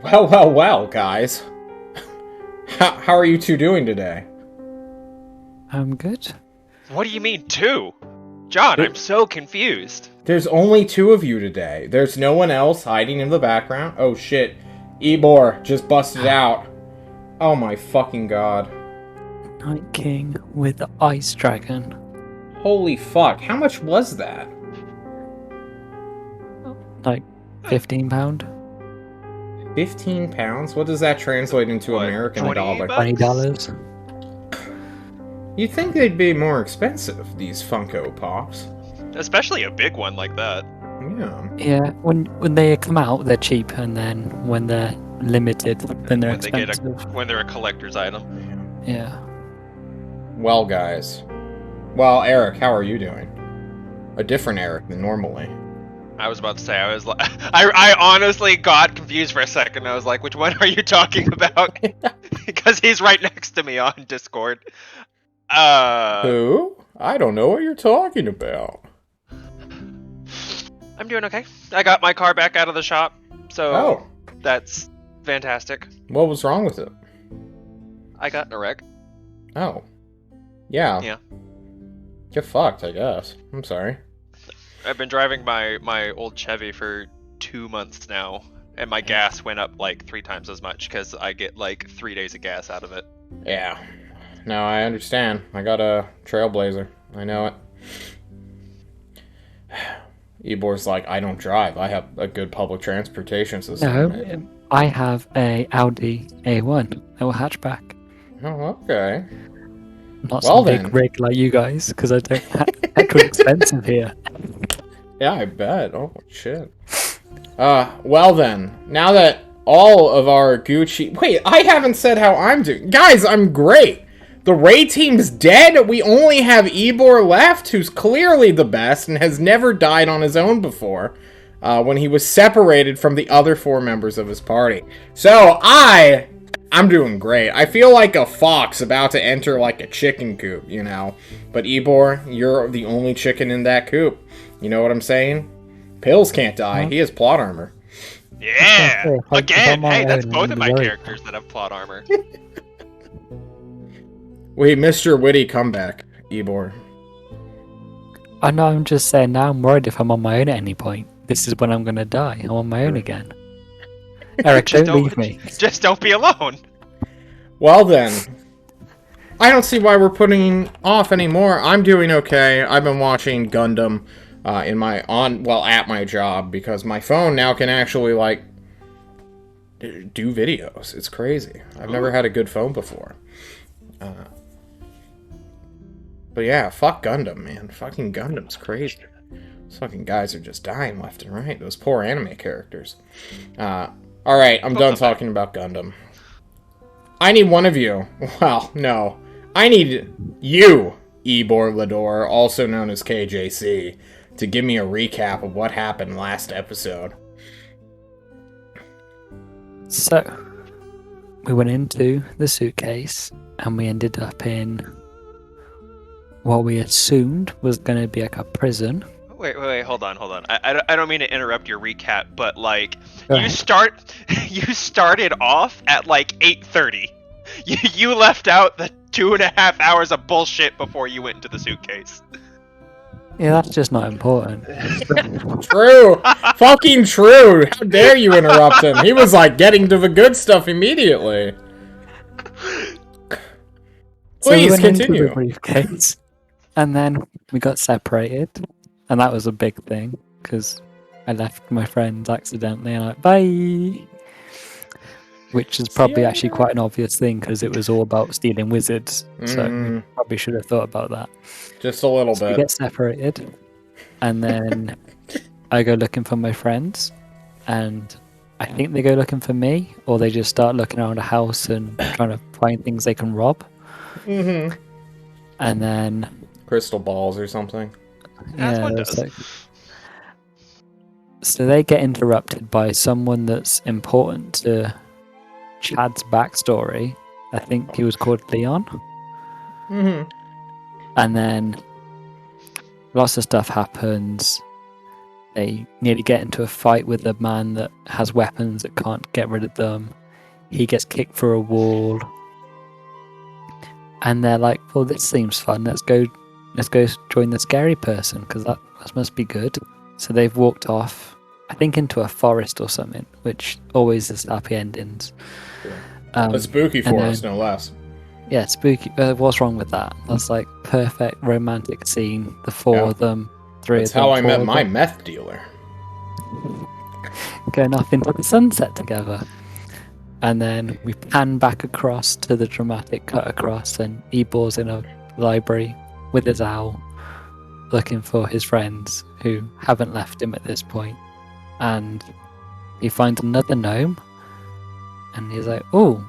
Well, guys. How are you two doing today? I'm good. What do you mean, two? John, I'm so confused. There's only two of you today. There's no one else hiding in the background. Oh shit. Ebor just busted out. Oh my fucking god. Night King with the Ice Dragon. Holy fuck. How much was that? Like £15? 15 pounds? What does that translate into What, American 20 dollar? bucks? $20. You'd think they'd be more expensive, these Funko Pops. Especially a big one like that. Yeah. Yeah, when they come out, they're cheap, and then when they're limited, then they're When they get expensive. when they're a collector's item. Yeah. Well, guys. Well, Eric, how are you doing? A different Eric than normally. I was about to say, I was like, I honestly got confused for a second. I was like, which one are you talking about? Because he's right next to me on Discord. Who? I don't know what you're talking about. I'm doing okay. I got my car back out of the shop, so Oh, that's fantastic. what was wrong with it? I got in a wreck. Oh. Yeah. Yeah. Get fucked, I guess. I'm sorry. I've been driving my old Chevy for 2 months now, and my gas went up like 3 times as much because I get like 3 days of gas out of it. Yeah. No, I understand. I got a Trailblazer. I know it. Ebor's like, I don't drive. I have a good public transportation system. No, I have a Audi A1, a hatchback. Oh, okay. Not Well some then. big rig like you guys, because I don't have heck of expensive here. Yeah, I bet. Oh, shit. Well then. Now that all of our Gucci... Wait, I haven't said how I'm doing. Guys, I'm great. The Ray team's dead. We only have Ebor left, who's clearly the best and has never died on his own before, when he was separated from the other 4 members of his party. So, I'm doing great. I feel like a fox about to enter like a chicken coop, you know? But Ebor, you're the only chicken in that coop. You know what I'm saying? Pills can't die. He has plot armor. Yeah! If I'm Again, on hey, my that's own, both I'm of my worried. characters that have plot armor. We missed your witty comeback, Ebor. I know, I'm just saying now I'm worried if I'm on my own at any point. This is when I'm going to die. I'm on my own again. Eric, Just don't leave me. Just don't be alone. Well then, I don't see why we're putting off anymore. I'm doing okay. I've been watching Gundam at my job because my phone now can actually like do videos. It's crazy. I've never had a good phone before. But yeah, fuck Gundam, man. Fucking Gundam's crazy. Those fucking guys are just dying left and right. Those poor anime characters. Alright, I'm done talking about Gundam. I need one of you. Well, no. I need you, Ebor Lador, also known as KJC, to give me a recap of what happened last episode. So, we went into the suitcase and we ended up in what we assumed was going to be like a prison. Wait, hold on. I don't mean to interrupt your recap, but like Go you started off at like 8:30. You left out the 2.5 hours of bullshit before you went into the suitcase. Yeah, that's just not important. True! Fucking true! How dare you interrupt him? He was like getting to the good stuff immediately. So we Please went into continue. the briefcase, and then we got separated, and that was a big thing because I left my friends accidentally, and bye. Which is probably actually quite an obvious thing because it was all about stealing wizards. So we probably should have thought about that. Just a little So we bit. get separated, and then I go looking for my friends, and I think they go looking for me, or they just start looking around a house and trying to find things they can rob. Mm-hmm. And then Crystal balls or something. As one it's does. so they get interrupted by someone that's important to Chad's backstory. I think he was called Leon. Mm-hmm. And then lots of stuff happens. They nearly get into a fight with a man that has weapons that can't get rid of them. He gets kicked through a wall. And they're like, well, this seems fun. Let's go join the scary person, because that must be good. So they've walked off, I think into a forest or something, which always is happy endings. A spooky forest, no less. Yeah, spooky. What's wrong with that? That's like perfect romantic scene. The four of them, three That's of them. how I met my meth dealer. Going off into the sunset together. And then we pan back across to the dramatic cut across, and Ebor's in a library with his owl, looking for his friends who haven't left him at this point. And he finds another gnome, and he's like, oh,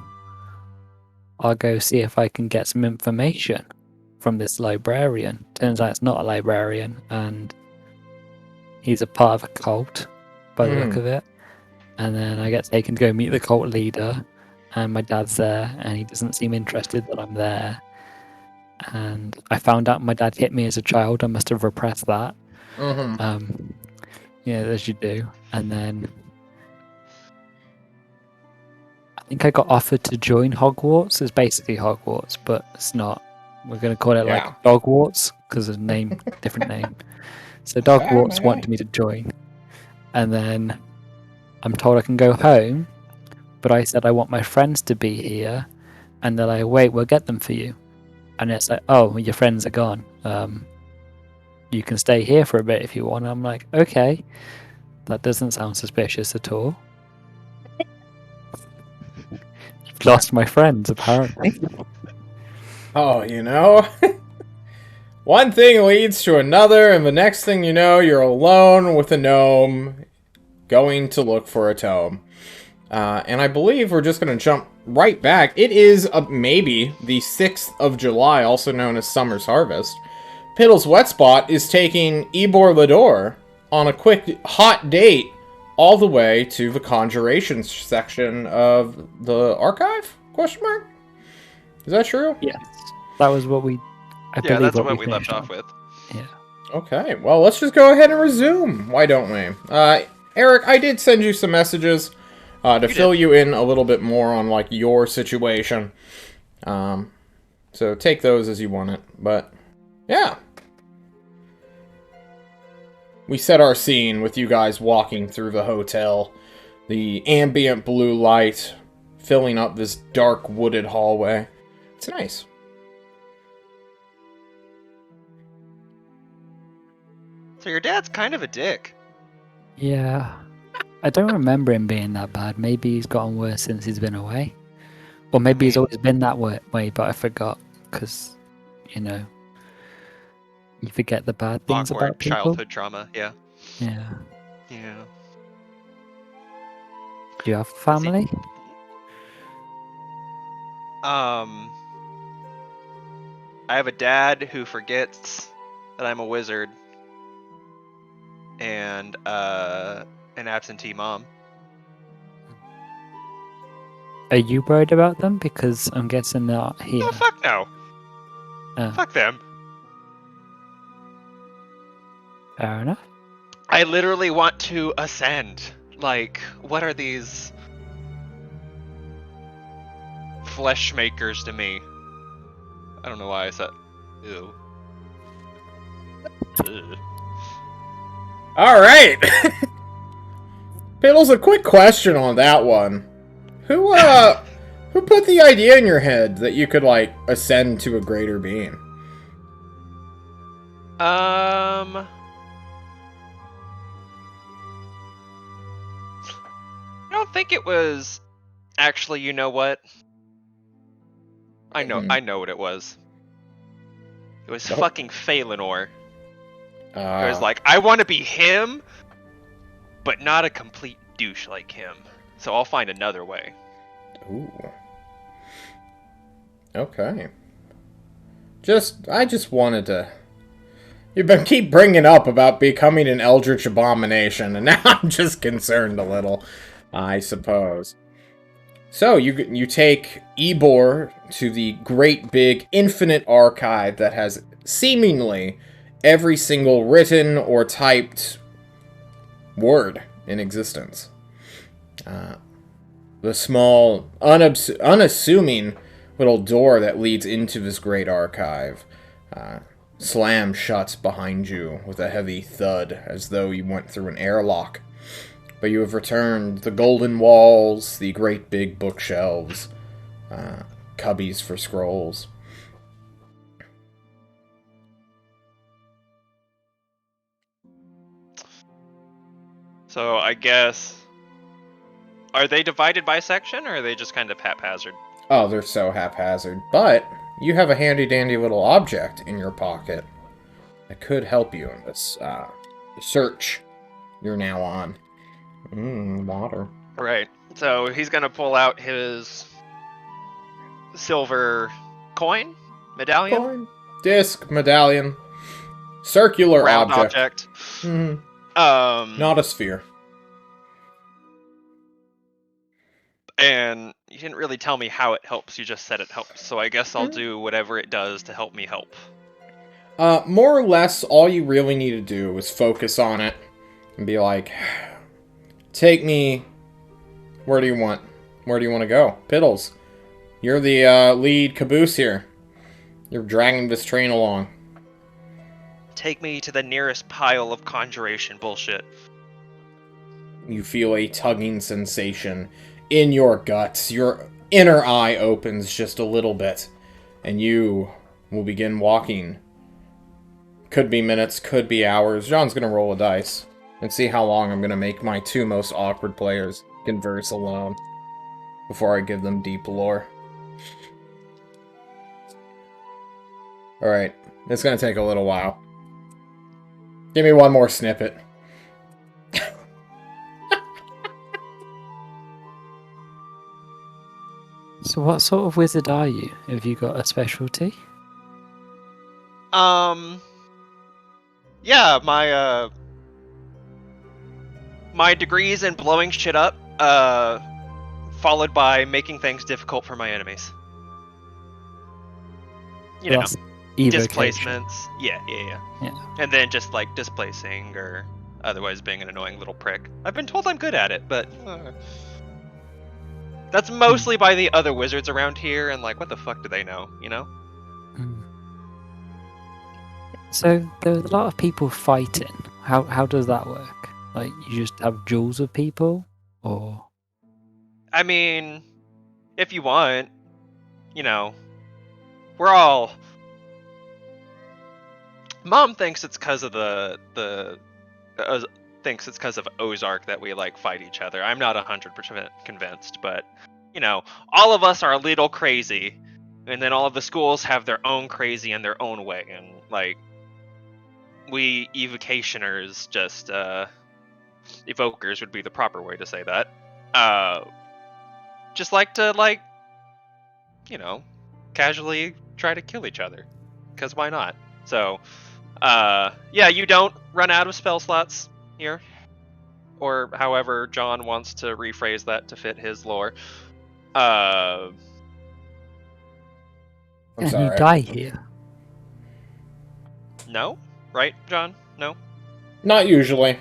I'll go see if I can get some information from this librarian. Turns out it's not a librarian, and he's a part of a cult, by the look of it. And then I get taken to go meet the cult leader, and my dad's there, and he doesn't seem interested that I'm there. And I found out my dad hit me as a child. I must have repressed that. Yeah, as you do. And then I think I got offered to join Hogwarts. It's basically Hogwarts, but it's not. We're going to call it like Dogwarts, because of name, different name. So Dogwarts wanted me to join. And then I'm told I can go home, but I said I want my friends to be here, and they're like, wait, we'll get them for you. And it's like, oh, well, your friends are gone. You can stay here for a bit if you want. I'm like, okay, that doesn't sound suspicious at all. I've lost my friends, apparently. Oh, you know, one thing leads to another, and the next thing you know, you're alone with a gnome, going to look for a tome. And I believe we're just going to jump right back. It is maybe the 6th of July, also known as Summer's Harvest. Piddle's Wet Spot is taking Ebor Lador on a quick, hot date all the way to the Conjurations section of the archive? Question mark? Is that true? Yes. That was what we... Yeah, that's what we left off with. Yeah. Okay, well, let's just go ahead and resume. Why don't we? Eric, I did send you some messages to fill you in a little bit more on, like, your situation. So take those as you want it. But, yeah. We set our scene with you guys walking through the hotel. The ambient blue light filling up this dark wooded hallway. It's nice. So your dad's kind of a dick. Yeah. I don't remember him being that bad. Maybe he's gotten worse since he's been away. Or maybe he's always been that way, but I forgot. Because, you know, you forget the bad things Awkward about people. childhood trauma, yeah. Yeah. Yeah. Do you have a family? I have a dad who forgets that I'm a wizard. And an absentee mom. Are you worried about them? Because I'm guessing they're not here. Oh, fuck no. Oh, Fuck them. fair enough. I literally want to ascend. Like, what are these flesh makers to me? I don't know why I said ew. Ugh. Alright! Piddles, a quick question on that one. Who put the idea in your head that you could, like, ascend to a greater being? I don't think it was actually, you know what? I know what it was. It was fucking Phalanor. It was like, I want to be him, but not a complete douche like him. So I'll find another way. Ooh. Okay. I just wanted to... You keep bringing up about becoming an eldritch abomination, and now I'm just concerned a little, I suppose. So, you take Ebor to the great big infinite archive that has seemingly every single written or typed word in existence. The small, unassuming little door that leads into this great archive slams shut behind you with a heavy thud, as though you went through an airlock. But you have returned the golden walls, the great big bookshelves, cubbies for scrolls. So I guess, are they divided by section, or are they just kind of haphazard? Oh, they're so haphazard. But you have a handy-dandy little object in your pocket that could help you in this search you're now on. Water. Right. So he's gonna pull out his silver coin, medallion, Coin, disc, medallion, circular round object. Not a sphere. And you didn't really tell me how it helps. You just said it helps. So I guess I'll do whatever it does to help me help. More or less, all you really need to do is focus on it and be like, take me. Where do you want? Where do you want to go? Piddles, you're the lead caboose here. You're dragging this train along. Take me to the nearest pile of conjuration bullshit. You feel a tugging sensation in your guts. Your inner eye opens just a little bit, and you will begin walking. Could be minutes, could be hours. John's gonna roll a dice and see how long I'm gonna make my two most awkward players converse alone before I give them deep lore. Alright, it's gonna take a little while. Give me one more snippet. So what sort of wizard are you? Have you got a specialty? Yeah, my degrees in blowing shit up, followed by making things difficult for my enemies. You know, That's evocation. displacements. Yeah. And then just like displacing or otherwise being an annoying little prick. I've been told I'm good at it, but that's mostly by the other wizards around here, and like, what the fuck do they know, you know? So there was a lot of people fighting. How does that work? Like, you just have duels with people, or? I mean, if you want, you know, we're all. Mom thinks it's because of thinks it's because of Ozark that we like fight each other. I'm not 100% convinced, but you know, all of us are a little crazy, and then all of the schools have their own crazy in their own way, and like we evocationers, just evokers would be the proper way to say that. Just like to like, you know, casually try to kill each other, because why not? So, yeah, you don't run out of spell slots here, or however John wants to rephrase that to fit his lore. I'm And sorry. you die here. No, right, John? No. Not usually.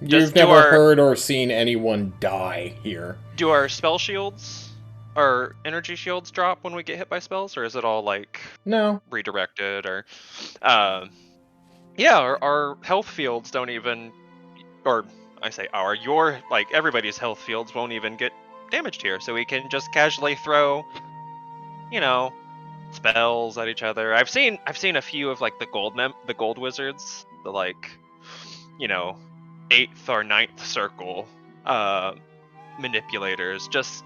Just You've never heard or seen anyone die here. Do our spell shields or energy shields drop when we get hit by spells, or is it all like No. redirected? Or, yeah, our health fields don't even, or I say your like everybody's health fields won't even get damaged here, so we can just casually throw, you know, spells at each other. I've seen a few of like the gold wizards, the like, you know, 8th or 9th circle manipulators. Just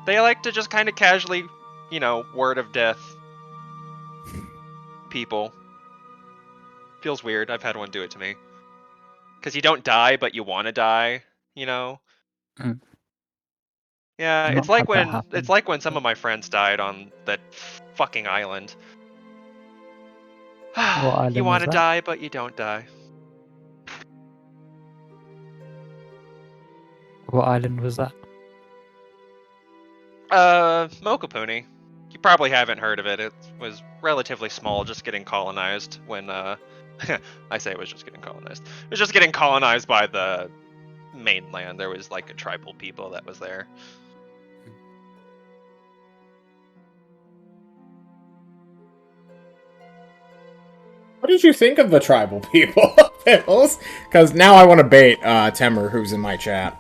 they like to just kind of casually, you know, word of death people. Feels weird. I've had one do it to me. Because you don't die, but you want to die, you know. Yeah, I've it's not like had that when happen. some of my friends died on that fucking island. What You island want was to that? die, but you don't die. What island was that? Mokapuni. You probably haven't heard of it. It was relatively small, just getting colonized when I say it was just getting colonized. It was just getting colonized by the mainland. There was like a tribal people that was there. What did you think of the tribal people, Pickles? Because now I want to bait Temer, who's in my chat.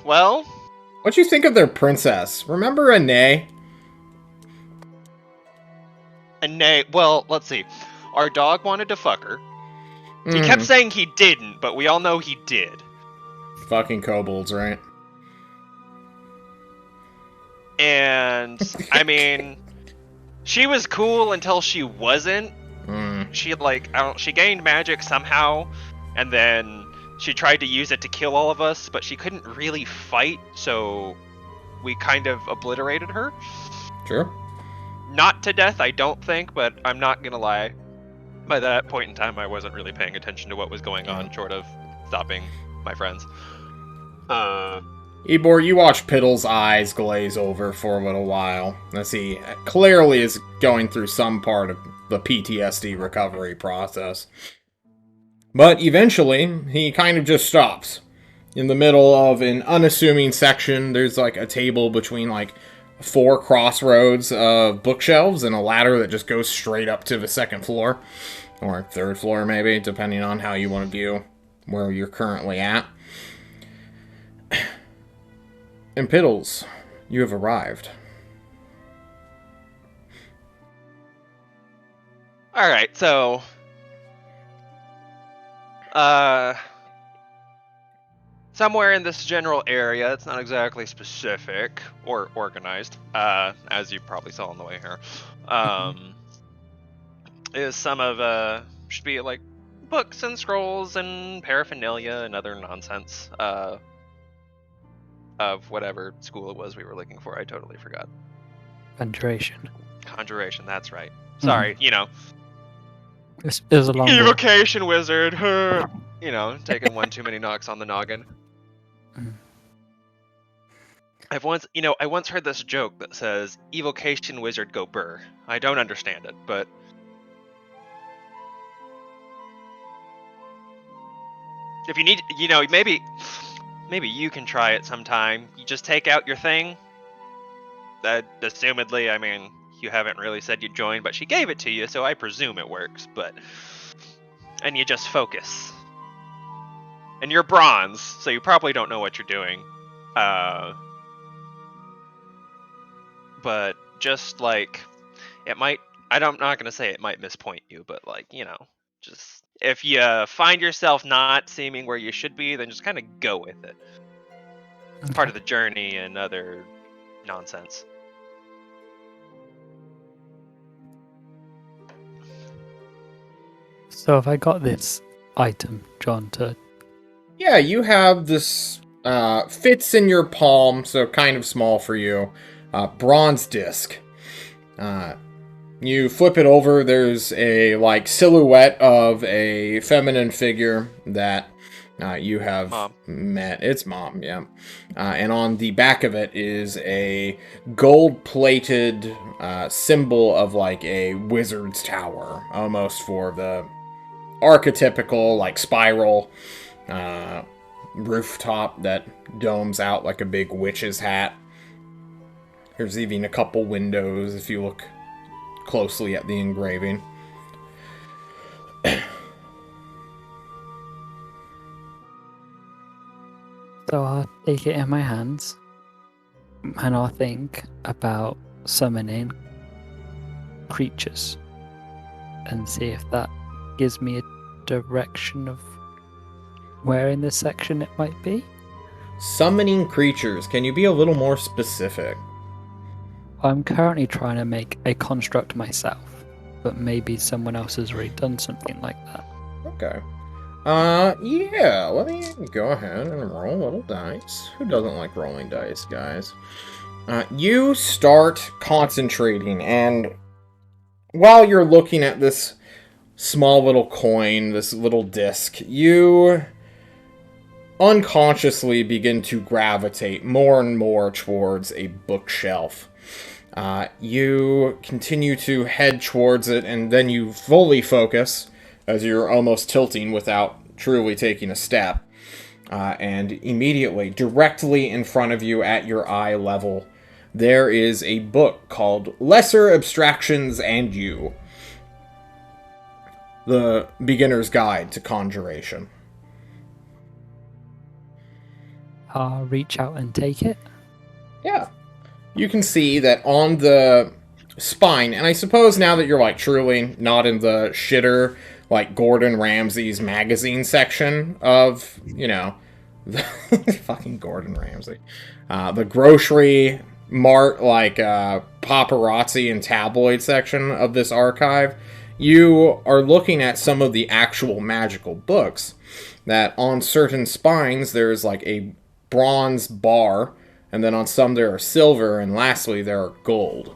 Well, What'd you think of their princess? Remember Anae? well, let's see. Our dog wanted to fuck her. He kept saying he didn't, but we all know he did. Fucking kobolds, right? And, I mean, she was cool until she wasn't. She, like, she gained magic somehow, and then she tried to use it to kill all of us, but she couldn't really fight, so we kind of obliterated her. Sure. Not to death, I don't think, but I'm not gonna lie. By that point in time, I wasn't really paying attention to what was going on, short of stopping my friends. Ebor, you watch Piddle's eyes glaze over for a little while, as he clearly is going through some part of the PTSD recovery process. But eventually, he kind of just stops. In the middle of an unassuming section, there's like a table between like 4 crossroads of bookshelves and a ladder that just goes straight up to the 2nd floor. Or 3rd floor, maybe, depending on how you want to view where you're currently at. And Piddles, you have arrived. Alright, so... somewhere in this general area, it's not exactly specific or organized, as you probably saw on the way here, is some of, should be like books and scrolls and paraphernalia and other nonsense, of whatever school it was we were looking for. I totally forgot. Conjuration. Conjuration, that's right. Sorry, you know. It was a long one. Evocation wizard, you know, taking one too many knocks on the noggin. I once heard this joke that says, "Evocation wizard go burr." I don't understand it, but if you need, maybe you can try it sometime. You just take out your thing. That, assumedly, I mean, you haven't really said you joined, but she gave it to you, so I presume it works, and you just focus. And you're bronze, so you probably don't know what you're doing. But just like, it might, I'm not gonna say it might mispoint you, but like, just, if you find yourself not seeming where you should be, then just kind of go with it. It's part of the journey and other nonsense. So have I got this item, John, to... Yeah, you have this, fits in your palm, so kind of small for you, bronze disc. You flip it over, there's a, like, silhouette of a feminine figure that you have met. It's Mom, yeah. And on the back of it is a gold-plated symbol of, like, a wizard's tower, almost for the archetypical, like, spiral rooftop that domes out like a big witch's hat. There's even a couple windows if you look closely at the engraving. So I'll take it in my hands and I'll think about summoning creatures and see if that gives me a direction of where in this section it might be. Summoning creatures. Can you be a little more specific? I'm currently trying to make a construct myself, but maybe someone else has already done something like that. Okay. Yeah, let me go ahead and roll a little dice. Who doesn't like rolling dice, guys? You start concentrating, and while you're looking at this small little coin, this little disc, you unconsciously begin to gravitate more and more towards a bookshelf. You continue to head towards it, and then you fully focus as you're almost tilting without truly taking a step. And immediately, directly in front of you at your eye level, there is a book called Lesser Abstractions and You. The Beginner's Guide to Conjuration. I'll reach out and take it. Yeah. You can see that on the spine, and I suppose now that you're like truly not in the shitter, like Gordon Ramsay's magazine section of, the fucking Gordon Ramsay. The grocery mart, like paparazzi and tabloid section of this archive, you are looking at some of the actual magical books that on certain spines there's like a bronze bar, and then on some there are silver, and lastly there are gold.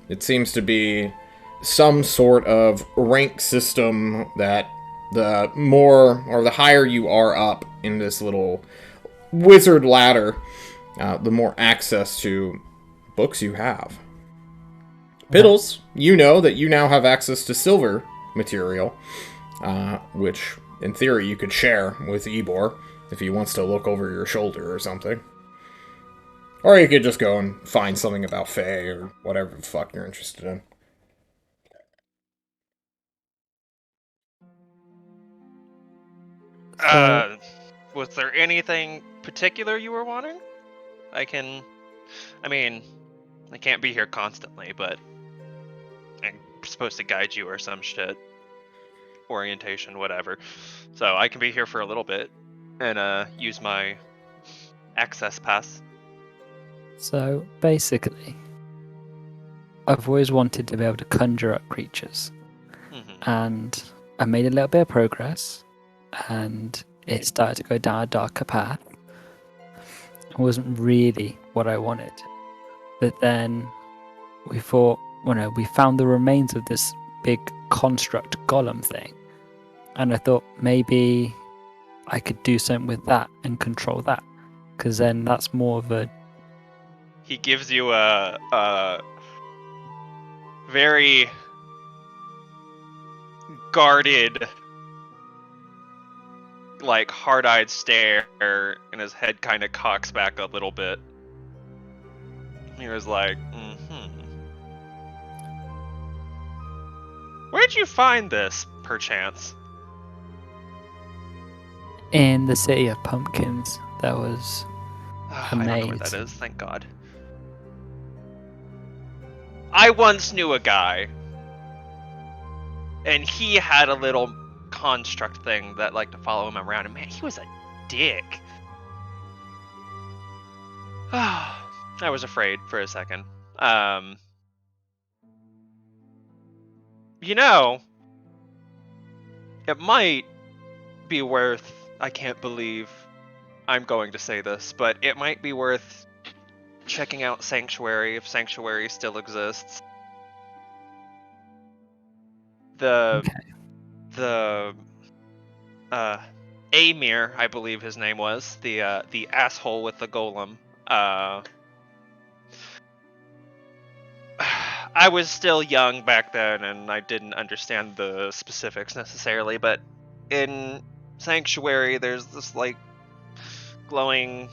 It seems to be some sort of rank system that the more or the higher you are up in this little wizard ladder, the more access to books you have. Piddles, you know that you now have access to silver material, which in theory you could share with Ebor if he wants to look over your shoulder or something. Or you could just go and find something about Fae or whatever the fuck you're interested in. Was there anything particular you were wanting? I can't be here constantly, but I'm supposed to guide you or some shit. Orientation, whatever. So I can be here for a little bit and use my access pass. So basically, I've always wanted to be able to conjure up creatures, and I made a little bit of progress, and it started to go down a darker path. It wasn't really what I wanted, but then we thought, we found the remains of this big construct golem thing, and I thought maybe I could do something with that and control that, because then that's more of a... He gives you a very guarded, like, hard-eyed stare, and his head kind of cocks back a little bit. He was like, Where'd you find this, perchance? In the City of Pumpkins, that was I don't know where that is, thank God. I once knew a guy, and he had a little construct thing that liked to follow him around, and man, he was a dick. I was afraid for a second. It might be worth... I can't believe I'm going to say this, but it might be worth checking out Sanctuary, if Sanctuary still exists. Amir, I believe his name was, the asshole with the golem. I was still young back then, and I didn't understand the specifics necessarily, but in Sanctuary, there's this, like, glowing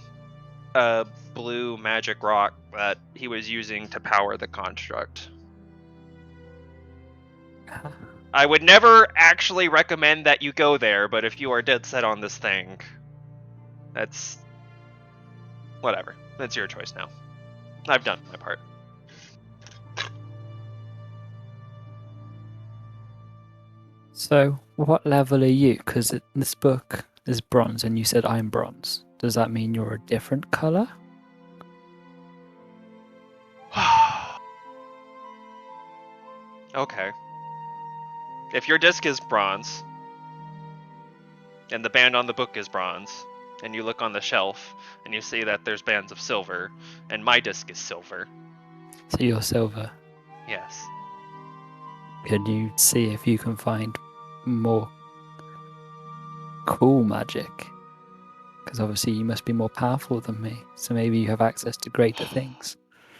blue magic rock that he was using to power the construct. I would never actually recommend that you go there, but if you are dead set on this thing, that's... whatever. That's your choice now. I've done my part. So, what level are you? Because this book is bronze, and you said I'm bronze. Does that mean you're a different color? Okay. If your disc is bronze, and the band on the book is bronze, and you look on the shelf, and you see that there's bands of silver, and my disc is silver. So you're silver. Yes. Can you see if you can find more cool magic? Because obviously you must be more powerful than me, so maybe you have access to greater things.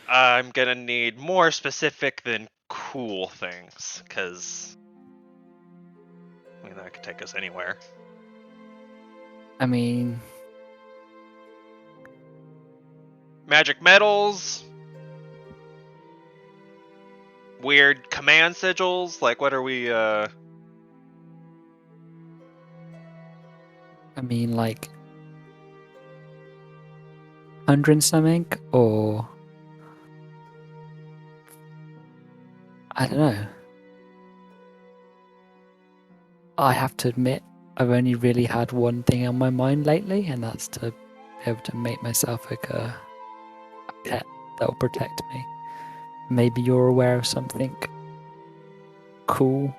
I'm gonna need more specific than cool things, because I mean that could take us anywhere. I mean, Magic metals, weird command sigils. Like, what are we? like 100 something, or I don't know. I have to admit, I've only really had one thing on my mind lately, and that's to be able to make myself like a pet that will protect me. Maybe you're aware of something cool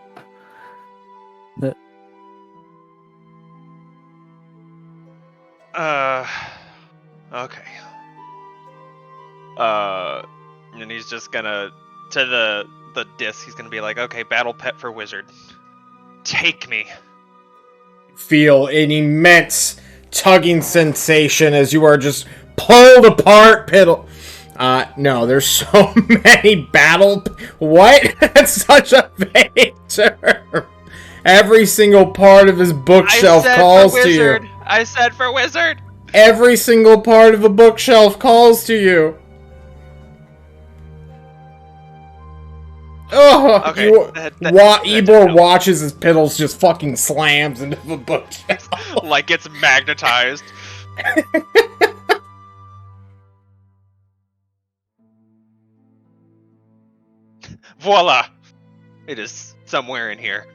that. Okay. And he's just gonna to the disc. He's gonna be like, okay, battle pet for wizard. Take me. Feel an immense tugging sensation as you are just pulled apart, Piddle. No, there's so many battle... What? That's such a vague term. Every single part of his bookshelf calls to you. I said for wizard. Every single part of the bookshelf calls to you. Oh, Okay, Ebor watches as Piddles just fucking slams into the bookshelf. Like it's magnetized. Voila! It is somewhere in here.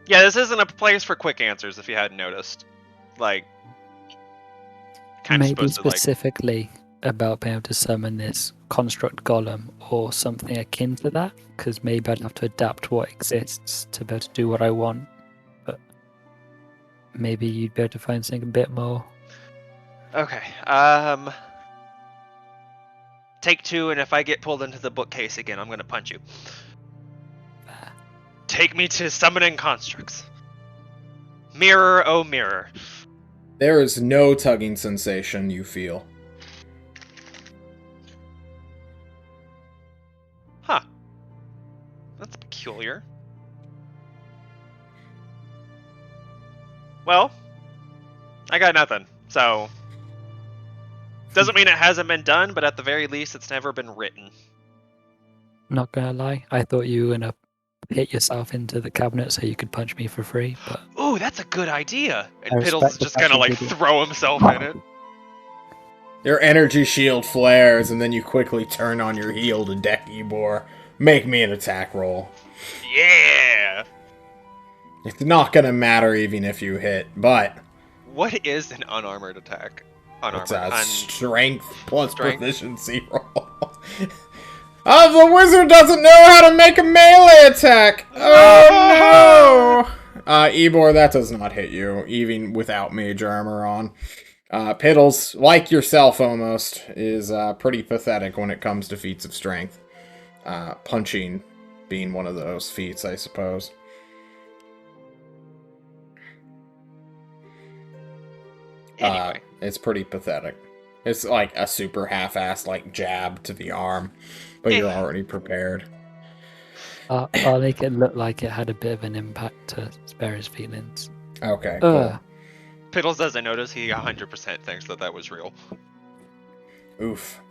Yeah, this isn't a place for quick answers, if you hadn't noticed. Like, kind of Maybe supposed to, specifically about being able to summon this construct golem or something akin to that, because maybe I'd have to adapt what exists to be able to do what I want. But maybe you'd be able to find something a bit more. Okay. Take two, and if I get pulled into the bookcase again, I'm gonna punch you. Take me to summoning constructs. Mirror, oh mirror. There is no tugging sensation you feel. Huh. That's peculiar. Well, I got nothing, so... Doesn't mean it hasn't been done, but at the very least, it's never been written. Not gonna lie, I thought you were gonna hit yourself into the cabinet so you could punch me for free, but... Ooh, that's a good idea! And I Piddles respect is the just fact gonna, you like, did it. throw himself in it. Your energy shield flares, and then you quickly turn on your heel to deck Ebor. Make me an attack roll. Yeah! It's not gonna matter even if you hit, but... What is an unarmored attack? It's a strength plus strength? proficiency roll. Oh, the wizard doesn't know how to make a melee attack! Oh no! Ebor, that does not hit you, even without mage armor on. Piddles, like yourself almost, is pretty pathetic when it comes to feats of strength. Punching being one of those feats, I suppose. Anyway. It's pretty pathetic. It's like a super half-assed, like, jab to the arm, but you're already prepared. I'll make it look like it had a bit of an impact to spare his feelings. Okay, cool. Piddles doesn't notice. He 100% thinks that was real. Oof.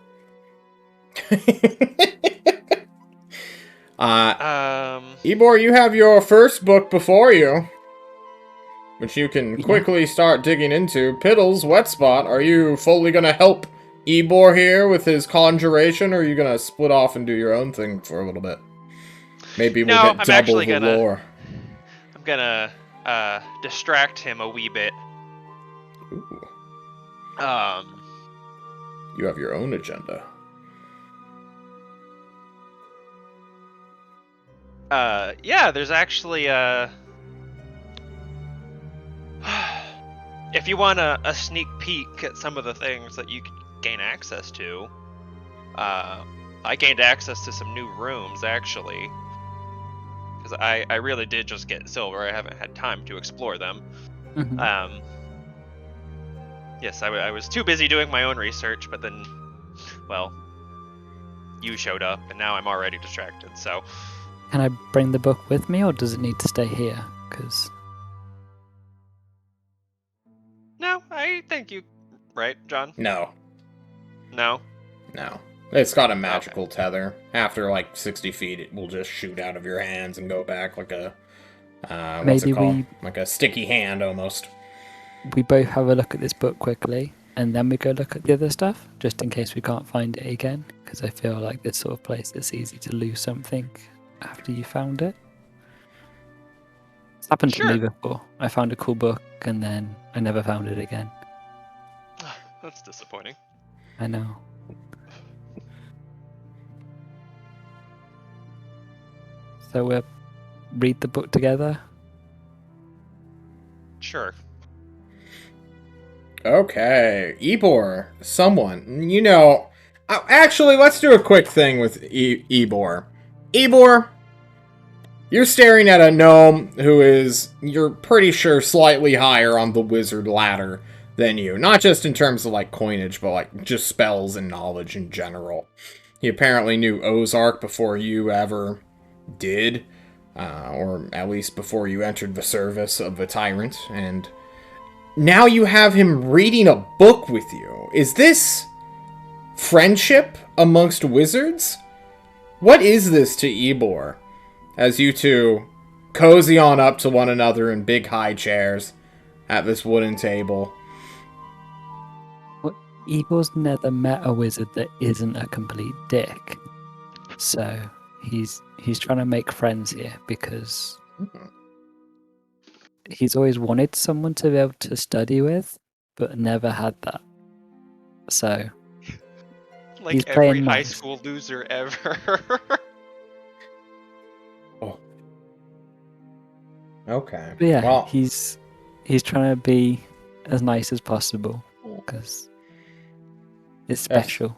Ebor, you have your first book before you, which you can quickly start digging into. Piddles, Wet Spot, are you fully gonna help Ebor here with his conjuration, or are you gonna split off and do your own thing for a little bit? Maybe we'll get double the lore. I'm gonna distract him a wee bit. Ooh. You have your own agenda. Yeah, there's actually if you want a sneak peek at some of the things that you can gain access to, I gained access to some new rooms, actually. Because I really did just get silver. I haven't had time to explore them. Mm-hmm. Yes, I was too busy doing my own research, but then, well, you showed up, and now I'm already distracted, so... Can I bring the book with me, or does it need to stay here? Because... No, I think you... Right, John? No. No? No. It's got a magical tether. After, like, 60 feet, it will just shoot out of your hands and go back like a... what's it called? Like a sticky hand, almost. We both have a look at this book quickly, and then we go look at the other stuff, just in case we can't find it again, because I feel like this sort of place, it's easy to lose something after you found it. It's happened to me before. I found a cool book, and then I never found it again. That's disappointing. I know. So we'll read the book together? Sure. Okay. Ebor, someone, you know... Actually, let's do a quick thing with Ebor. Ebor, you're staring at a gnome who is, you're pretty sure, slightly higher on the wizard ladder than you. Not just in terms of, like, coinage, but, like, just spells and knowledge in general. He apparently knew Ozark before you ever did, or at least before you entered the service of the tyrant, and now you have him reading a book with you. Is this friendship amongst wizards? What is this to Ebor? As you two cozy on up to one another in big high chairs at this wooden table. Well, Ebor's never met a wizard that isn't a complete dick. So he's trying to make friends here because he's always wanted someone to be able to study with, but never had that. So like he's every playing high nice. school loser ever. Oh. Okay. But yeah, well, he's trying to be as nice as possible because it's special.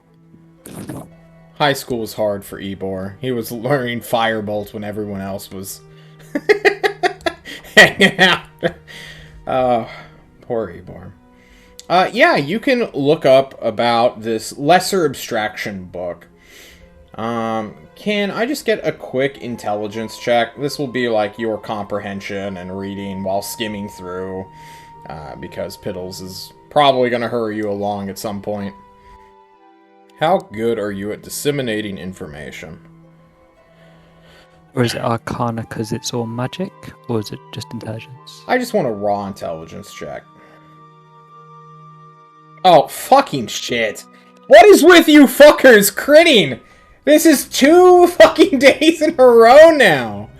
High school was hard for Ebor. He was learning Firebolt when everyone else was hanging out. Poor Ebor. Yeah, you can look up about this Lesser Abstraction book. Can I just get a quick intelligence check? This will be like your comprehension and reading while skimming through, because Piddles is probably going to hurry you along at some point. How good are you at disseminating information? Or is it Arcana because it's all magic, or is it just intelligence? I just want a raw intelligence check. Oh, fucking shit. What is with you fuckers critting? This is 2 fucking days in a row now.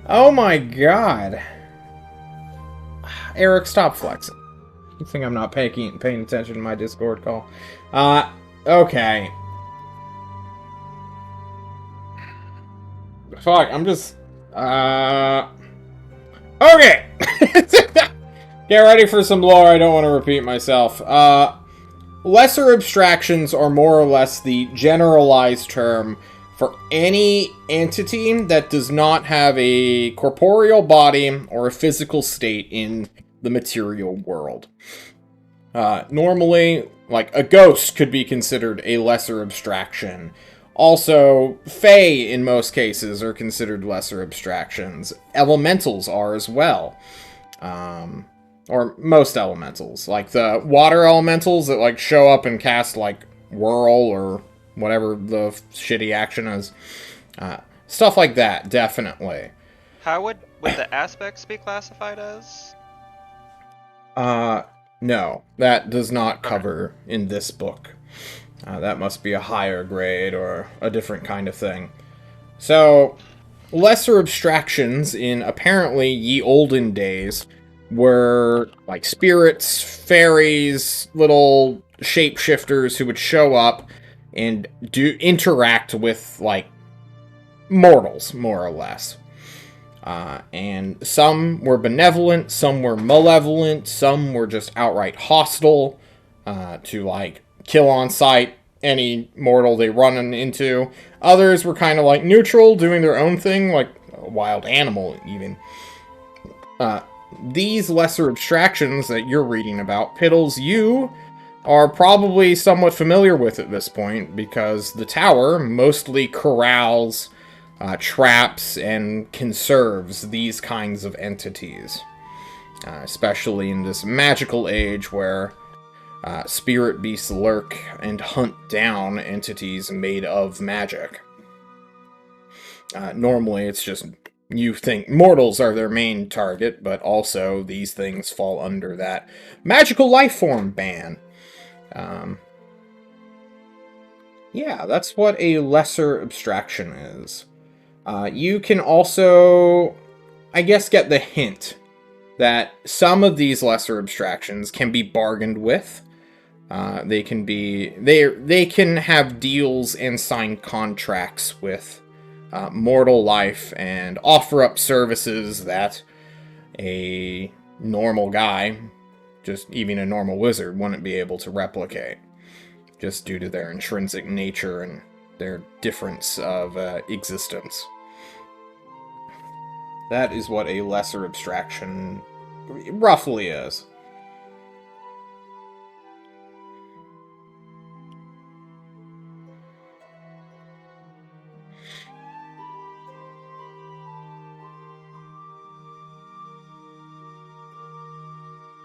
Oh my god. Eric, stop flexing. You think I'm not paying attention to my Discord call? Okay. Fuck, I'm just... Okay! Get ready for some lore, I don't want to repeat myself. Lesser abstractions are more or less the generalized term for any entity that does not have a corporeal body or a physical state in the material world. Normally, like, a ghost could be considered a lesser abstraction. Also, Fae, in most cases, are considered lesser abstractions. Elementals are as well. Or most elementals. Like, the water elementals that, like, show up and cast, like, Whirl or whatever the shitty action is. Stuff like that, definitely. How would the aspects be classified as? No. That does not cover in this book. That must be a higher grade or a different kind of thing. So, lesser abstractions in apparently ye olden days were like spirits, fairies, little shapeshifters who would show up and interact with like mortals, more or less. And some were benevolent, some were malevolent, some were just outright hostile to like kill on sight any mortal they run into. Others were kind of like neutral, doing their own thing, like a wild animal even. these lesser abstractions that you're reading about, Piddles, you are probably somewhat familiar with at this point, because the tower mostly corrals, traps, and conserves these kinds of entities. Especially in this magical age where spirit beasts lurk and hunt down entities made of magic. Normally, it's just you think mortals are their main target, but also these things fall under that magical life form ban. Yeah, that's what a lesser abstraction is. You can also, I guess, get the hint that some of these lesser abstractions can be bargained with. They can have deals and sign contracts with mortal life and offer up services that a normal guy, just even a normal wizard, wouldn't be able to replicate, just due to their intrinsic nature and their difference of existence. That is what a lesser abstraction roughly is.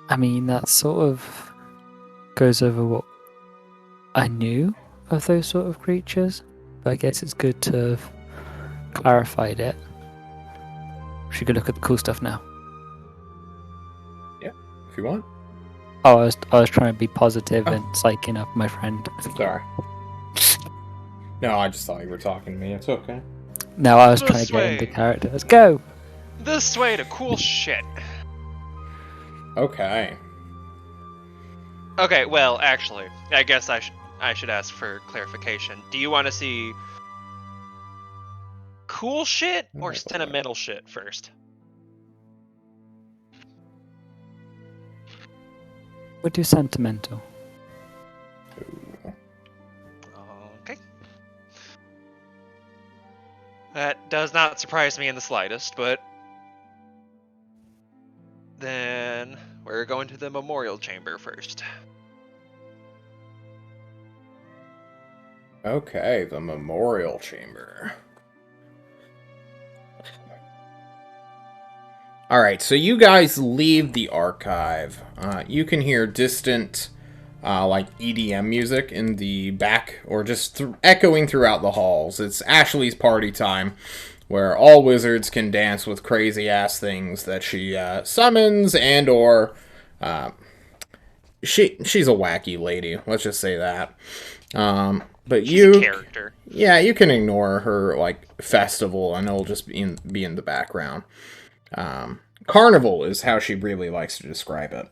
I mean, that sort of goes over what I knew of those sort of creatures, but I guess it's good to have clarified it. Should go look at the cool stuff now. Yeah, if you want. Oh, I was trying to be positive and psyching up my friend. Sorry. No, I just thought you were talking to me. It's okay. No, I was trying to get into character. Let's go! This way to cool shit. Okay. Okay, well, actually, I guess I should ask for clarification. Do you want to see cool shit or sentimental shit first? We'll do sentimental. Okay. That does not surprise me in the slightest, but then we're going to the memorial chamber first. Okay, the memorial chamber. Alright, so you guys leave the archive. You can hear distant, like, EDM music in the back, or just echoing throughout the halls. It's Ashley's party time, where all wizards can dance with crazy-ass things that she summons, and or... she's a wacky lady, let's just say that. But she's a character. Yeah, you can ignore her, like, festival, and it'll just be in the background. Carnival is how she really likes to describe it.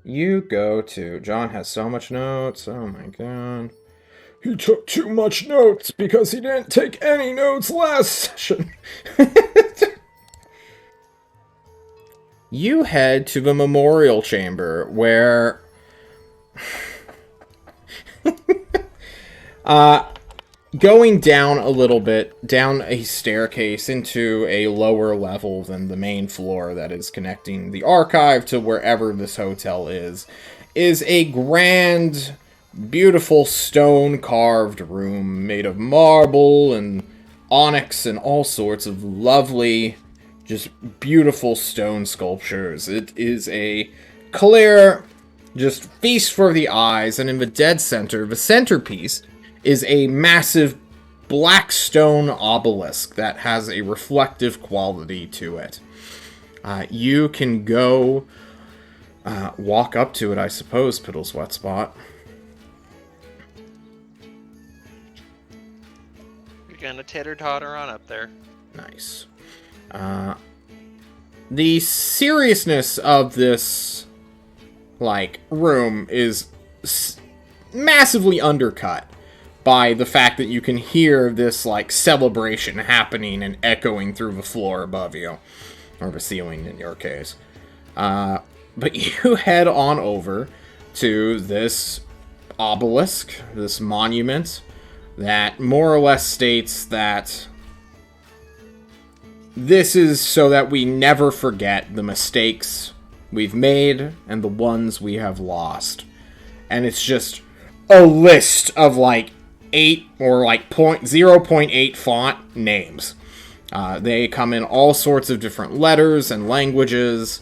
You go to... John has so much notes. Oh my god. He took too much notes because he didn't take any notes last session. You head to the memorial chamber where... going down a little bit, down a staircase into a lower level than the main floor that is connecting the archive to wherever this hotel is a grand, beautiful stone-carved room made of marble and onyx and all sorts of lovely, just beautiful stone sculptures. It is a clear, just feast for the eyes, and in the dead center, the centerpiece, is a massive black stone obelisk that has a reflective quality to it. You can go walk up to it, I suppose, Piddle's wet spot. You're gonna titter-totter on up there. Nice. The seriousness of this, like, room is massively undercut by the fact that you can hear this, like, celebration happening and echoing through the floor above you. Or the ceiling, in your case. But you head on over to this obelisk, this monument, that more or less states that this is so that we never forget the mistakes we've made and the ones we have lost. And it's just a list of like 8 or like 0.8 font names. They come in all sorts of different letters and languages.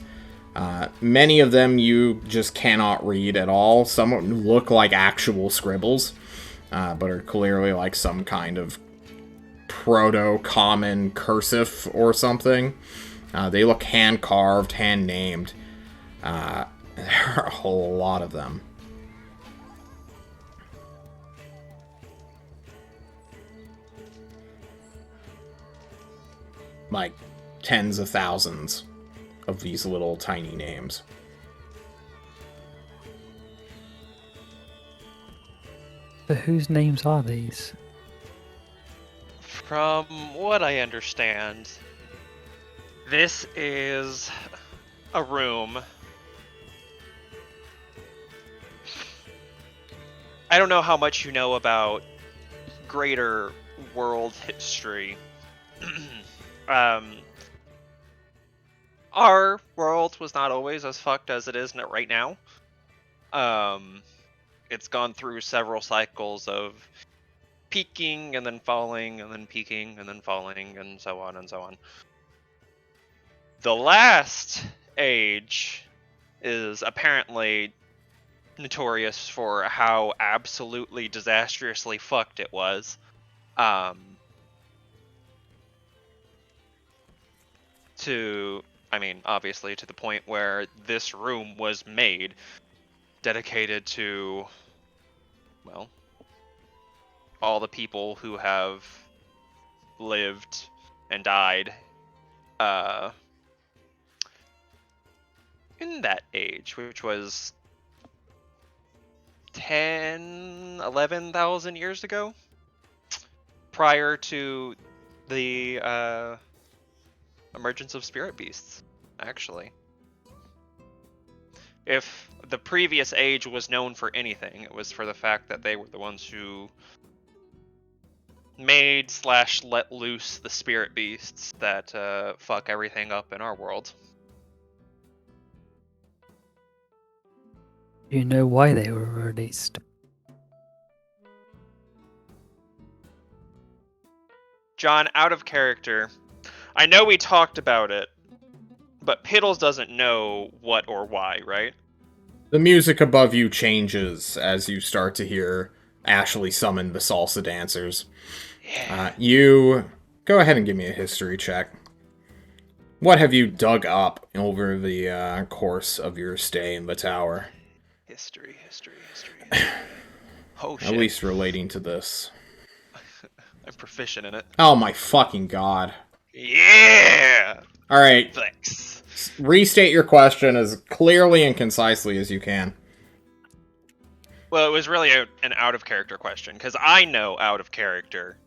Many of them you just cannot read at all. Some look like actual scribbles, but are clearly like some kind of proto-common cursive or something. They look hand-carved, hand-named. There are a whole lot of them. Like, tens of thousands of these little tiny names. But whose names are these? From what I understand, this is a room. I don't know how much you know about greater world history. Our world was not always as fucked as it is right now. It's gone through several cycles of peaking and then falling and then peaking and then falling and so on and so on. The last age is apparently notorious for how absolutely disastrously fucked it was. Obviously to the point where this room was made dedicated to, well, all the people who have lived and died in that age, which was 11,000 years ago, prior to the emergence of spirit beasts, actually. If the previous age was known for anything, it was for the fact that they were the ones who made / let loose the spirit beasts that fuck everything up in our world. Do you know why they were released? John, out of character, I know we talked about it, but Piddles doesn't know what or why, right? The music above you changes as you start to hear Ashley summon the salsa dancers. Yeah. You go ahead and give me a history check. What have you dug up over the course of your stay in the tower? History. Oh shit. At least relating to this. I'm proficient in it. Oh my fucking god. Yeah! Alright. Thanks. Restate your question as clearly and concisely as you can. Well, it was really an out-of-character question, because I know out of character.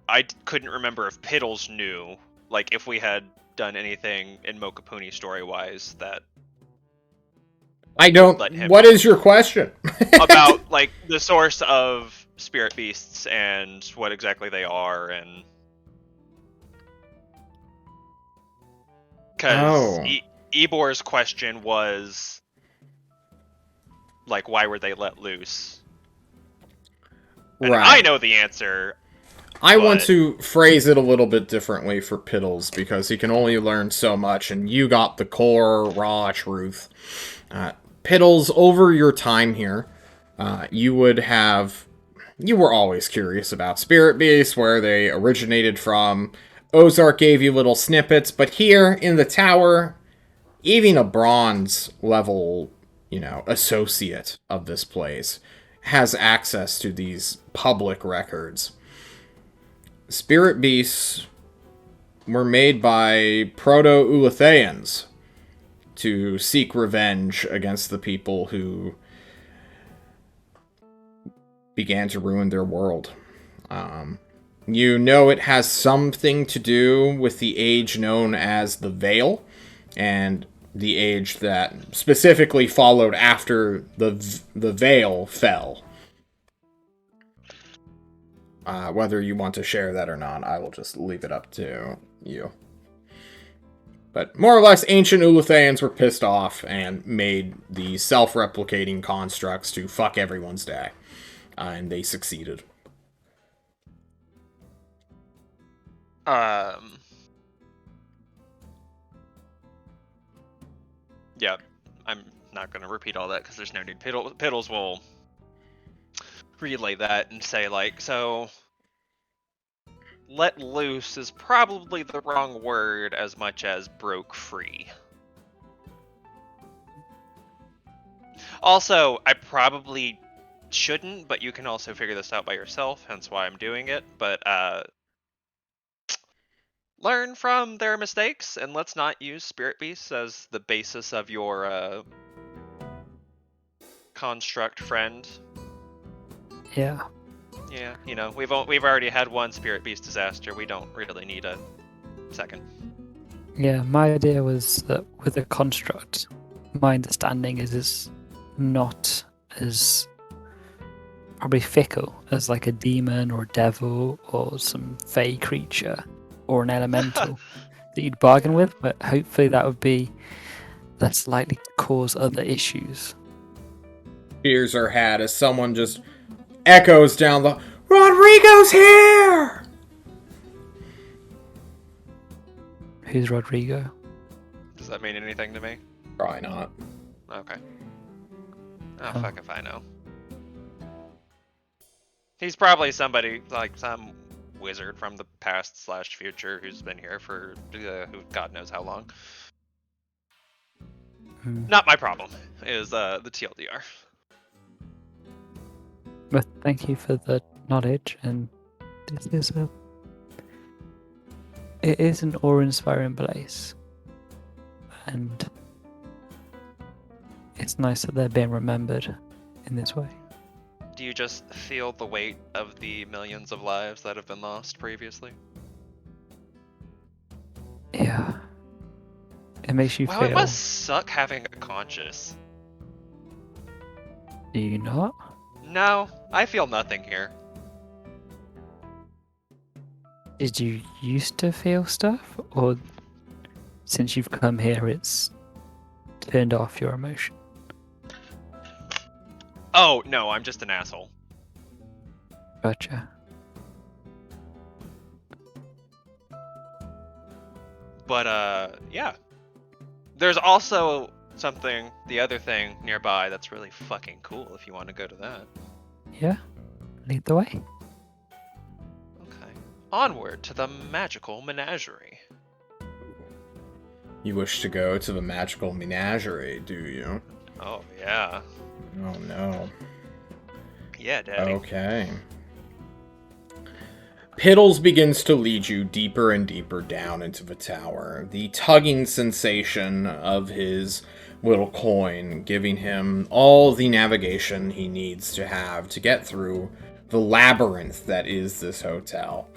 I couldn't remember if Piddles knew, like, if we had done anything in Mokapuni story-wise that... I don't... What is your question? About, like, the source of spirit beasts and what exactly they are, and... Because Ebor's question was, like, why were they let loose? And right. I know the answer. I want to phrase it a little bit differently for Piddles, because he can only learn so much, and you got the core, raw truth. Piddles, over your time here, you were always curious about spirit beasts, where they originated from. Ozark gave you little snippets, but here in the tower, even a bronze level, associate of this place has access to these public records. Spirit beasts were made by proto-Ulethaeans to seek revenge against the people who began to ruin their world. It has something to do with the age known as the Veil, and the age that specifically followed after the Veil fell. Whether you want to share that or not, I will just leave it up to you. But more or less, ancient Uluthayans were pissed off and made the self-replicating constructs to fuck everyone's day. And they succeeded. Yeah, I'm not going to repeat all that because there's no need. Piddles will relay that and say, like, so let loose is probably the wrong word as much as broke free. Also, I probably shouldn't, but you can also figure this out by yourself, hence why I'm doing it. But learn from their mistakes, and let's not use spirit beasts as the basis of your construct friend. Yeah. Yeah, you know, we've already had one spirit beast disaster. We don't really need a second. Yeah, my idea was that with a construct, my understanding is it's not as probably fickle as like a demon or devil or some fey creature or an elemental that you'd bargain with, but hopefully that would be less likely to cause other issues. Cheers are had as someone just echoes down the Rodrigo's here! Who's Rodrigo? Does that mean anything to me? Probably not. Okay. Oh, fuck if I know. He's probably somebody, like some wizard from the past/future who's been here for who God knows how long. Not my problem, is the TLDR. But thank you for the knowledge, and it is an awe-inspiring place, and it's nice that they're being remembered in this way. Do you just feel the weight of the millions of lives that have been lost previously? Yeah. It makes you Wow, feel... it must suck having a conscience. Do you not? No, I feel nothing here. Did you used to feel stuff, or since you've come here it's turned off your emotion? Oh, no, I'm just an asshole. Gotcha. But, yeah. There's also something, the other thing nearby that's really fucking cool if you want to go to that. Yeah? Lead the way. Okay. Onward to the magical menagerie. You wish to go to the magical menagerie, do you? Oh, yeah. Oh, no. Yeah, Daddy. Okay. Piddles begins to lead you deeper and deeper down into the tower, the tugging sensation of his little coin giving him all the navigation he needs to have to get through the labyrinth that is this hotel.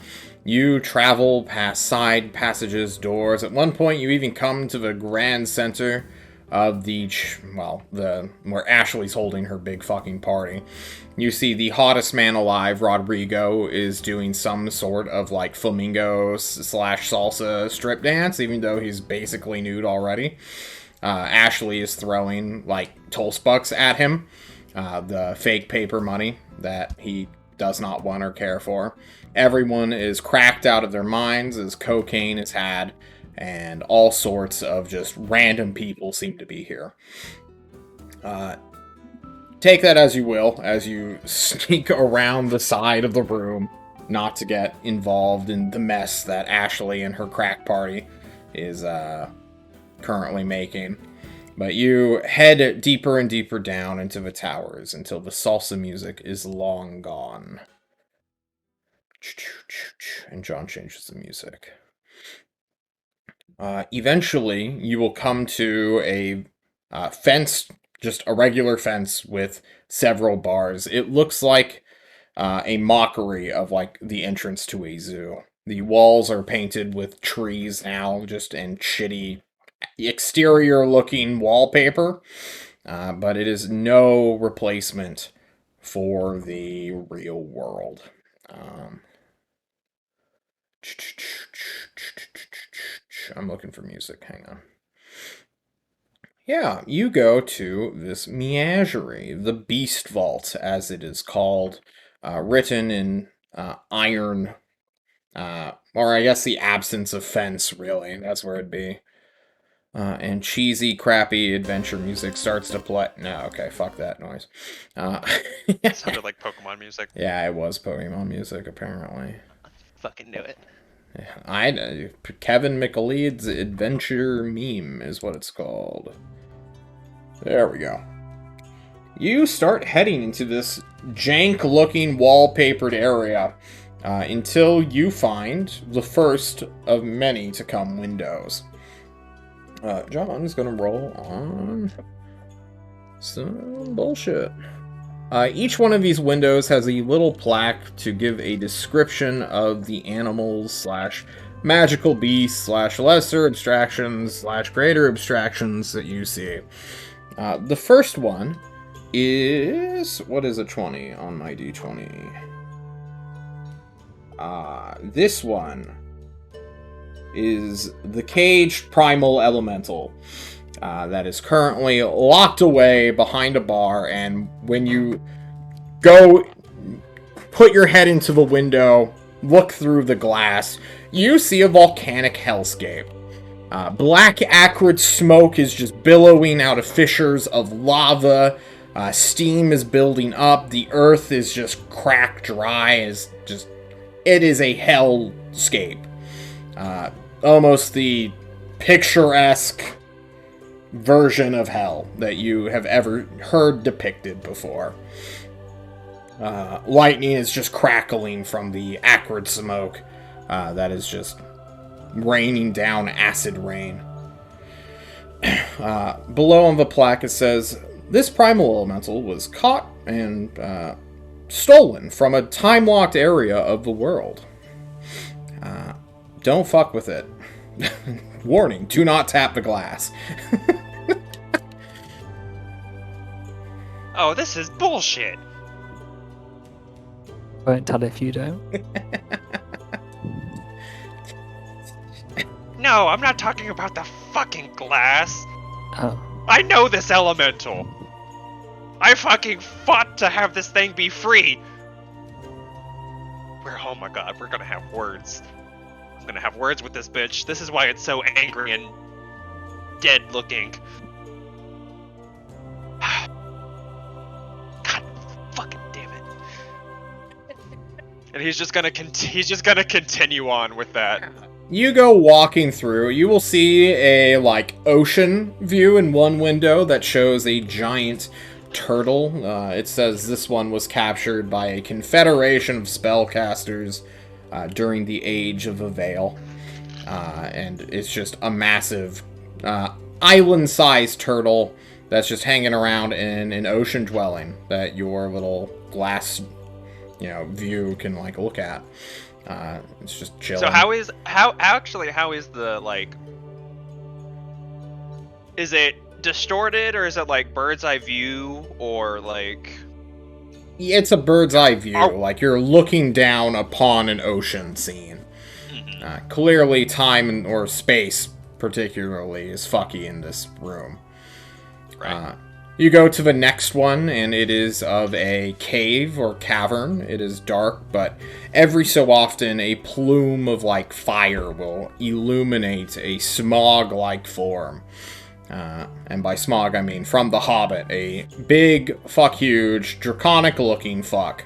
You travel past side passages, doors. At one point, you even come to the grand center of the where Ashley's holding her big fucking party. You see the hottest man alive, Rodrigo, is doing some sort of like flamingo / salsa strip dance, even though he's basically nude already. Ashley is throwing like Tolspucks at him, the fake paper money that he does not want or care for. Everyone is cracked out of their minds as cocaine is had, and all sorts of just random people seem to be here. Take that as you will, as you sneak around the side of the room, not to get involved in the mess that Ashley and her crack party is currently making. But you head deeper and deeper down into the towers until the salsa music is long gone. And John changes the music. Eventually, you will come to a fence, just a regular fence with several bars. It looks like a mockery of like the entrance to a zoo. The walls are painted with trees now, just in shitty exterior-looking wallpaper, but it is no replacement for the real world. I'm looking for music. Hang on. Yeah, you go to this menagerie, the Beast Vault, as it is called, written in iron, or I guess the absence of fence, really. That's where it'd be. And cheesy, crappy adventure music starts to play. No, okay, fuck that noise. It sounded like Pokemon music. Yeah, it was Pokemon music, apparently. Fucking knew it. Kevin McLeod's Adventure Meme is what it's called. There we go. You start heading into this jank-looking wallpapered area until you find the first of many to come windows. John's gonna roll on some bullshit. Each one of these windows has a little plaque to give a description of the animals / magical beasts / lesser abstractions / greater abstractions that you see. The first one is... what is a 20 on my d20? This one is the caged primal elemental that is currently locked away behind a bar, and when you go put your head into the window, look through the glass, you see a volcanic hellscape. Black acrid smoke is just billowing out of fissures of lava. Steam is building up. The earth is just cracked dry. It is a hellscape. Almost the picturesque version of hell that you have ever heard depicted before. Lightning is just crackling from the acrid smoke that is just raining down acid rain. Below on the plaque it says, this primal elemental was caught and stolen from a time-locked area of the world. Don't fuck with it. Warning, do not tap the glass. Oh, this is bullshit. Won't tell if you don't. No, I'm not talking about the fucking glass. Oh. I know this elemental. I fucking fought to have this thing be free. Oh my god, we're gonna have words. I'm gonna have words with this bitch. This is why it's so angry and dead looking. God fucking damn it. And he's just gonna continue on with that. You go walking through, you will see a, ocean view in one window that shows a giant turtle. It says this one was captured by a confederation of spellcasters during the Age of the Veil. And it's just a massive island-sized turtle that's just hanging around in an ocean dwelling that your little glass, view can, look at. It's just chilling. So how is the, is it distorted, or is it bird's eye view, or it's a bird's eye view, you're looking down upon an ocean scene. Mm-hmm. Clearly time or space particularly is fucky in this room. Right. You go to the next one, and it is of a cave or cavern. It is dark, but every so often a plume of, fire will illuminate a smog-like form. And by smog, I mean from The Hobbit, a big, huge, draconic-looking fuck.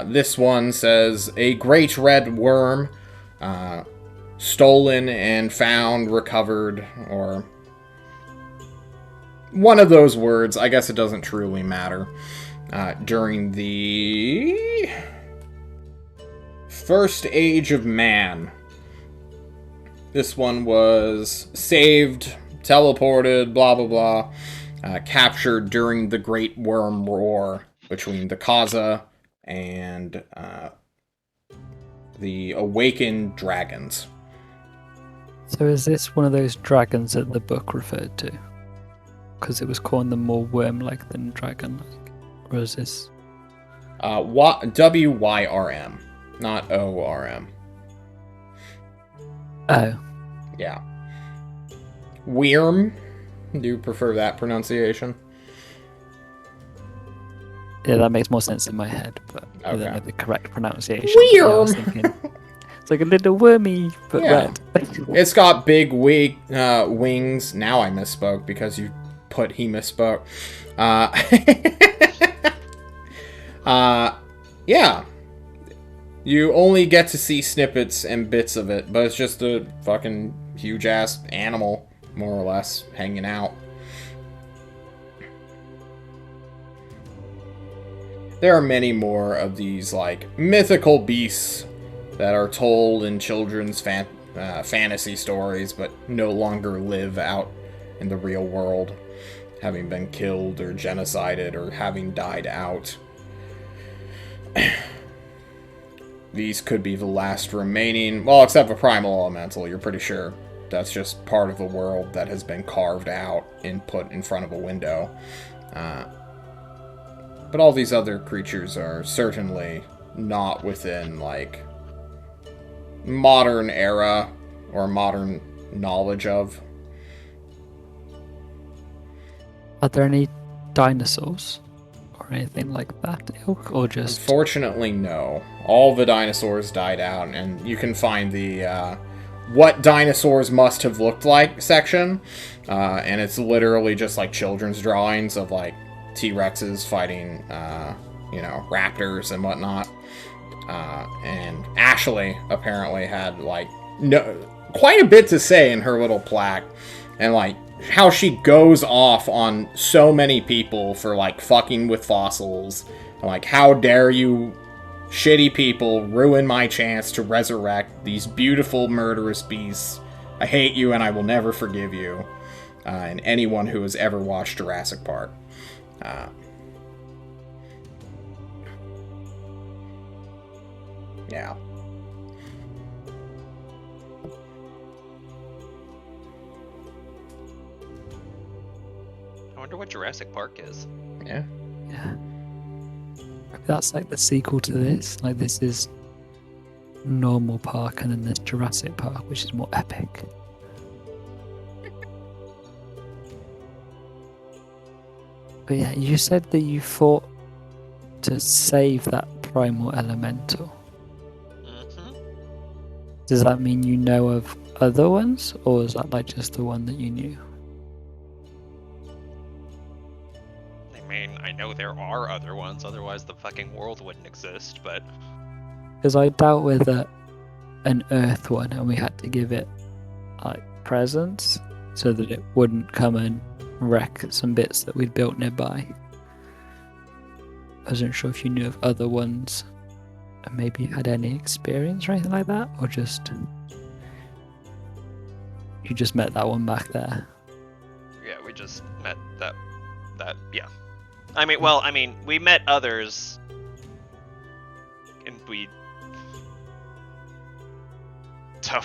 This one says, a great red worm, stolen and found, recovered, or... one of those words. I guess it doesn't truly matter. During the First Age of Man. This one was saved, teleported, blah blah blah. Captured during the Great Worm Roar between the Kaza and the Awakened Dragons. So is this one of those dragons that the book referred to? Because it was calling them more worm-like than dragon-like. Or is this... WYRM, not ORM. Oh. Yeah. Wyrm. Do you prefer that pronunciation? Yeah, that makes more sense in my head, but I don't Okay. know the correct pronunciation. Wyrm! Yeah, I was thinking, it's like a little wormy, but Yeah. red. It's got big wings. Now I misspoke because you put he misspoke. Yeah. You only get to see snippets and bits of it, but it's just a fucking huge-ass animal, more or less, hanging out. There are many more of these, like, mythical beasts that are told in children's fantasy stories, but no longer live out in the real world, having been killed or genocided or having died out. These could be the last remaining, well, except for Primal Elemental, you're pretty sure that's just part of the world that has been carved out and put in front of a window. But all these other creatures are certainly not within, like, modern era or modern knowledge of. Are there any dinosaurs or anything like that ilk, or just... Unfortunately, no. All the dinosaurs died out, and you can find the what dinosaurs must have looked like section, and it's literally just like children's drawings of like T-Rexes fighting, raptors and whatnot. And Ashley apparently had like quite a bit to say in her little plaque, and like how she goes off on so many people for like fucking with fossils, and like how dare you shitty people ruin my chance to resurrect these beautiful murderous beasts. I hate you and I will never forgive you. And anyone who has ever watched Jurassic Park. Yeah. I wonder what Jurassic Park is. Yeah. Yeah. That's like the sequel to this. Like, this is normal park, and then there's Jurassic Park, which is more epic. But yeah, you said that you fought to save that primal elemental. Mm-hmm. Does that mean you know of other ones, or is that like just the one that you knew? I mean, I know there are other ones, otherwise the fucking world wouldn't exist, but... Because I dealt with an Earth one, and we had to give it like presents so that it wouldn't come and wreck some bits that we'd built nearby. I wasn't sure if you knew of other ones and maybe you had any experience or anything like that, or just you just met that one back there. Yeah, we just met that yeah. I mean, we met others, and we... To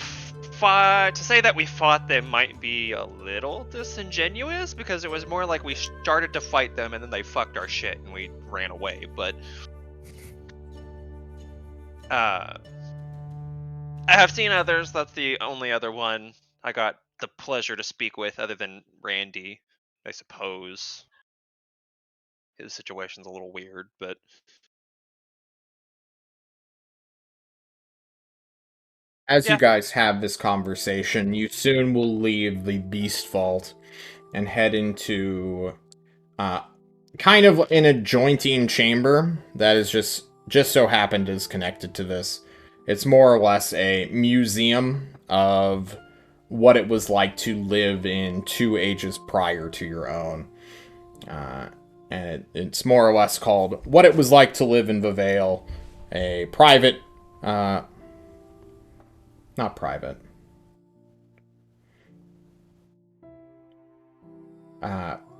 say that we fought them might be a little disingenuous, because it was more like we started to fight them and then they fucked our shit and we ran away, but... I have seen others. That's the only other one I got the pleasure to speak with, other than Randy, I suppose. His situation's a little weird, but... As Yeah. you guys have this conversation, you soon will leave the Beast Vault and head into kind of in a jointing chamber that is just so happened is connected to this. It's more or less a museum of what it was like to live in 2 ages prior to your own. And it's more or less called What It Was Like to Live in Vavail, a private... not private.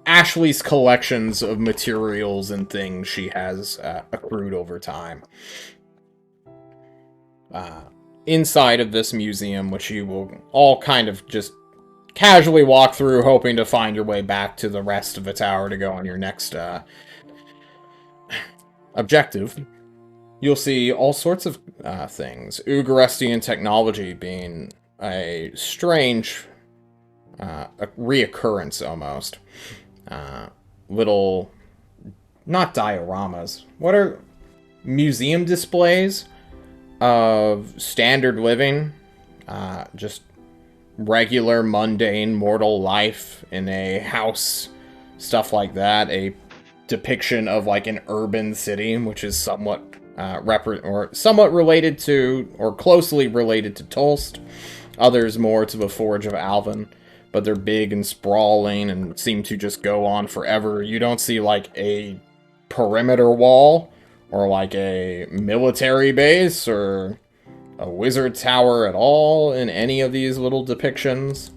Ashley's collections of materials and things she has accrued over time. Inside of this museum, which you will all kind of just casually walk through, hoping to find your way back to the rest of the tower to go on your next objective, you'll see all sorts of things. Ugarestian technology being a strange a reoccurrence almost. Little, not dioramas. What are museum displays of standard living? Just regular, mundane, mortal life in a house, stuff like that. A depiction of like an urban city, which is somewhat somewhat related to, or closely related to Tolst. Others more to the Forge of Alvin, but they're big and sprawling and seem to just go on forever. You don't see like a perimeter wall or like a military base or a wizard tower at all in any of these little depictions.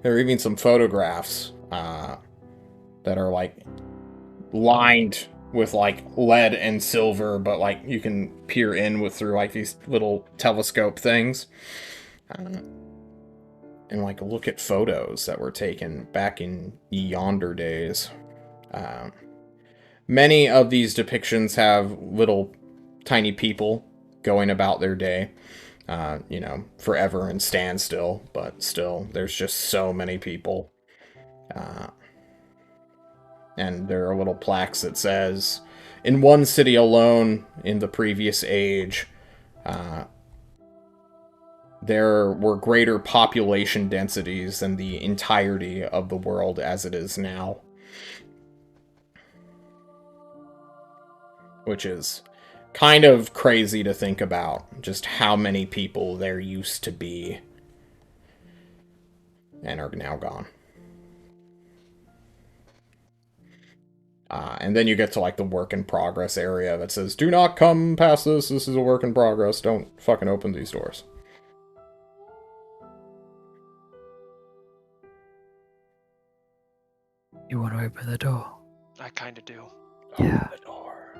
There are even some photographs that are like lined with like lead and silver, but like you can peer in with through like these little telescope things. And like look at photos that were taken back in yonder days. Many of these depictions have little tiny people going about their day, forever and standstill, but still, there's just so many people. And there are little plaques that says, in one city alone in the previous age, there were greater population densities than the entirety of the world as it is now. Which is kind of crazy to think about, just how many people there used to be and are now gone. And then you get to like the work in progress area that says, do not come past this, this is a work in progress, don't fucking open these doors. You want to open the door? I kinda do. Yeah. Open the door.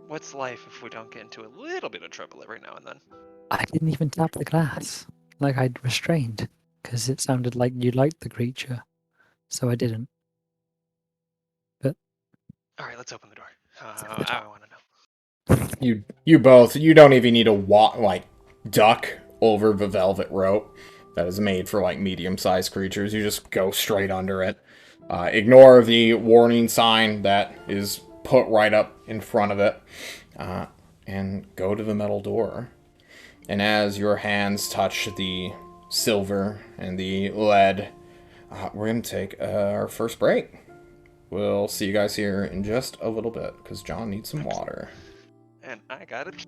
What's life if we don't get into a little bit of trouble every now and then? I didn't even tap the glass. Like I'd restrained. Because it sounded like you liked the creature. So I didn't. But Alright, let's open the door. I wanna know. You don't even need to duck over the velvet rope that is made for like medium-sized creatures. You just go straight under it. Ignore the warning sign that is put right up in front of it, and go to the metal door. And as your hands touch the silver and the lead, we're going to take our first break. We'll see you guys here in just a little bit, because John needs some water. And I got it.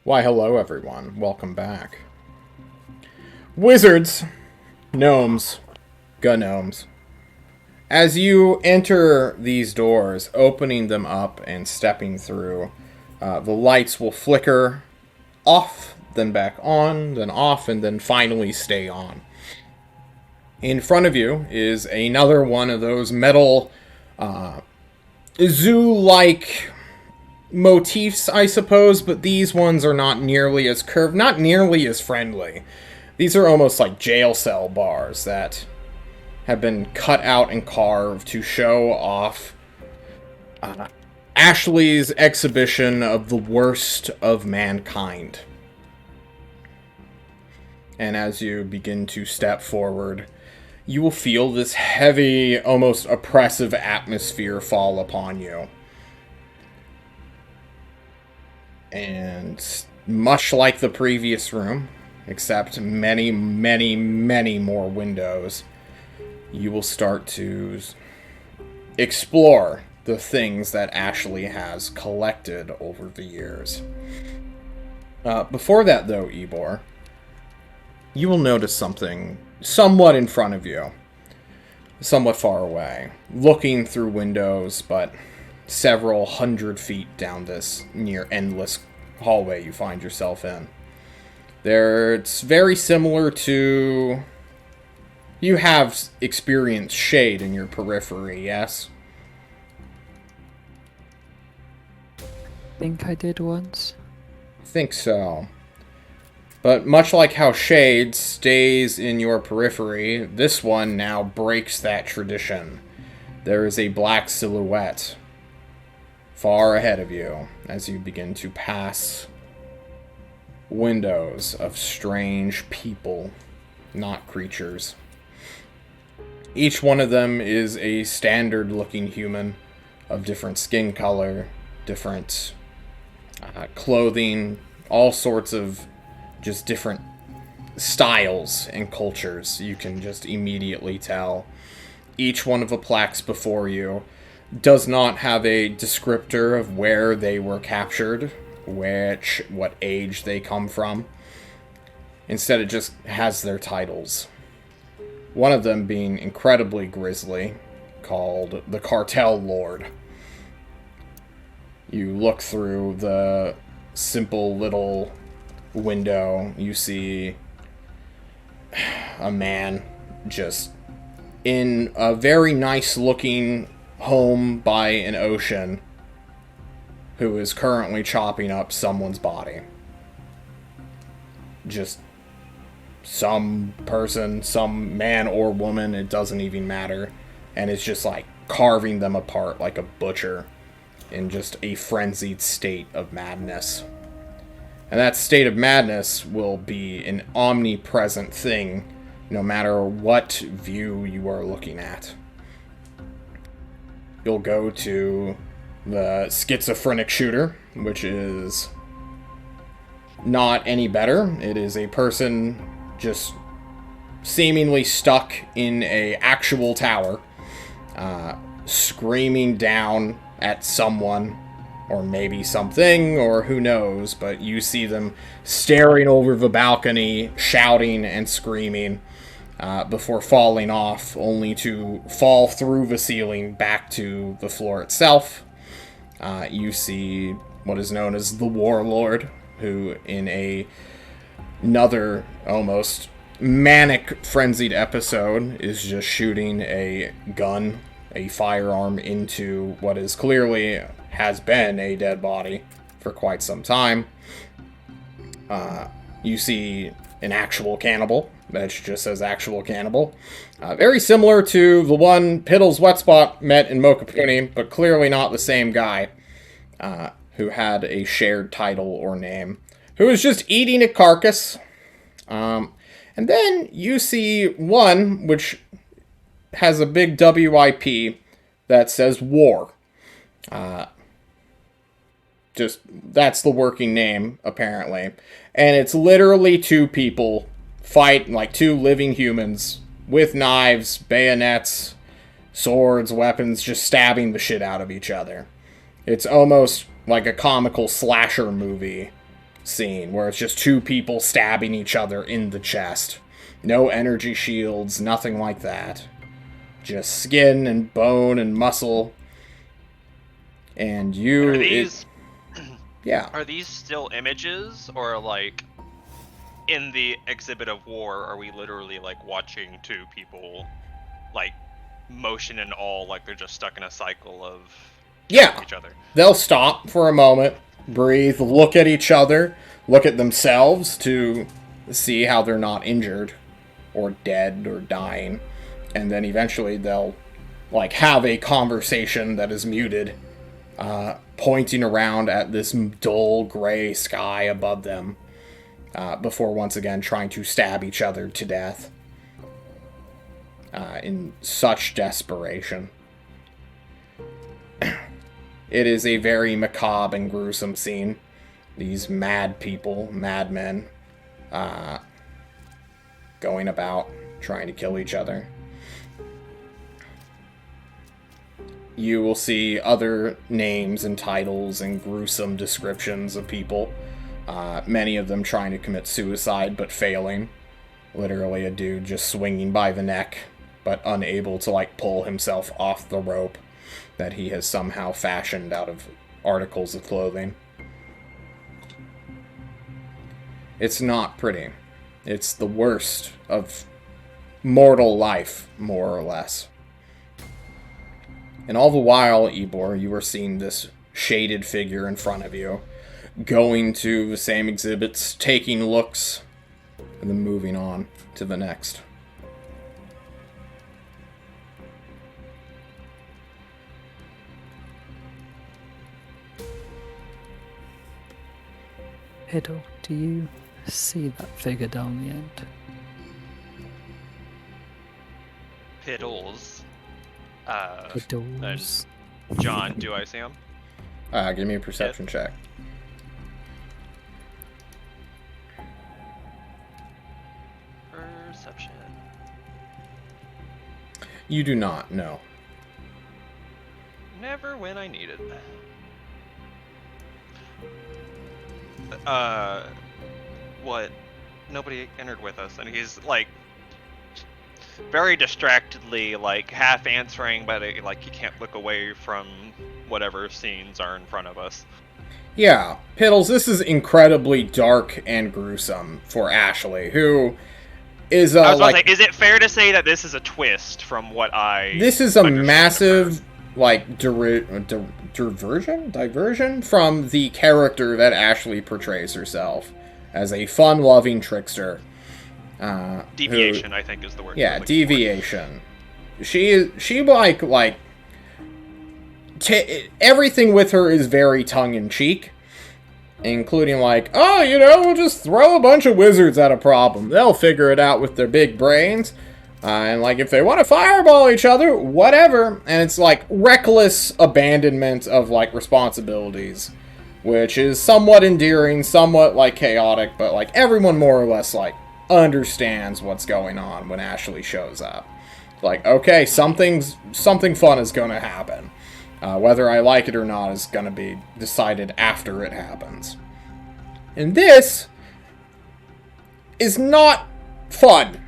Why, hello everyone. Welcome back. Wizards, gnomes, gnomes. As you enter these doors, opening them up and stepping through, the lights will flicker off, then back on, then off, and then finally stay on. In front of you is another one of those metal zoo-like motifs, I suppose, but these ones are not nearly as curved, not nearly as friendly. These are almost like jail cell bars that have been cut out and carved to show off Ashley's exhibition of the worst of mankind. And as you begin to step forward, you will feel this heavy, almost oppressive atmosphere fall upon you. And much like the previous room, except many, many, many more windows, you will start to explore the things that Ashley has collected over the years. Before that, though, Ebor, you will notice something somewhat in front of you, somewhat far away, looking through windows, but several hundred feet down this near endless hallway you find yourself in. It's very similar to... You have experienced shade in your periphery, yes? I think I did once. I think so. But much like how shade stays in your periphery, this one now breaks that tradition. There is a black silhouette far ahead of you as you begin to pass windows of strange people, not creatures. Each one of them is a standard-looking human of different skin color, different clothing, all sorts of just different styles and cultures. You can just immediately tell. Each one of the plaques before you does not have a descriptor of where they were captured, what age they come from. Instead, it just has their titles. One of them being incredibly grisly, called the Cartel Lord. You look through the simple little window, you see a man just in a very nice looking home by an ocean who is currently chopping up someone's body. Just some person, some man or woman, it doesn't even matter, and it's just like carving them apart like a butcher in just a frenzied state of madness. And that state of madness will be an omnipresent thing no matter what view you are looking at. You'll go to the schizophrenic shooter, which is not any better. It is a person just seemingly stuck in a actual tower, screaming down at someone, or maybe something, or who knows, but you see them staring over the balcony, shouting and screaming, before falling off, only to fall through the ceiling back to the floor itself. You see what is known as the Warlord, who in another almost manic, frenzied episode is just shooting a gun, a firearm, into what is clearly has been a dead body for quite some time. You see an actual cannibal that just says actual cannibal. Very similar to the one Piddles Wetspot met in Mokapuni, but clearly not the same guy who had a shared title or name, who was just eating a carcass. And then you see one which has a big WIP that says war. Just, that's the working name, apparently. And it's literally two people fight, like two living humans, with knives, bayonets, swords, weapons, just stabbing the shit out of each other. It's almost like a comical slasher movie scene where it's just two people stabbing each other in the chest. No energy shields, nothing like that. Just skin and bone and muscle. And you... Are these... yeah. Are these still images, or like in the exhibit of war, are we literally like watching two people like motion and all like they're just stuck in a cycle of each other? They'll stop for a moment, breathe, look at each other, look at themselves to see how they're not injured or dead or dying, and then eventually they'll like have a conversation that is muted, pointing around at this dull gray sky above them, before once again trying to stab each other to death in such desperation. It is a very macabre and gruesome scene. These mad people, madmen, going about trying to kill each other. You will see other names and titles and gruesome descriptions of people. Many of them trying to commit suicide, but failing. Literally a dude just swinging by the neck, but unable to, like, pull himself off the rope that he has somehow fashioned out of articles of clothing. It's not pretty. It's the worst of mortal life, more or less. And all the while, Ebor, you are seeing this shaded figure in front of you, going to the same exhibits, taking looks, and then moving on to the next. Piddle, do you see that figure down the end? Piddles. Piddles. John, do I see him? Give me a perception check. Perception. You do not, no. Never when I need it. What? Nobody entered with us, and he's like very distractedly, like half answering, but like he can't look away from whatever scenes are in front of us. Yeah, Piddles, this is incredibly dark and gruesome for Ashley, who is I was about like... to say, is it fair to say that this is a twist from what I... This is a massive, like, diversion from the character that Ashley portrays herself as a fun-loving trickster. Deviation, I think, is the word. Yeah, deviation. She like everything with her is very tongue-in-cheek, including like, oh, you know, we'll just throw a bunch of wizards at a problem. They'll figure it out with their big brains. And like, if they want to fireball each other, whatever. And it's like reckless abandonment of like responsibilities, which is somewhat endearing, somewhat like chaotic, but like everyone more or less like understands what's going on when Ashley shows up. Like, okay, something fun is going to happen. Whether I like it or not is going to be decided after it happens. And this is not fun.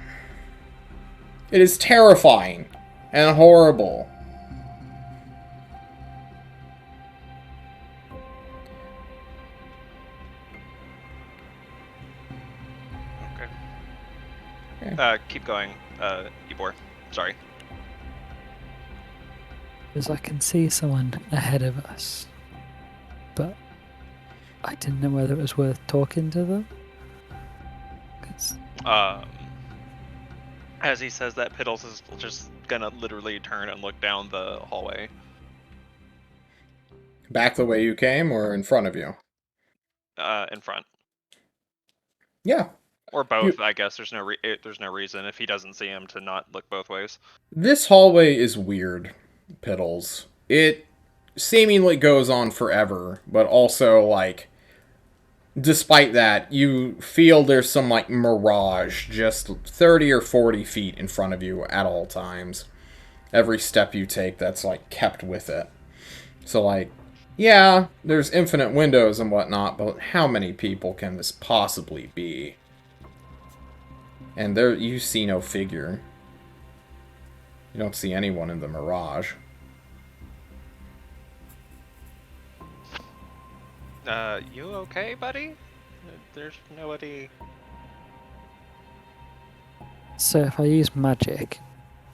It is terrifying and horrible. Okay. Keep going, Ebor. Sorry. Because I can see someone ahead of us, but I didn't know whether it was worth talking to them. 'Cause... As he says that, Piddles is just gonna literally turn and look down the hallway. Back the way you came, or in front of you? In front. Yeah. Or both, I guess. There's no reason if he doesn't see him to not look both ways. This hallway is weird, Piddles. It seemingly goes on forever, but also, like, despite that, you feel there's some, like, mirage just 30 or 40 feet in front of you at all times. Every step you take, that's, like, kept with it. So, like, Yeah, there's infinite windows and whatnot, but how many people can this possibly be? And there, you see no figure. You don't see anyone in the mirage. You okay, buddy? There's nobody... So if I use magic,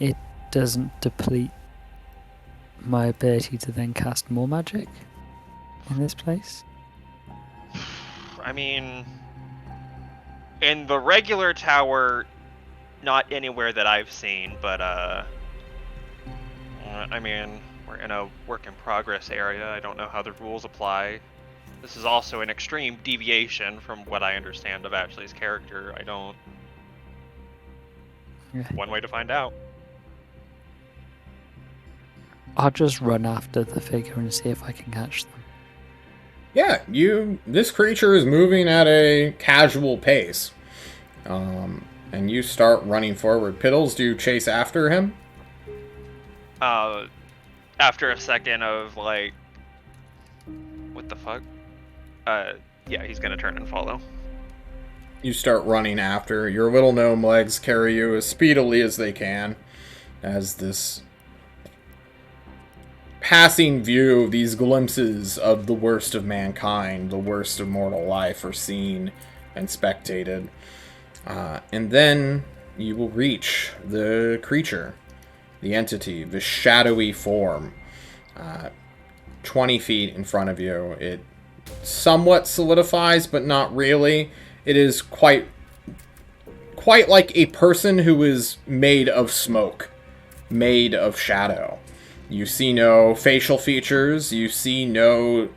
it doesn't deplete my ability to then cast more magic in this place? I mean... In the regular tower, not anywhere that I've seen, but, I mean, we're in a work-in-progress area. I don't know how the rules apply. This is also an extreme deviation from what I understand of Ashley's character. I don't... Yeah. One way to find out. I'll just run after the figure and see if I can catch them. Yeah, this creature is moving at a casual pace. And you start running forward. Piddles, do you chase after him? After a second of, like... What the fuck? Yeah, he's gonna turn and follow. You start running after. Your little gnome legs carry you as speedily as they can, as this passing view, these glimpses of the worst of mankind, the worst of mortal life, are seen and spectated. And then you will reach the creature, the entity, the shadowy form. 20 feet in front of you. It somewhat solidifies, but not really. It is quite like a person who is made of smoke, made of shadow. You see no facial features. You see no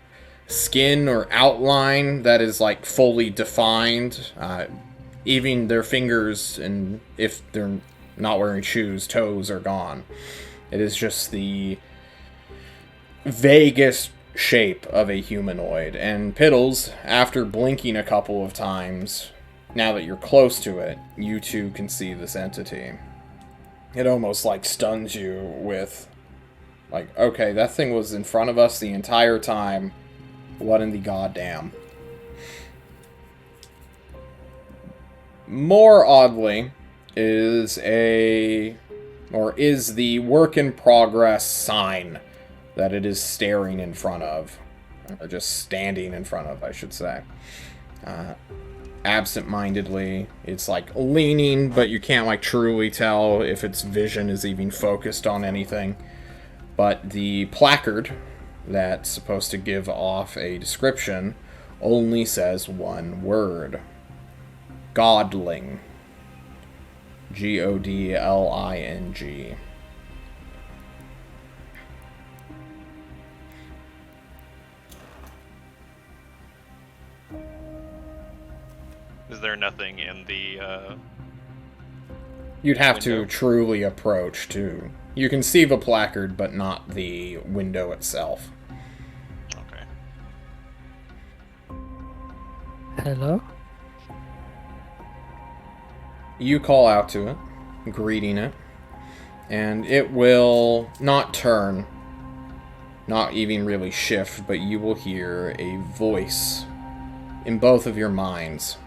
skin or outline that is like fully defined. Even their fingers, and if they're not wearing shoes, toes are gone. It is just the vaguest shape of a humanoid. And Piddles, after blinking a couple of times, now that you're close to it, you too can see this entity. It almost like stuns you with, like, okay, that thing was in front of us the entire time. What in the goddamn? More oddly is the work in progress sign that it is staring in front of, or just standing in front of, I should say. Absent-mindedly, it's like leaning, but you can't like truly tell if its vision is even focused on anything. But the placard that's supposed to give off a description only says one word. Godling. Godling. Is there nothing in the, You'd have window? to truly approach to... You can see the placard, but not the window itself. Okay. Hello? You call out to it, greeting it, and it will not turn, not even really shift, but you will hear a voice in both of your minds.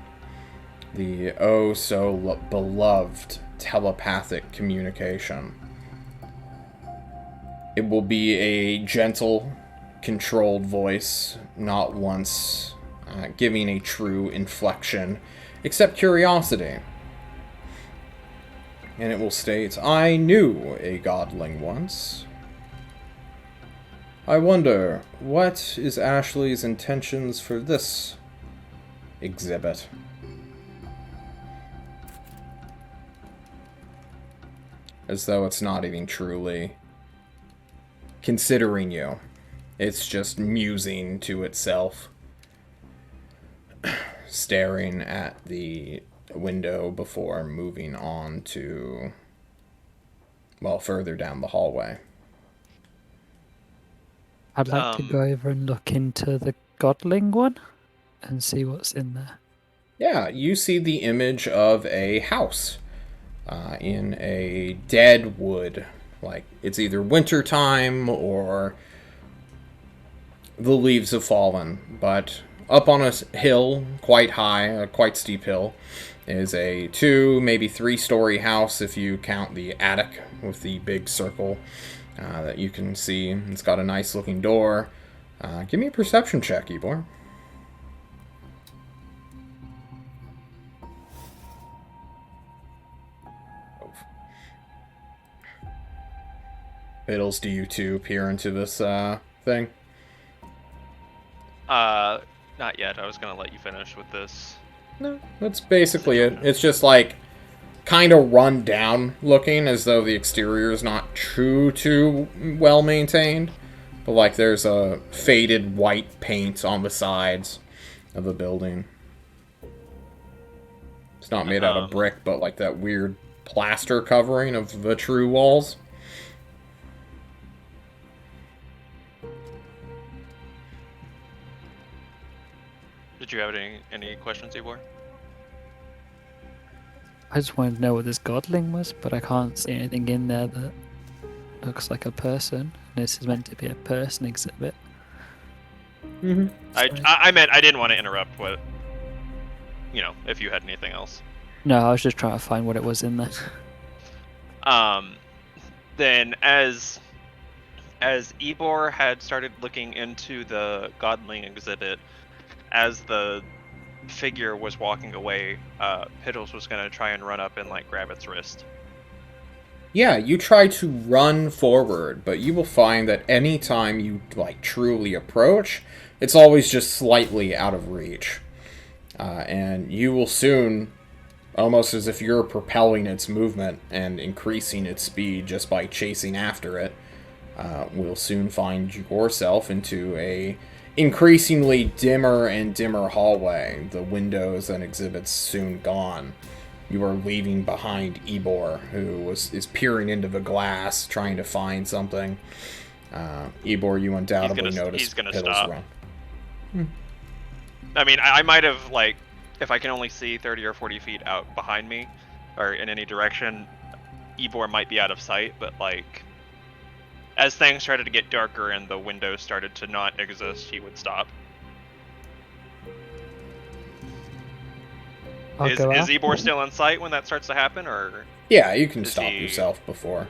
The oh so beloved telepathic communication. It will be a gentle, controlled voice, not once giving a true inflection, except curiosity. And it will state, I knew a godling once. I wonder, what is Ashley's intentions for this exhibit? As though it's not even truly considering you. It's just musing to itself. Staring at the window before moving on to, well, further down the hallway. I'd like to go over and look into the Godling one and see what's in there. Yeah, you see the image of a house in a dead wood. Like, it's either wintertime or the leaves have fallen, but up on a hill, quite high, a quite steep hill, is a 2, maybe 3-story house if you count the attic with the big circle that you can see. It's got a nice looking door. Give me a perception check, Ebor. Fiddles, do you two peer into this thing? Not yet. I was gonna let you finish with this. No, that's basically it. It's just like kind of run down looking, as though the exterior is not too well maintained. But like there's a faded white paint on the sides of the building. It's not made out of brick, but like that weird plaster covering of the true walls. Did you have any questions, Ivor? I just wanted to know what this godling was, but I can't see anything in there that looks like a person. This is meant to be a person exhibit. Mm-hmm. I meant I didn't want to interrupt what, if you had anything else. No, I was just trying to find what it was in there. Then as Ebor had started looking into the godling exhibit, as the figure was walking away, Piddles was going to try and run up and grab its wrist. Yeah, you try to run forward, but you will find that any time you truly approach, it's always just slightly out of reach. And you will soon, almost as if you're propelling its movement and increasing its speed just by chasing after it, will soon find yourself into a increasingly dimmer and dimmer hallway, the windows and exhibits soon gone. You are leaving behind Ebor, who is peering into the glass, trying to find something. Ebor, you undoubtedly noticed he's gonna Piddles stop. run. I mean, I might have, if I can only see 30 or 40 feet out behind me, or in any direction, Ebor might be out of sight, but, as things started to get darker and the windows started to not exist, he would stop. Is Ebor still in sight when that starts to happen, or? Yeah, you can stop yourself before.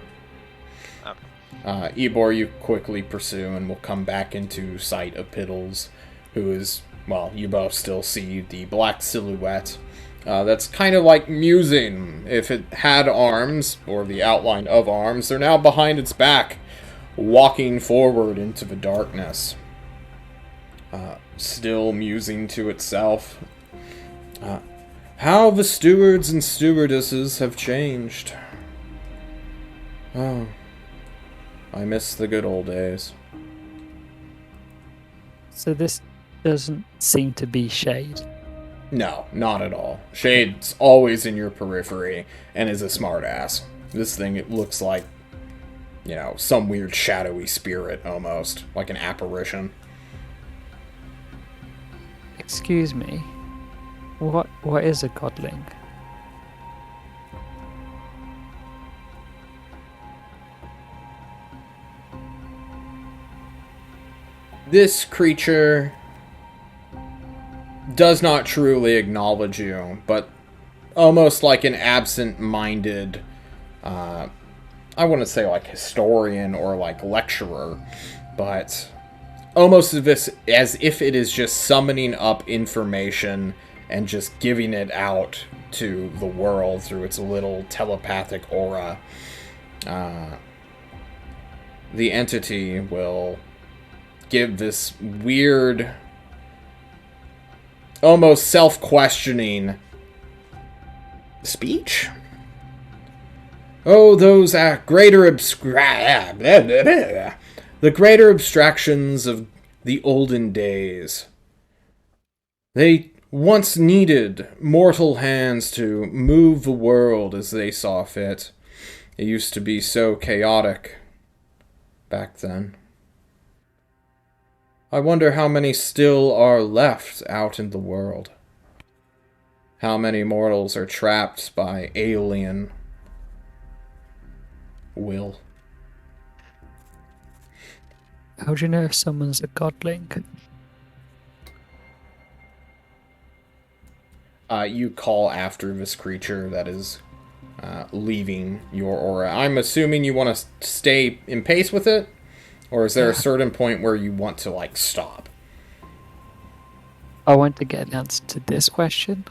Okay. Ebor, you quickly pursue and will come back into sight of Piddles, who is, well, you both still see the black silhouette. That's kind of like musing. If it had arms, or the outline of arms, they're now behind its back, walking forward into the darkness. Still musing to itself. How the stewards and stewardesses have changed. Oh, I miss the good old days. So this doesn't seem to be Shade. No, not at all. Shade's always in your periphery and is a smartass. This thing, it looks like, some weird shadowy spirit almost, like an apparition. Excuse me. What is a godling? This creature does not truly acknowledge you, but almost like an absent-minded, I wouldn't say historian or lecturer, but almost as if it is just summoning up information and just giving it out to the world through its little telepathic aura. The entity will give this weird, almost self-questioning speech. Oh, those greater the greater abstractions of the olden days. They once needed mortal hands to move the world as they saw fit. It used to be so chaotic back then. I wonder how many still are left out in the world. How many mortals are trapped by alien will. How do you know if someone's a godling? You call after this creature that is leaving your aura. I'm assuming you want to stay in pace with it, or is there a certain point where you want to like stop? I want to get an answer to this question.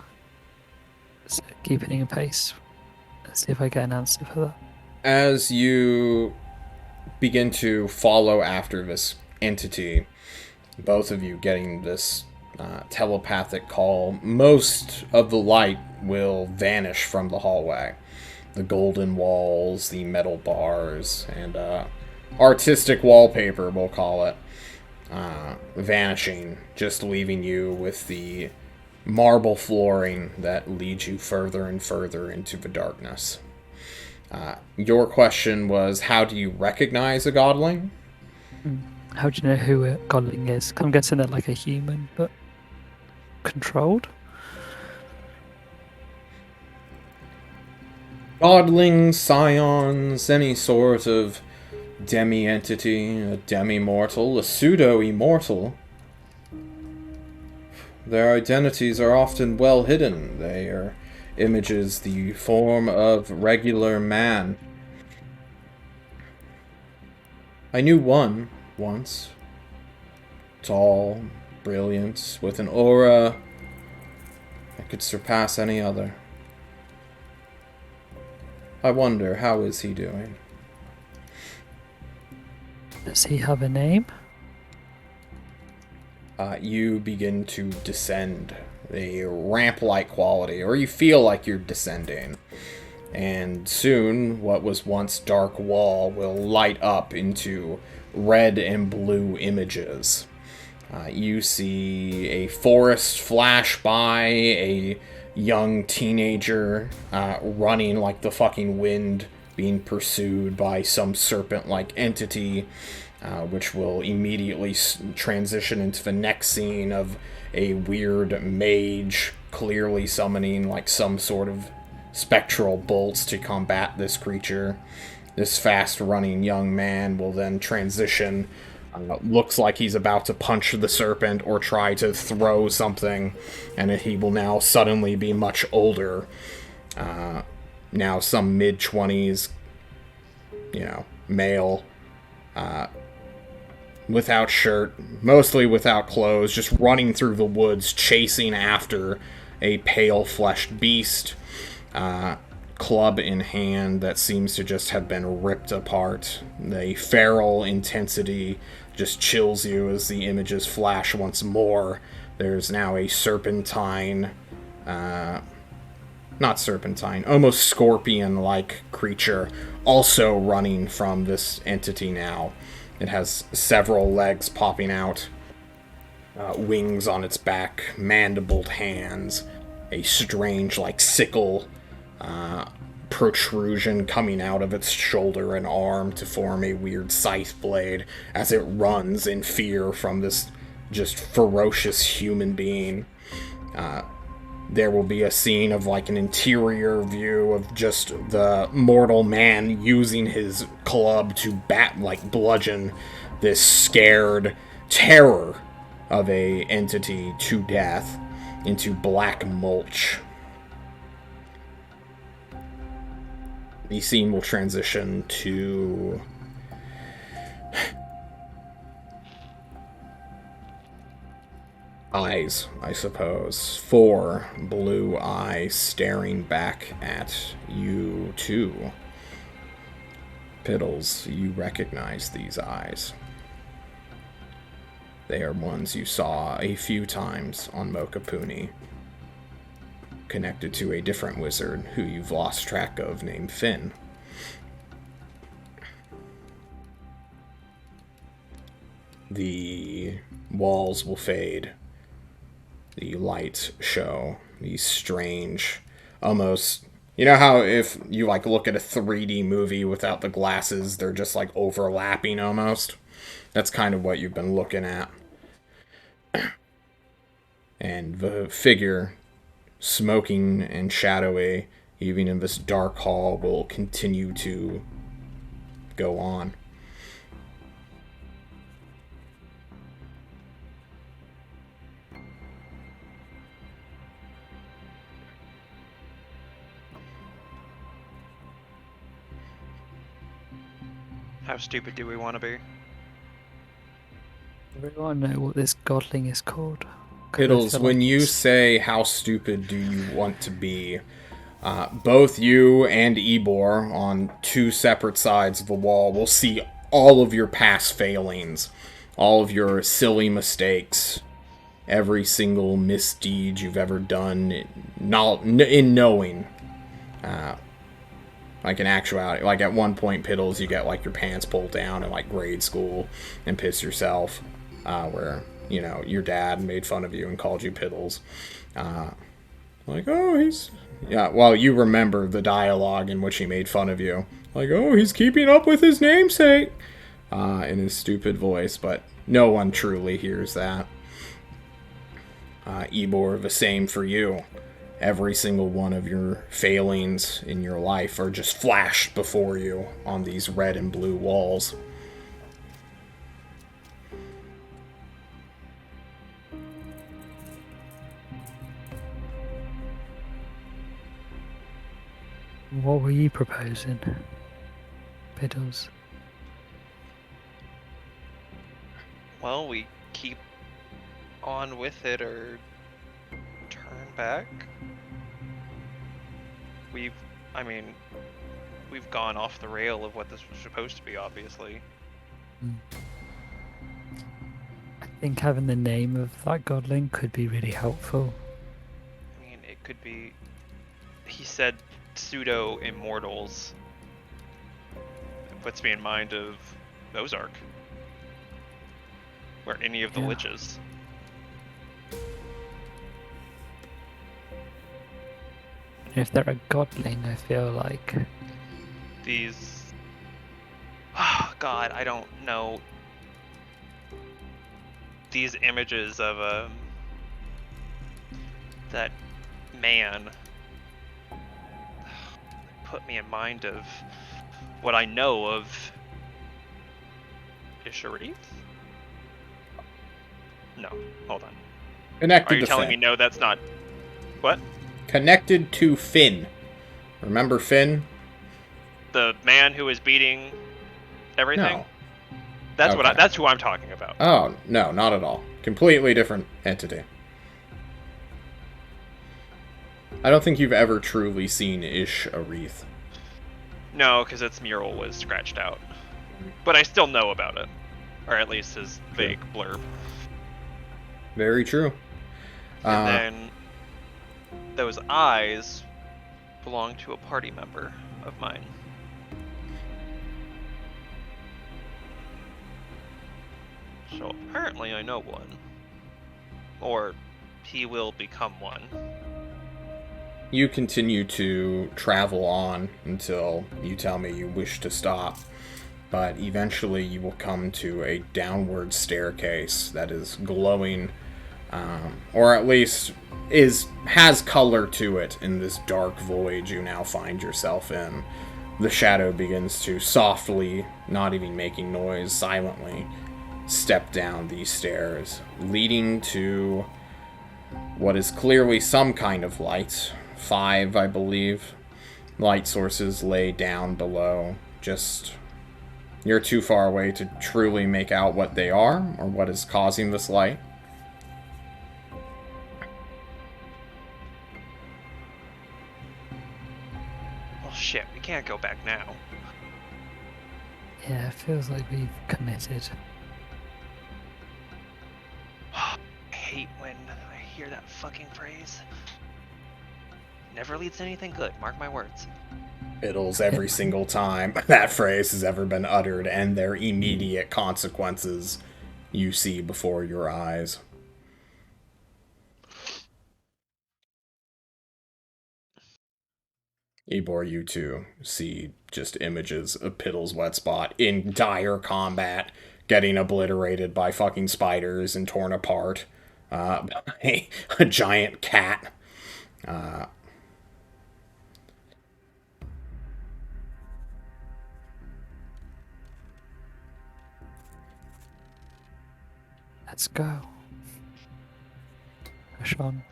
So keep it in pace. Let's see if I get an answer for that. As you begin to follow after this entity, both of you getting this telepathic call, most of the light will vanish from the hallway. The golden walls, the metal bars, and artistic wallpaper, we'll call it, vanishing, just leaving you with the marble flooring that leads you further and further into the darkness. Your question was, how do you recognize a godling? How do you know who a godling is? I'm guessing they're like a human, but controlled? Godlings, scions, any sort of demi-entity, a demi-mortal, a pseudo-immortal. Their identities are often well hidden. They are images the form of regular man. I knew one once. Tall, brilliant, with an aura that could surpass any other. I wonder, how is he doing? Does he have a name? You begin to descend a ramp-like quality, or you feel like you're descending. And soon, what was once dark wall will light up into red and blue images. You see a forest flash by, a young teenager running like the fucking wind, being pursued by some serpent-like entity, which will immediately transition into the next scene of a weird mage clearly summoning like some sort of spectral bolts to combat this creature. This fast-running young man will then transition. Looks like he's about to punch the serpent or try to throw something, and he will now suddenly be much older. Now some mid-20s, male, without shirt, mostly without clothes, just running through the woods, chasing after a pale-fleshed beast, club in hand that seems to just have been ripped apart. The feral intensity just chills you as the images flash once more. There's now a serpentine, not serpentine, almost scorpion-like creature also running from this entity now. It has several legs popping out, wings on its back, mandibled hands, a strange, like, sickle protrusion coming out of its shoulder and arm to form a weird scythe blade as it runs in fear from this just ferocious human being. There will be a scene of like an interior view of just the mortal man using his club to bludgeon this scared terror of a entity to death into black mulch. The scene will transition to eyes, I suppose. 4 blue eyes staring back at you two. Piddles, you recognize these eyes. They are ones you saw a few times on Mokapuni, connected to a different wizard who you've lost track of named Finn. The walls will fade. The lights show these strange, almost, you know how if you like look at a 3D movie without the glasses, they're just like overlapping almost? That's kind of what you've been looking at. And the figure, smoking and shadowy, even in this dark hall, will continue to go on. How stupid do we want to be? I really want to know what this godling is called. 'Cause I Piddles, feel when like you it's- say how stupid do you want to be, both you and Ebor on two separate sides of the wall will see all of your past failings, all of your silly mistakes, every single misdeed you've ever done in knowing. Like in actuality, like at one point, Piddles, you get like your pants pulled down in like grade school and piss yourself, where you know your dad made fun of you and called you Piddles. Like, oh, he's yeah. Well, you remember the dialogue in which he made fun of you, like, oh, he's keeping up with his namesake, in his stupid voice, but no one truly hears that. Ebor, the same for you. Every single one of your failings in your life are just flashed before you on these red and blue walls. What were you proposing, Piddles? Well, we keep on with it or turn back. I mean, we've gone off the rail of what this was supposed to be, obviously. I think having the name of that godling could be really helpful. I mean, it could be. He said pseudo immortals. It puts me in mind of Ozark, or any of the Yeah. liches. If they're a godling, I feel like These. Oh, God, I don't know. These images of that man put me in mind of what I know of Isharif? No, hold on. Connected Are you to telling me Finn. no, that's not... What? Connected to Finn. Remember Finn? The man who is beating everything? No. That's Okay. that's who I'm talking about. Oh, no, not at all. Completely different entity. I don't think you've ever truly seen Ish Arith. No, because its mural was scratched out. But I still know about it. Or at least his vague blurb. Very true. And then those eyes belong to a party member of mine. So apparently I know one. Or he will become one. You continue to travel on until you tell me you wish to stop. But eventually you will come to a downward staircase that is glowing, or at least has color to it in this dark void you now find yourself in. The shadow begins to softly, not even making noise, silently step down these stairs, leading to what is clearly some kind of light. 5, I believe, light sources lay down below. Just, you're too far away to truly make out what they are or what is causing this light. Well, shit, we can't go back now. yeah, it feels like we've committed. I hate when I hear that fucking phrase. Never leads to anything good, mark my words. Fiddles every single time that phrase has ever been uttered, and their immediate consequences you see before your eyes. Ebor, you two see just images of Piddle's wet spot in dire combat, getting obliterated by fucking spiders and torn apart by a giant cat. Let's go. push on.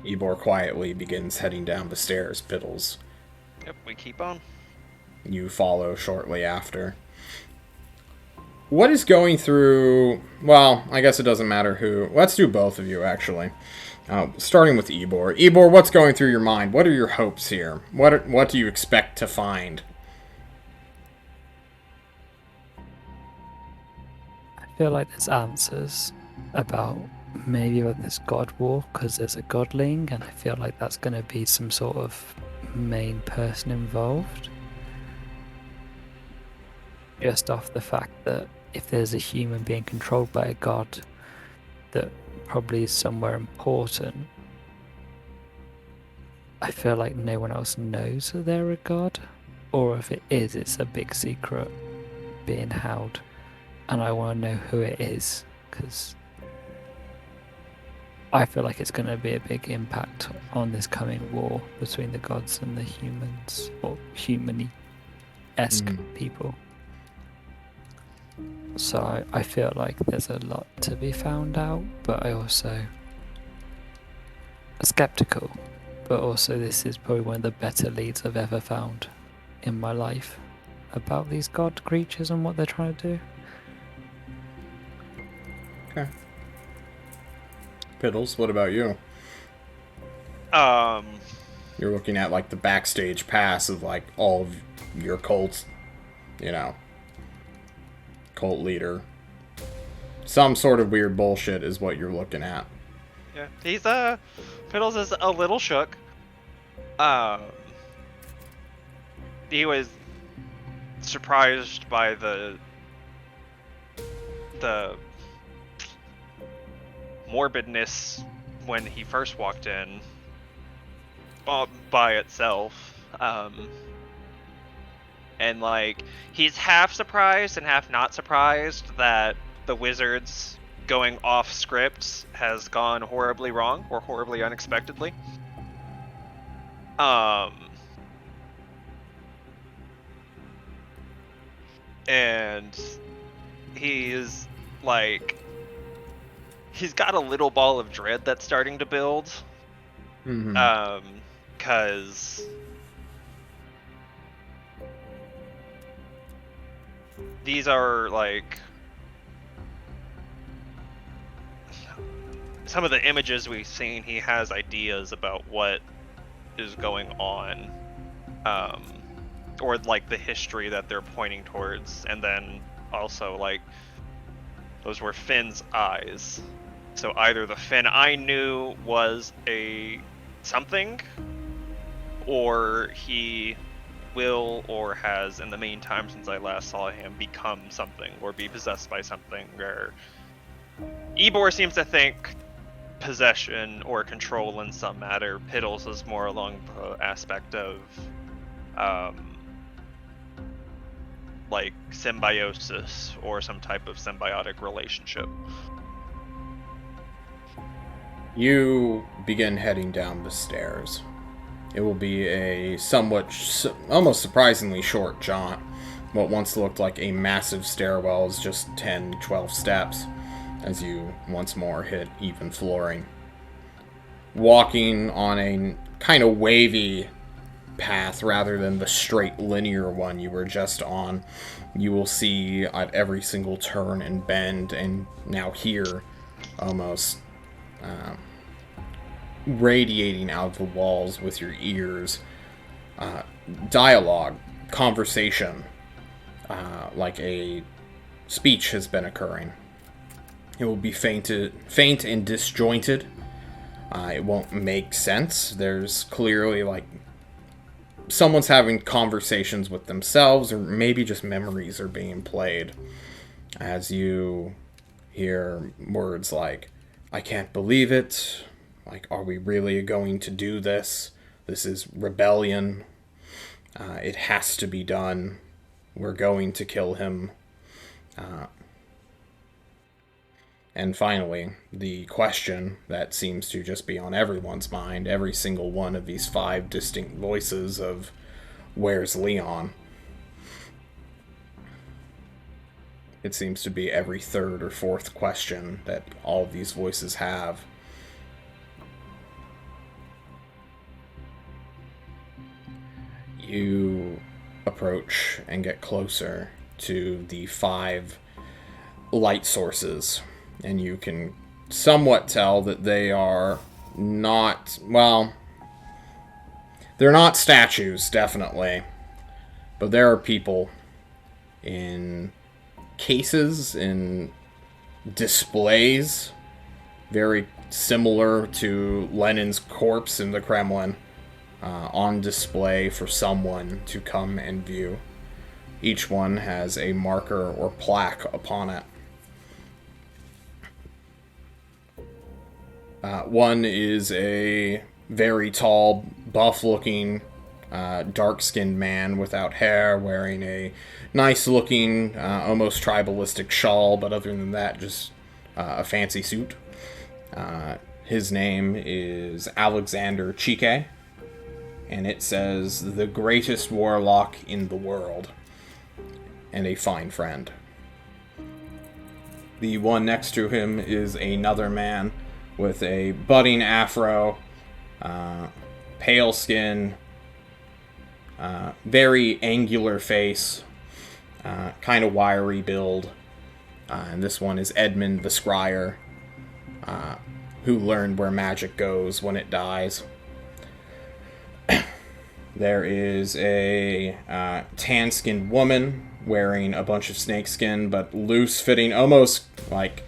Ebor quietly begins heading down the stairs. Piddles, Yep, we keep on. you follow shortly after. What is going through... Well, I guess it doesn't matter who. Let's do both of you, actually. Starting with Ebor. Ebor, what's going through your mind? What are your hopes here? What do you expect to find? I feel like there's answers about maybe about this god war, because there's a godling, and I feel like that's going to be some sort of main person involved. Just off the fact that if there's a human being controlled by a god that probably is somewhere important, I feel like no one else knows that they're a god, or if it is, it's a big secret being held, and I want to know who it is, because I feel like it's going to be a big impact on this coming war between the gods and the humans, or human-esque people. So I feel like there's a lot to be found out, but I also am skeptical. But also this is probably one of the better leads I've ever found in my life about these god creatures and what they're trying to do. Okay. Piddles, what about you? You're looking at, like, the backstage pass of, like, all of your cults, you know. Cult leader. Some sort of weird bullshit is what you're looking at. Yeah, he's Piddles is a little shook. He was surprised by the morbidness when he first walked in by itself. And like, he's half surprised and half not surprised that the wizards going off script has gone horribly wrong or horribly unexpectedly. And he's like, he's got a little ball of dread that's starting to build. Cause these are like some of the images we've seen. He has ideas about what is going on, or like the history that they're pointing towards, and then also like those were Finn's eyes. So either the Finn I knew was a something, or he will or has in the meantime since I last saw him become something or be possessed by something. Where Ebor seems to think possession or control in some matter. Piddles is more along the aspect of like symbiosis or some type of symbiotic relationship. You begin heading down the stairs. It will be a almost surprisingly short jaunt. What once looked like a massive stairwell is just 10, 12 steps as you once more hit even flooring. Walking on a kind of wavy path rather than the straight linear one you were just on, you will see at every single turn and bend, and now hear almost radiating out of the walls with your ears, dialogue, conversation, like a speech has been occurring. It will be faint and disjointed. It won't make sense. There's clearly like someone's having conversations with themselves, or maybe just memories are being played as you hear words like, "I can't believe it," like, "Are we really going to do this? This is rebellion. It has to be done. We're going to kill him." And finally, the question that seems to just be on everyone's mind, every single one of these 5 distinct voices of, "Where's Leon?" It seems to be every third or fourth question that all of these voices have. You approach and get closer to the 5 light sources, and you can somewhat tell that they are not, well, they're not statues, definitely, but there are people in cases, in displays, very similar to Lenin's corpse in the Kremlin, on display for someone to come and view. Each one has a marker or plaque upon it. One is a very tall, buff-looking, dark-skinned man without hair, wearing a nice-looking, almost tribalistic shawl, but other than that, just a fancy suit. His name is Alexander Chike, and it says, "The greatest warlock in the world, and a fine friend." The one next to him is another man with a budding afro, pale skin, very angular face, kind of wiry build. And this one is Edmund the Scryer, who learned where magic goes when it dies. There is a tan-skinned woman wearing a bunch of snakeskin, but loose-fitting, almost like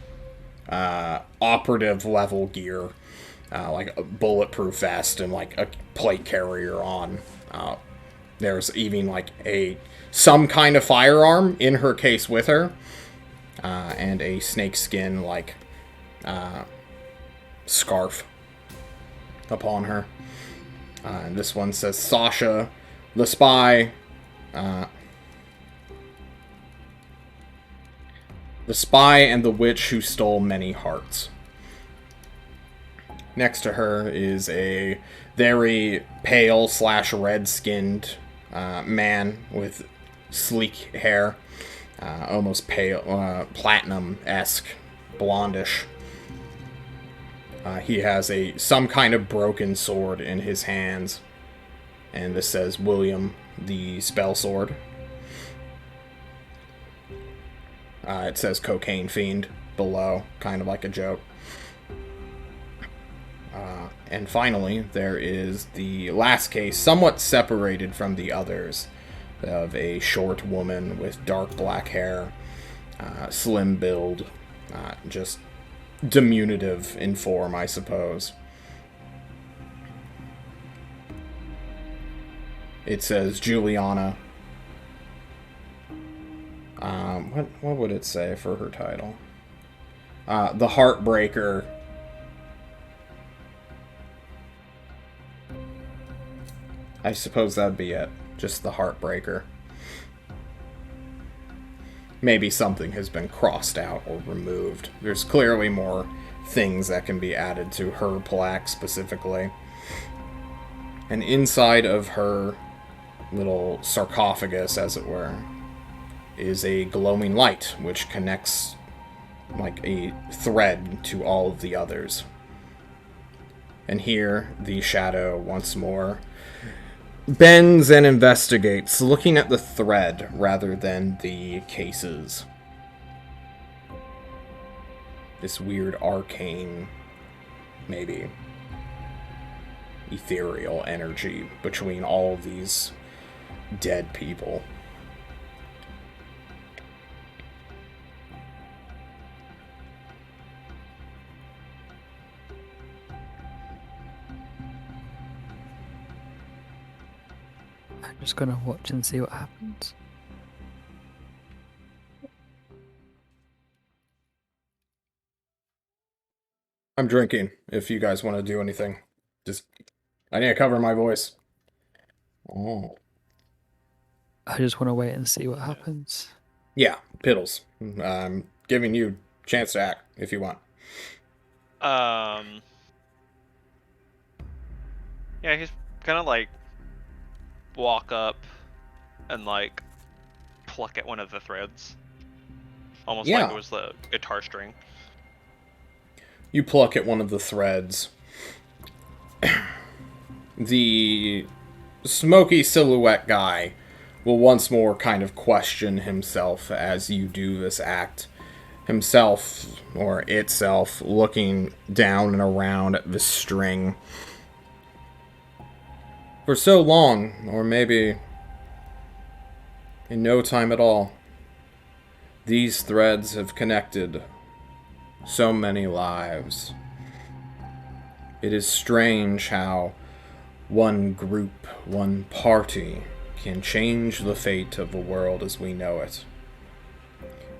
operative level gear, like a bulletproof vest and like a plate carrier on. There's even like some kind of firearm in her case with her, and a snakeskin like scarf upon her. And this one says Sasha, the spy. The spy and the witch who stole many hearts. Next to her is a very pale / red-skinned man with sleek hair, almost pale, platinum-esque, blondish. He has some kind of broken sword in his hands, and this says William the Spell Sword. It says Cocaine Fiend below, kind of like a joke. And finally, there is the last case, somewhat separated from the others, of a short woman with dark black hair, slim build, just diminutive in form, I suppose. It says Juliana. What would it say for her title? The Heartbreaker. I suppose that'd be it. Just the Heartbreaker. Maybe something has been crossed out or removed. There's clearly more things that can be added to her plaque specifically. And inside of her little sarcophagus, as it were, is a glowing light, which connects like a thread to all of the others. And here, the shadow once more bends and investigates, looking at the thread rather than the cases. This weird arcane, maybe ethereal energy between all of these dead people. I'm just gonna watch and see what happens. I'm drinking, if you guys want to do anything. I need to cover my voice. Oh. I just want to wait and see what happens. Yeah, Piddles. I'm giving you a chance to act, if you want. Yeah, he's gonna like walk up and like pluck at one of the threads. Almost Yeah. like it was the guitar string. You pluck at one of the threads. The smoky silhouette guy will once more kind of question himself as you do this act. Himself, or itself, looking down and around at the string. For so long, or maybe in no time at all, these threads have connected so many lives. It is strange how one group, one party, can change the fate of the world as we know it.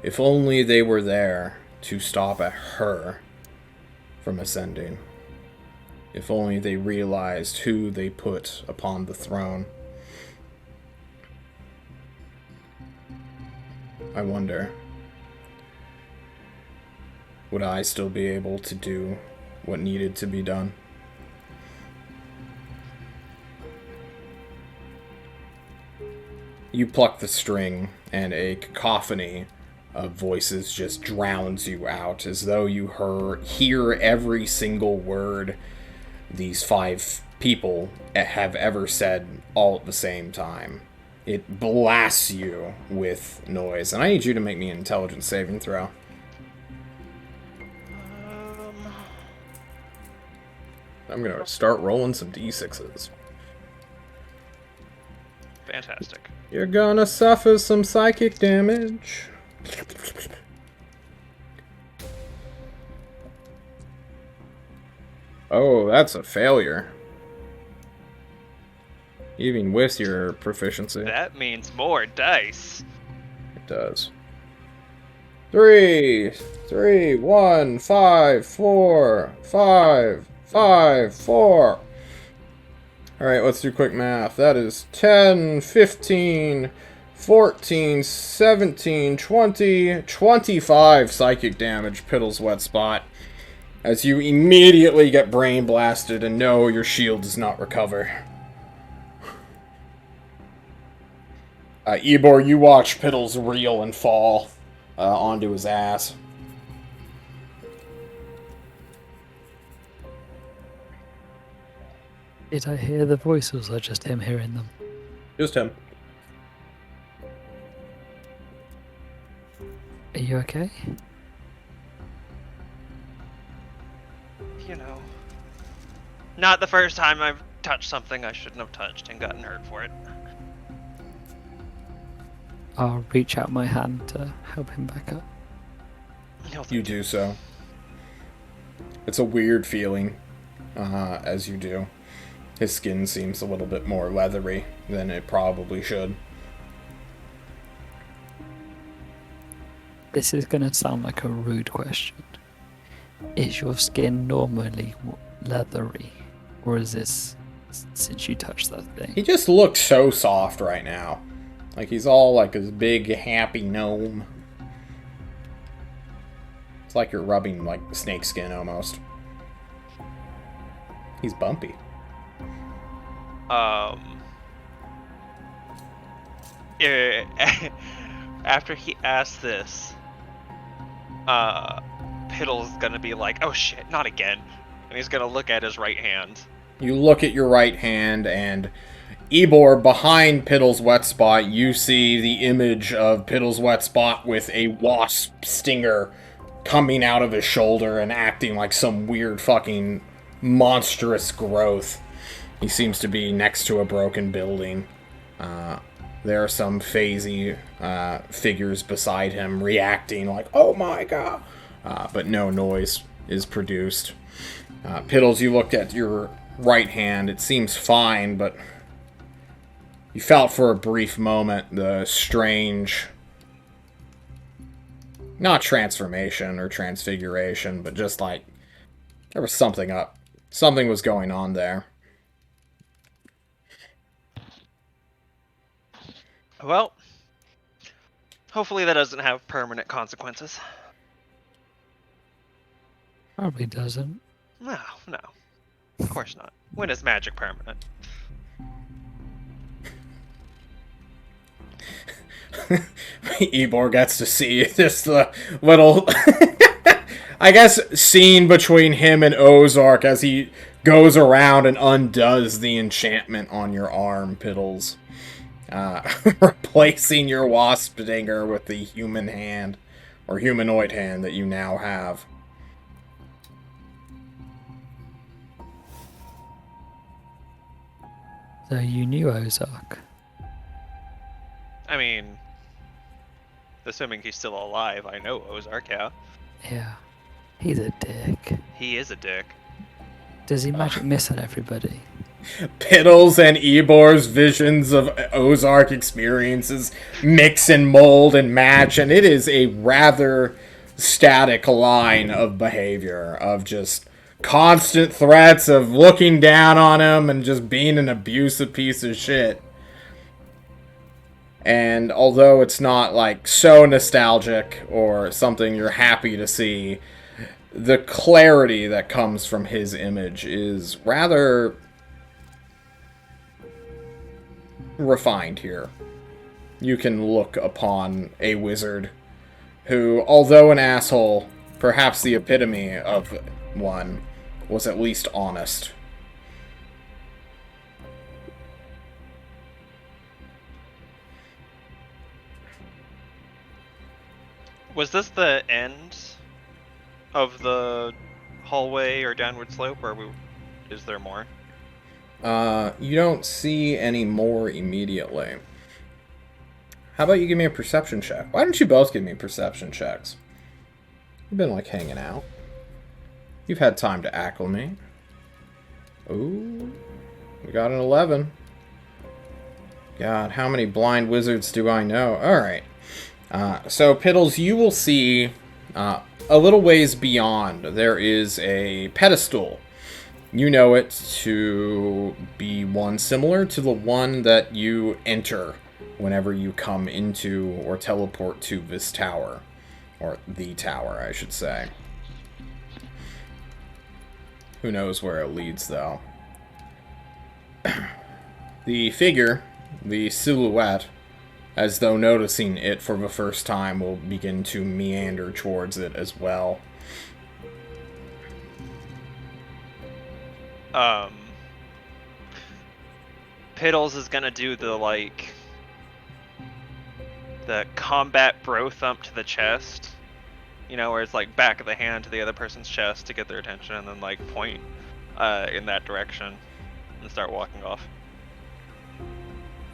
If only they were there to stop at her from ascending. If only they realized who they put upon the throne. I wonder, would I still be able to do what needed to be done? You pluck the string, and a cacophony of voices just drowns you out, as though you hear every single word these 5 people have ever said all at the same time. It blasts you with noise, and I need you to make me an intelligence saving throw. I'm gonna start rolling some d6s. Fantastic. You're gonna suffer some psychic damage. Oh, that's a failure. Even with your proficiency. That means more dice. It does. 3, 1, 5, 4, 5, 5, 4. Alright, let's do quick math. That is 10, 15, 14, 17, 20, 25 psychic damage, Piddle's wet spot. As you immediately get brain blasted and no, your shield does not recover. Ebor, you watch Piddles reel and fall onto his ass. Did I hear the voices or just him hearing them? Just him. Are you okay? You know, not the first time I've touched something I shouldn't have touched and gotten hurt for it. I'll reach out my hand to help him back up. No, thank You do so. It's a weird feeling as you do. His skin seems a little bit more leathery than it probably should. This is going to sound like a rude question. Is your skin normally leathery? Or is this since you touched that thing? He just looks so soft right now. Like he's all like this big, happy gnome. It's like you're rubbing like snake skin almost. He's bumpy. After he asked this, Piddle's gonna be like, oh shit, not again. And he's gonna look at his right hand. You look at your right hand, and Ebor, behind Piddle's wet spot, you see the image of Piddle's wet spot with a wasp stinger coming out of his shoulder and acting like some weird fucking monstrous growth. He seems to be next to a broken building. There are some phasey figures beside him reacting like, oh my god! But no noise is produced. Piddles, you looked at your right hand. It seems fine, but you felt for a brief moment the strange, not transformation or transfiguration, but just like there was something up. Something was going on there. Well, hopefully that doesn't have permanent consequences. Probably doesn't. No, of course not. When is magic permanent? Ebor gets to see this little, I guess, scene between him and Ozark as he goes around and undoes the enchantment on your arm, Piddles. Replacing your wasp dinger with the human hand, or humanoid hand that you now have. So you knew Ozark? I mean, assuming he's still alive, I know Ozark, yeah. Yeah. He's a dick. He is a dick. Does he magic missile everybody? Piddles and Ebor's visions of Ozark experiences mix and mold and match, and it is a rather static line of behavior, of just constant threats of looking down on him and just being an abusive piece of shit. And although it's not like so nostalgic or something you're happy to see, the clarity that comes from his image is rather refined here. You can look upon a wizard who, although an asshole, perhaps the epitome of one, was at least honest. Was this the end of the hallway or downward slope, or is there more? You don't see any more immediately. How about you give me a perception check? Why don't you both give me perception checks? You've been, like, hanging out. You've had time to acclimate. Ooh. We got an 11. God, how many blind wizards do I know? Alright. So, Piddles, you will see a little ways beyond. There is a pedestal. You know it to be one similar to the one that you enter whenever you come into or teleport to this tower. Or the tower, I should say. Who knows where it leads, though. The figure, the silhouette, as though noticing it for the first time, will begin to meander towards it as well. Piddles is gonna do the combat bro thump to the chest. You know, where it's like back of the hand to the other person's chest to get their attention, and then like point in that direction and start walking off.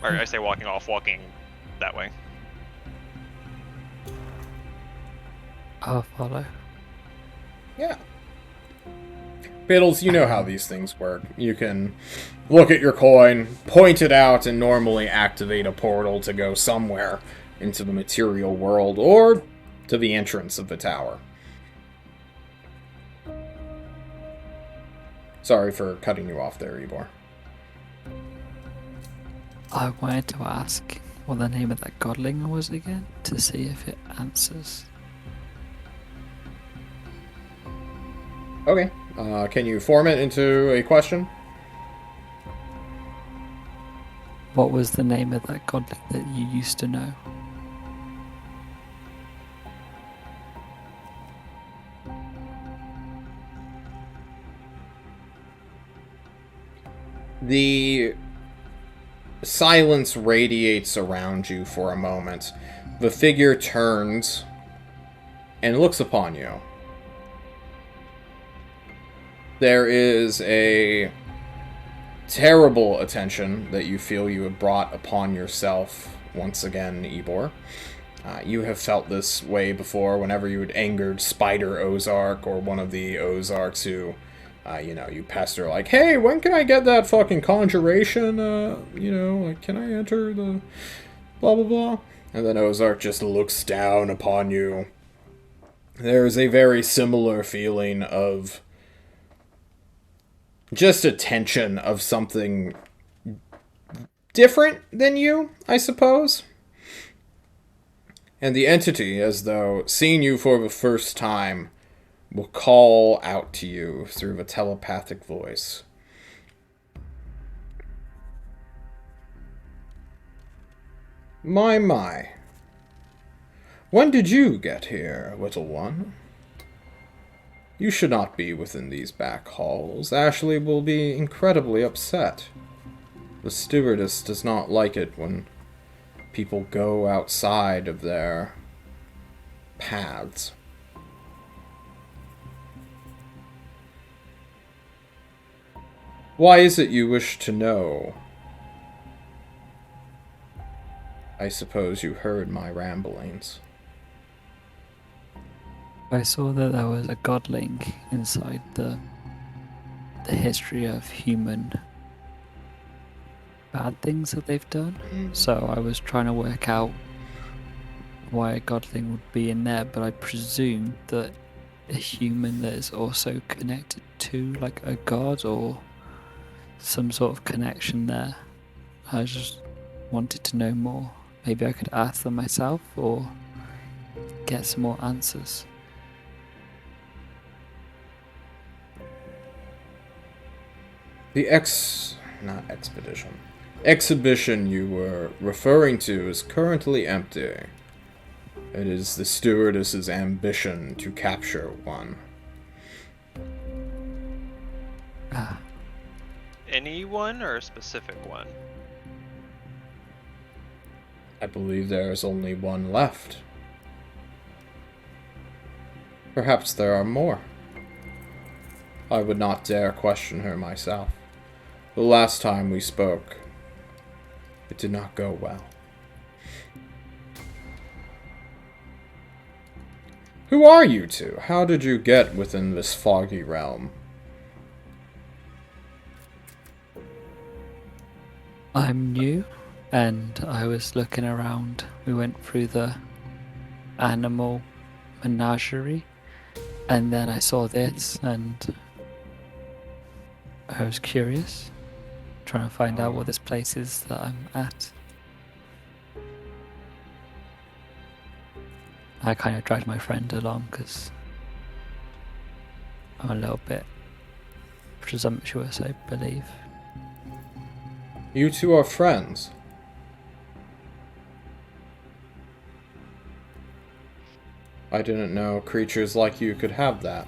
Or I say walking off, walking that way. I'll follow. Yeah. Piddles, you know how these things work. You can look at your coin, point it out, and normally activate a portal to go somewhere into the material world, or to the entrance of the tower. Sorry for cutting you off there, Ebor. I wanted to ask what the name of that godling was again, to see if it answers. Okay. Can you form it into a question? What was the name of that godling that you used to know? The silence radiates around you for a moment. The figure turns and looks upon you. There is a terrible attention that you feel you have brought upon yourself once again, Ebor. You have felt this way before whenever you had angered Spider Ozark or one of the Ozarks who, you pester like, hey, when can I get that fucking conjuration? Can I enter the blah blah blah? And then Ozark just looks down upon you. There's a very similar feeling of just a tension of something different than you, I suppose. And the entity, as though seeing you for the first time, will call out to you through a telepathic voice. My. When did you get here, little one? You should not be within these back halls. Ashley will be incredibly upset. The stewardess does not like it when people go outside of their paths. Why is it you wish to know? I suppose you heard my ramblings. I saw that there was a godling inside the history of human bad things that they've done. So I was trying to work out why a godling would be in there, but I presumed that a human that is also connected to like a god or some sort of connection there. I just wanted to know more. Maybe I could ask them myself or get some more answers. The exhibition you were referring to is currently empty. It is the stewardess's ambition to capture one. Ah, Any one or a specific one? I believe there is only one left. Perhaps there are more. I would not dare question her myself. The last time we spoke, it did not go well. Who are you two? How did you get within this foggy realm? I'm new and I was looking around. We went through the animal menagerie and then I saw this and I was curious, trying to find out what this place is that I'm at. I kind of dragged my friend along because I'm a little bit presumptuous, I believe. You two are friends. I didn't know creatures like you could have that.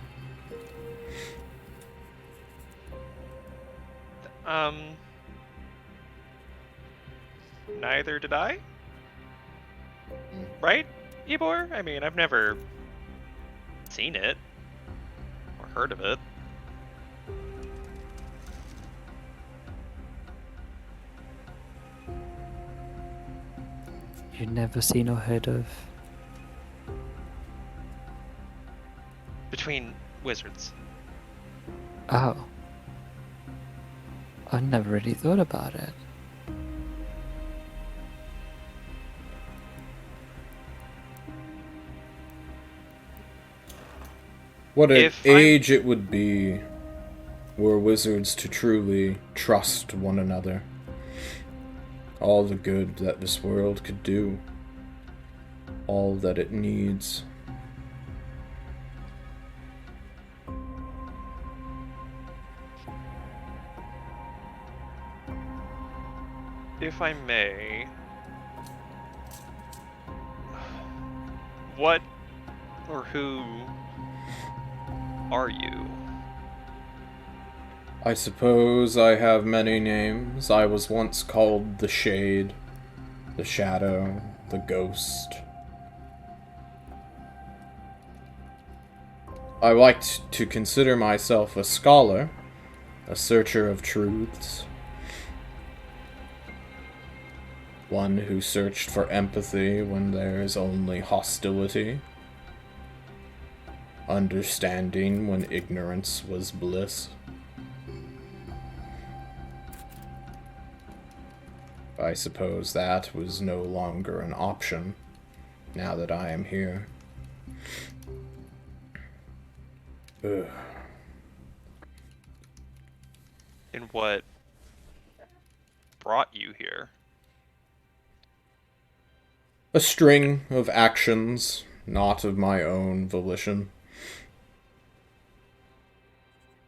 Neither did I. Right, Ybor? I mean, I've never seen it or heard of it. You've never seen or heard of? Between wizards. Oh. I never really thought about it. What an If I'm- age it would be were wizards to truly trust one another. All the good that this world could do. All that it needs. If I may, what or who are you? I suppose I have many names. I was once called the Shade, the Shadow, the Ghost. I liked to consider myself a scholar, a searcher of truths. One who searched for empathy when there is only hostility. Understanding when ignorance was bliss. I suppose that was no longer an option, now that I am here. Ugh. And what brought you here? A string of actions, not of my own volition.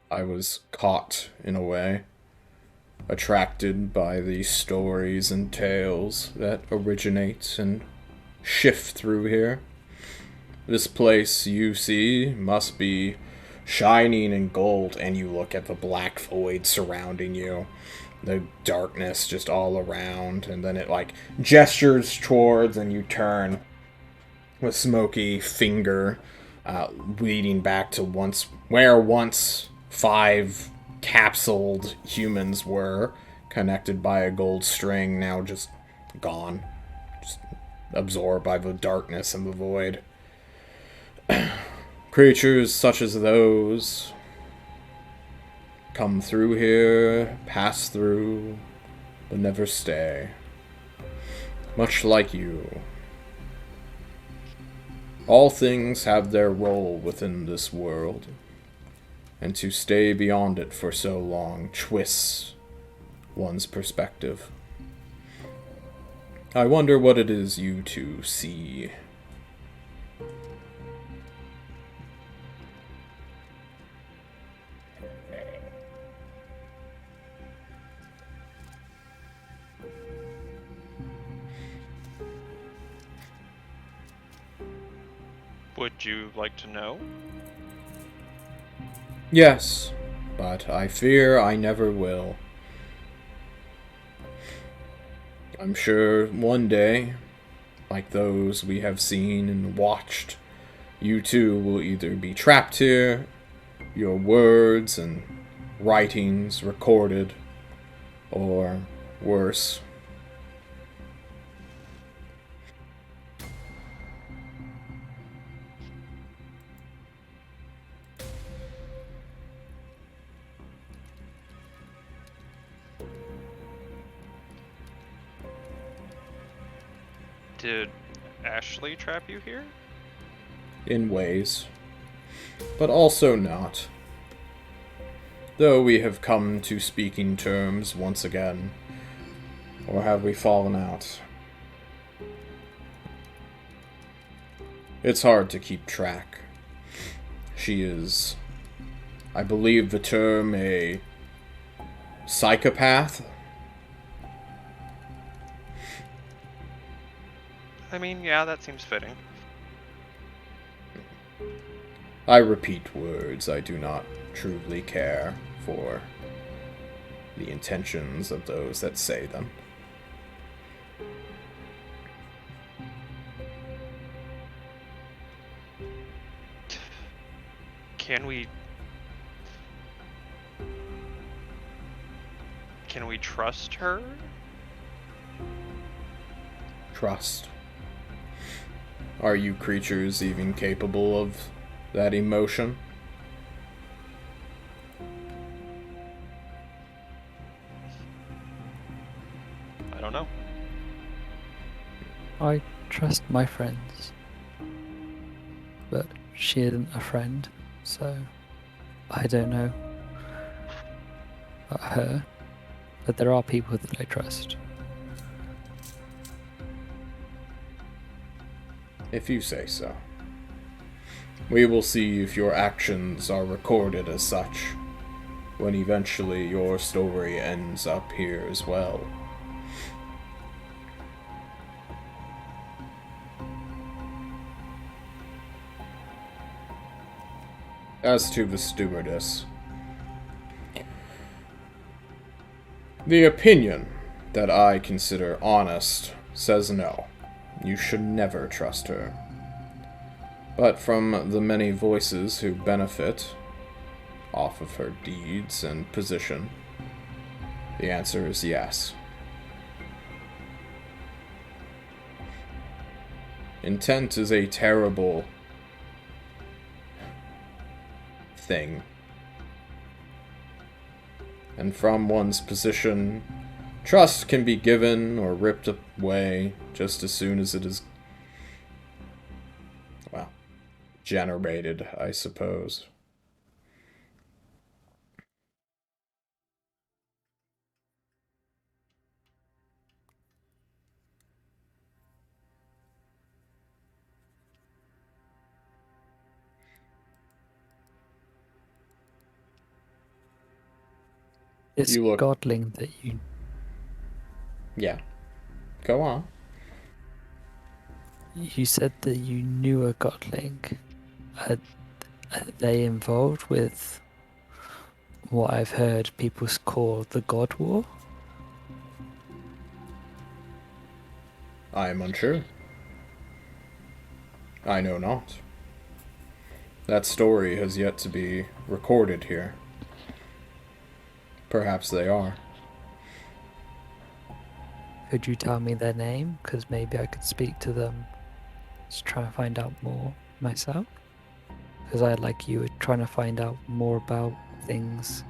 I was caught, in a way, attracted by the stories and tales that originate and shift through here. This place you see must be shining in gold, and you look at the black void surrounding you. The darkness just all around, and then it like gestures towards, and you turn with smoky finger leading back to once 5 capsuled humans were, connected by a gold string, now just gone, just absorbed by the darkness and the void. Creatures such as those come through here, pass through, but never stay. Much like you. All things have their role within this world, and to stay beyond it for so long twists one's perspective. I wonder what it is you two see. Would you like to know? Yes, but I fear I never will. I'm sure one day, like those we have seen and watched, you too will either be trapped here, your words and writings recorded, or worse. Did Ashley trap you here? In ways, but also not. Though we have come to speaking terms once again, or have we fallen out? It's hard to keep track. She is, I believe the term, a psychopath. I mean, yeah, that seems fitting. I repeat words. I do not truly care for the intentions of those that say them. Can we trust her? Trust. Are you creatures even capable of that emotion? I don't know. I trust my friends. But she isn't a friend, so I don't know about her. But there are people that I trust. If you say so. We will see if your actions are recorded as such, when eventually your story ends up here as well. As to the stewardess, the opinion that I consider honest says no. You should never trust her. But from the many voices who benefit off of her deeds and position, the answer is yes. Intent is a terrible thing. And from one's position, trust can be given or ripped away just as soon as it is, well, generated, I suppose. This You look- godling that Yeah. Go on. You said that you knew a godling. Are, are they involved with what I've heard people call the God War? I am unsure. I know not. That story has yet to be recorded here. Perhaps they are. Could you tell me their name? Because maybe I could speak to them to try and find out more myself. Because I, like you, were trying to find out more about things.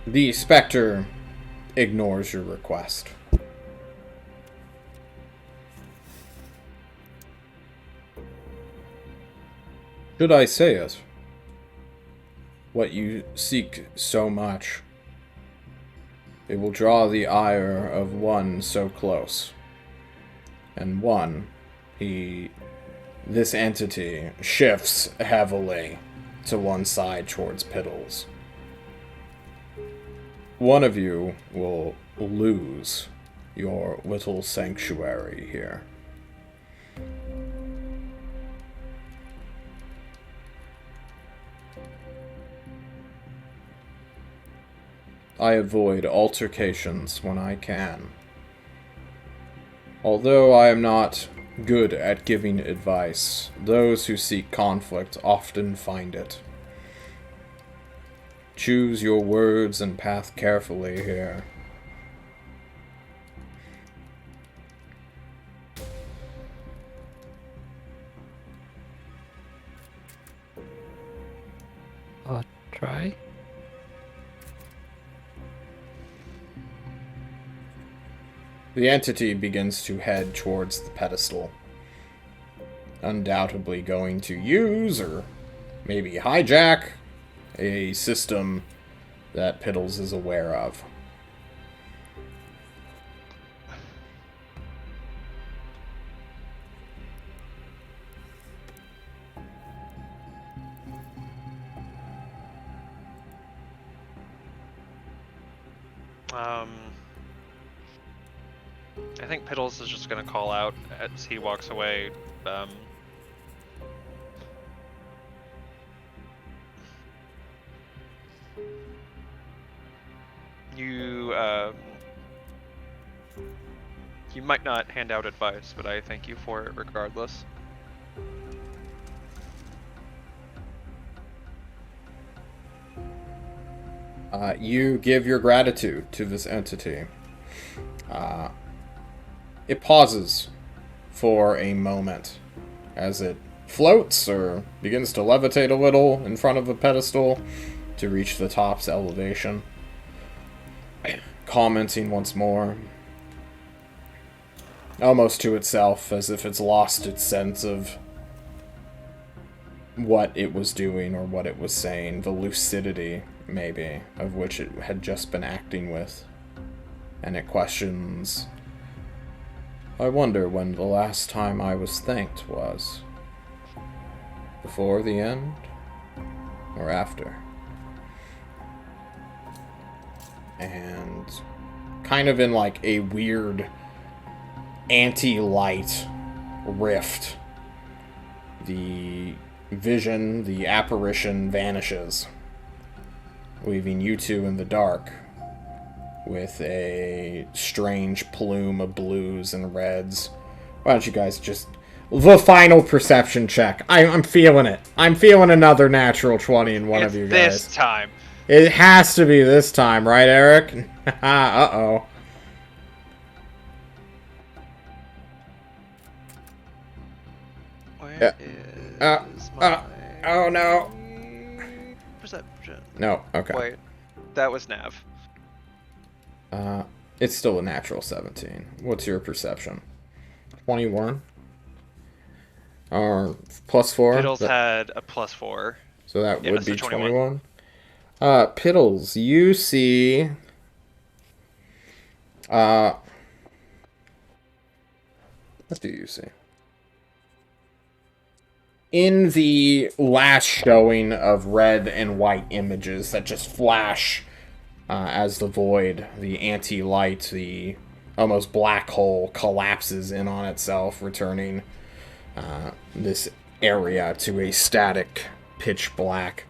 The Spectre ignores your request. Should I say it? What you seek so much, it will draw the ire of one so close. And one, this entity shifts heavily to one side towards Piddles. One of you will lose your little sanctuary here. I avoid altercations when I can. Although I am not good at giving advice, those who seek conflict often find it. Choose your words and path carefully here. I'll try. The entity begins to head towards the pedestal. Undoubtedly going to use, or maybe hijack, a system that Piddles is aware of. I think Piddles is just gonna call out as he walks away. You might not hand out advice, but I thank you for it regardless. You give your gratitude to this entity. It pauses for a moment as it floats or begins to levitate a little in front of the pedestal to reach the top's elevation. Commenting once more, almost to itself, as if it's lost its sense of what it was doing or what it was saying, the lucidity, maybe, of which it had just been acting with. And it questions, I wonder when the last time I was thanked was. Before the end? Or after? And kind of in like a weird anti-light rift, the vision, the apparition vanishes, leaving you two in the dark with a strange plume of blues and reds. Why don't you guys just... The final perception check. I'm feeling it. I'm feeling another natural 20 in one of you guys. This time. It has to be this time, right, Eric? Uh-oh. Where is my Oh no. perception? No, okay. Wait, that was Nav. It's still a natural 17. What's your perception? 21? Or +4? Piddles had a +4. So that would be 21. 21. Piddles, you see... what do you see? In the last showing of red and white images that just flash as the void, the anti-light, the almost black hole collapses in on itself, returning this area to a static pitch black.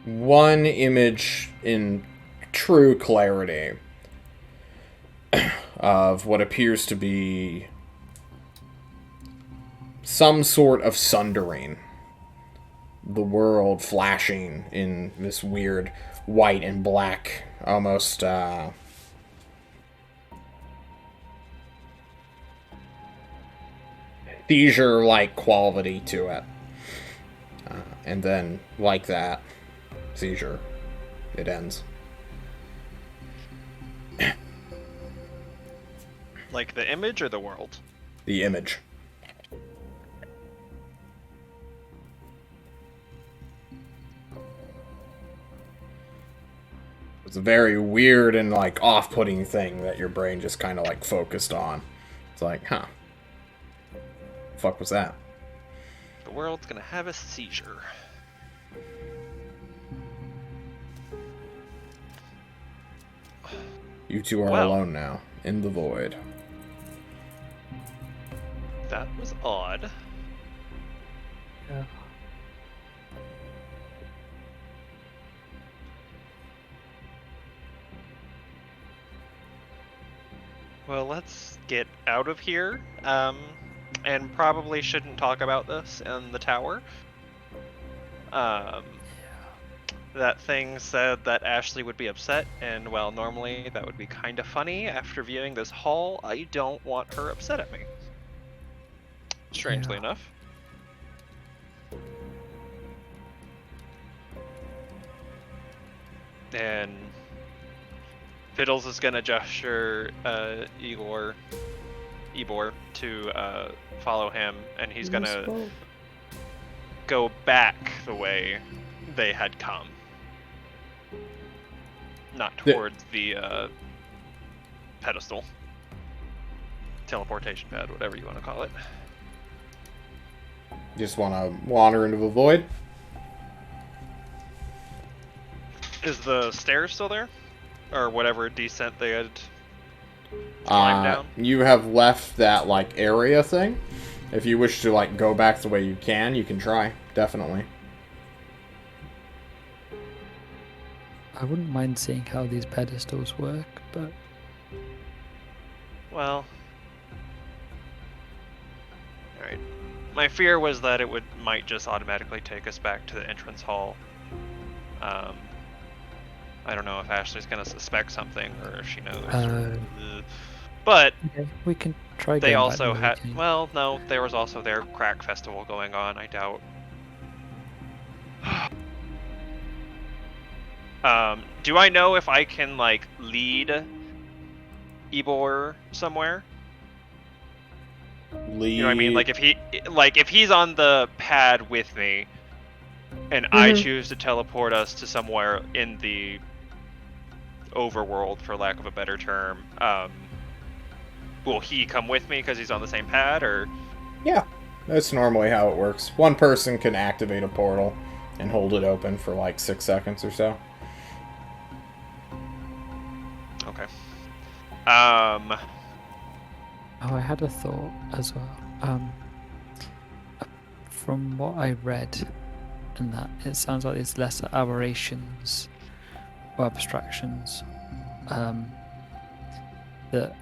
One image in true clarity of what appears to be some sort of sundering. The world flashing in this weird white and black, almost seizure-like quality to it. And then, like that, seizure, it ends. Like the image or the world? The image. It's a very weird and, like, off-putting thing that your brain just kind of, like, focused on. It's like, huh. The fuck was that? The world's gonna have a seizure. You two are alone now, in the void. That was odd. Yeah. Well, let's get out of here. And probably shouldn't talk about this in the tower. That thing said that Ashley would be upset, and while normally that would be kind of funny, after viewing this haul, I don't want her upset at me. Strangely enough. And Fiddles is gonna gesture Ibor to follow him, and he's gonna go back the way they had come. Not towards the pedestal. Teleportation pad, whatever you want to call it. You just want to wander into the void? Is the stairs still there? Or whatever descent they had climbed down? You have left that, like, area thing. If you wish to, like, go back the way you can try. Definitely. I wouldn't mind seeing how these pedestals work, but... Well... Alright. My fear was that it might just automatically take us back to the entrance hall. I don't know if Ashley's gonna suspect something or if she knows. But okay, we can try. They also had. Well, no, there was also their crack festival going on. I doubt. Do I know if I can like lead Ibor somewhere? Lead. You know what I mean? Like if he's on the pad with me, and I choose to teleport us to somewhere in the overworld, for lack of a better term, will he come with me because he's on the same pad, or? Yeah, that's normally how it works. One person can activate a portal and hold it open for like 6 seconds or so. Okay. Oh, I had a thought as well. From what I read, and that it sounds like there's lesser aberrations or abstractions that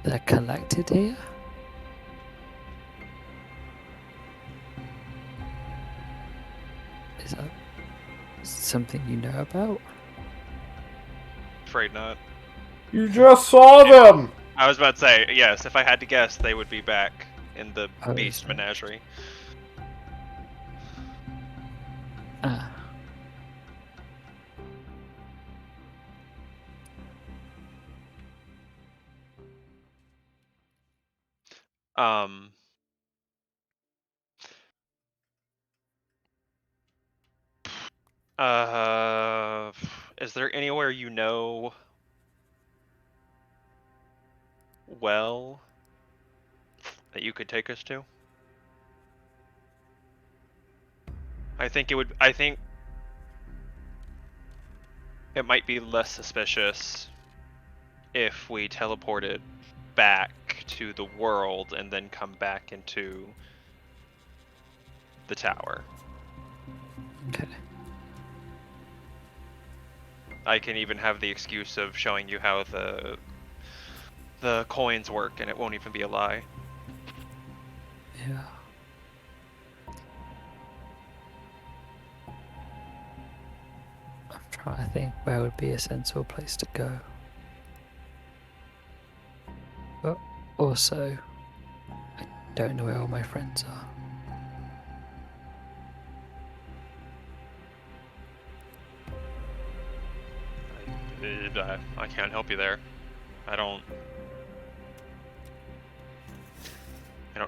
they're collected here. Is that something you know about? Afraid not. You just saw them! I was about to say, yes, if I had to guess, they would be back in the Beast sorry. Menagerie. Ah. Is there anywhere you know well that you could take us to? I think it might be less suspicious if we teleported back to the world and then come back into the tower. Okay. I can even have the excuse of showing you how the coins work, and it won't even be a lie. Yeah. I'm trying to think where would be a sensible place to go. But also, I don't know where all my friends are. I can't help you there. I don't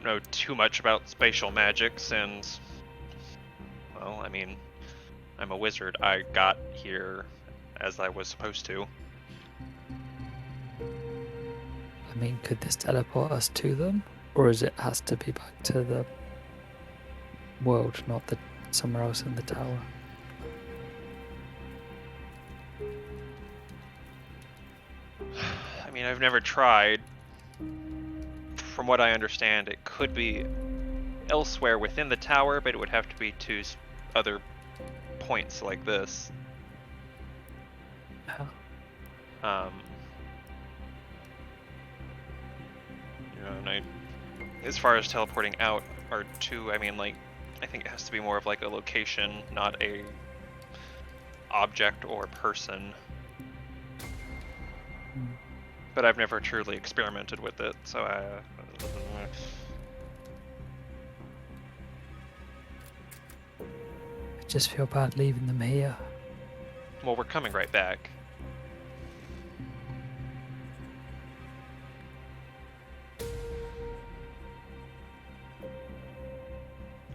know too much about spatial magics, and well, I mean, I'm a wizard. I got here as I was supposed to. I mean, could this teleport us to them? Or is it has to be back to the world, not somewhere else in the tower? I mean, I've never tried. From what I understand, it could be elsewhere within the tower, but it would have to be to other points like this. Oh. And as far as teleporting out or to, I mean, like, I think it has to be more of like a location, not a object or person. But I've never truly experimented with it, so I just feel bad leaving them here. Well, we're coming right back.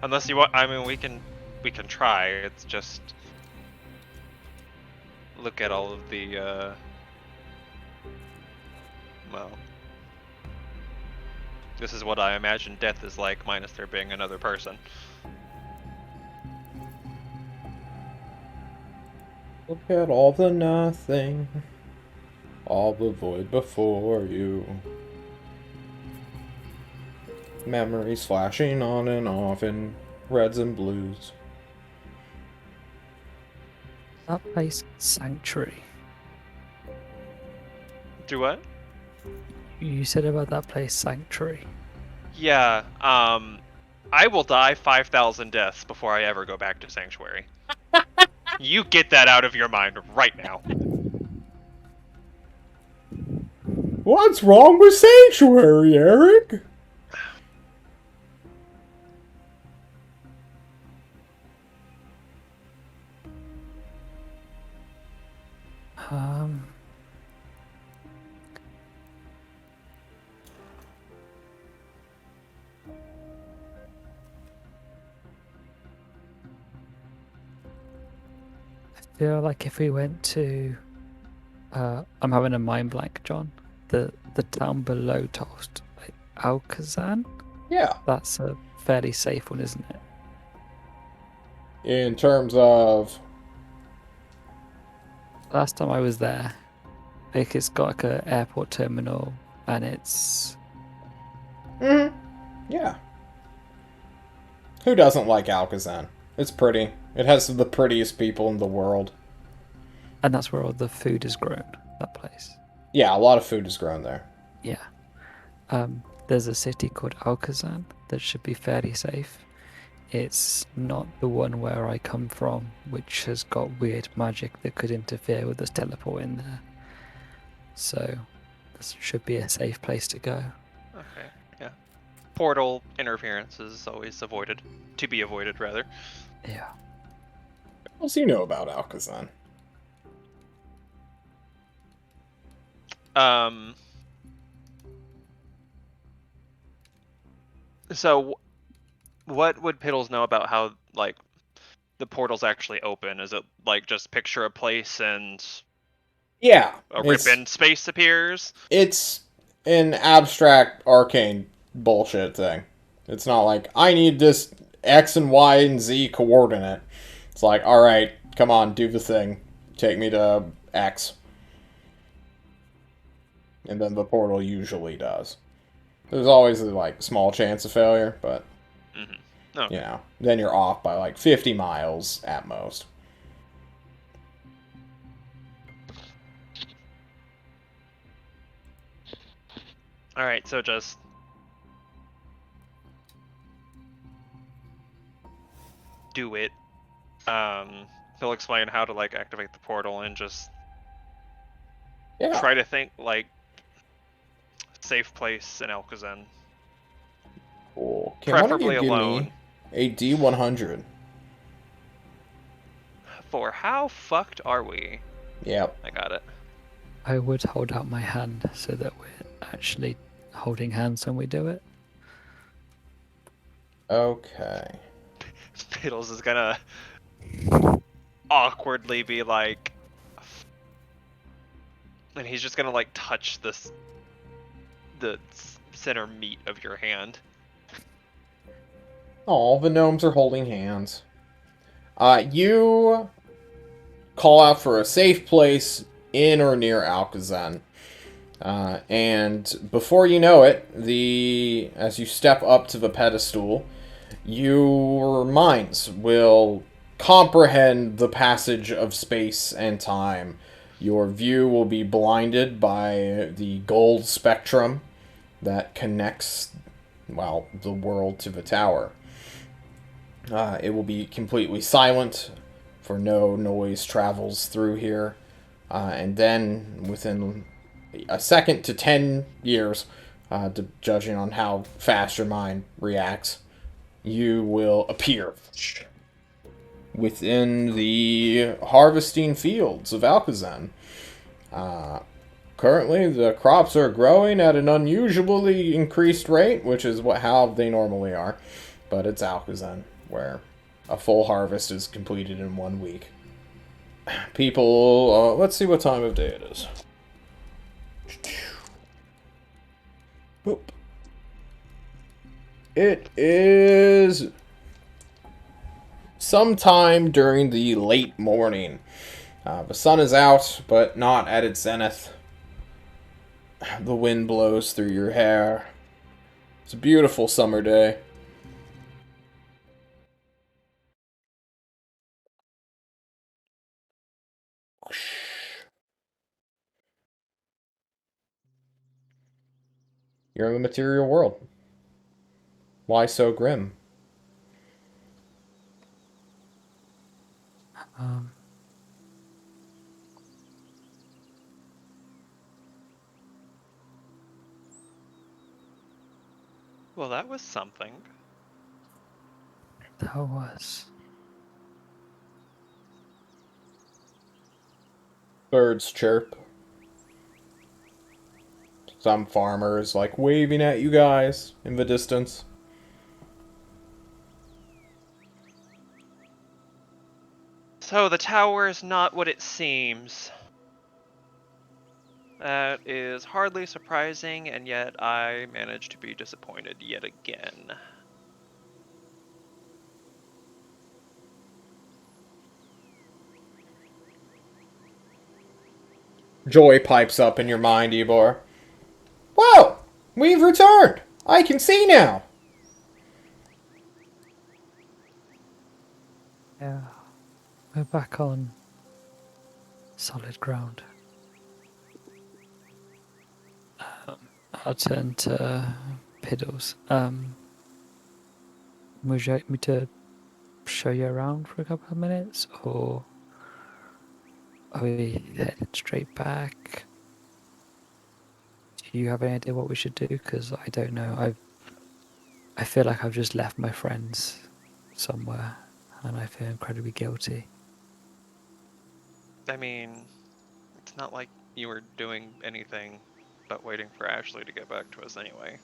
Unless you want, I mean, we can try. It's just look at all of the well, this is what I imagine death is like, minus there being another person. Look at all the nothing, all the void before you. Memories flashing on and off in reds and blues. That place, Sanctuary. Do what? You said about that place, Sanctuary. Yeah, I will die 5,000 deaths before I ever go back to Sanctuary. You get that out of your mind right now. What's wrong with Sanctuary, Eric? I feel like if we went to, I'm having a mind blank, John. The town below Toast, like Alcazan. Yeah. That's a fairly safe one, isn't it? In terms of... Last time I was there, like it's got like an airport terminal, and it's... Yeah. Who doesn't like Alcazan? It's pretty. It has the prettiest people in the world. And that's where all the food is grown, that place. Yeah, a lot of food is grown there. Yeah. There's a city called Alcazan that should be fairly safe. It's not the one where I come from, which has got weird magic that could interfere with us teleporting there. So, this should be a safe place to go. Okay, yeah. Portal interference is always avoided. To be avoided, rather. Yeah. What else do you know about Alcazan? So, what would Piddles know about how, like, the portals actually open? Is it, like, just picture a place and Yeah. a rip in space appears? It's an abstract, arcane bullshit thing. It's not like, I need this X and Y and Z coordinate. It's like, alright, come on, do the thing. Take me to X. And then the portal usually does. There's always a, like, small chance of failure, but, Okay. you know, then you're off by, like, 50 miles at most. Alright, so just... do it. He'll explain how to, like, activate the portal and just Yeah. try to think, like, safe place in Alcazan. Cool. Can one of you Preferably give alone. me a D100? For how fucked are we? Yep. I got it. I would hold out my hand so that we're actually holding hands when we do it. Okay. Piddles is gonna awkwardly be like... And he's just gonna, like, touch the center meat of your hand. Oh, the gnomes are holding hands. You call out for a safe place in or near Alcazan. And before you know it, as you step up to the pedestal, your minds will comprehend the passage of space and time. Your view will be blinded by the gold spectrum that connects, well, the world to the tower. It will be completely silent, for no noise travels through here. And then, within a second to 10 years, judging on how fast your mind reacts, you will appear within the harvesting fields of Alcazan. Currently, the crops are growing at an unusually increased rate, which is how they normally are. But it's Alcazan, where a full harvest is completed in 1 week. People, let's see what time of day it is. Boop. It is sometime during the late morning. The sun is out, but not at its zenith. The wind blows through your hair. It's a beautiful summer day. You're in the material world. Why so grim? Um, Well, that was something. that was. Birds chirp. Some farmers like waving at you guys in the distance. So the tower is not what it seems. That is hardly surprising, and yet I managed to be disappointed yet again. Joy pipes up in your mind, Ivor. Whoa! We've returned! I can see now! Yeah. We're back on solid ground. I'll turn to Piddles. Would you like me to show you around for a couple of minutes, or are we headed straight back? Do you have any idea what we should do? Because I don't know. I feel like I've just left my friends somewhere, and I feel incredibly guilty. I mean, it's not like you were doing anything but waiting for Ashley to get back to us anyway.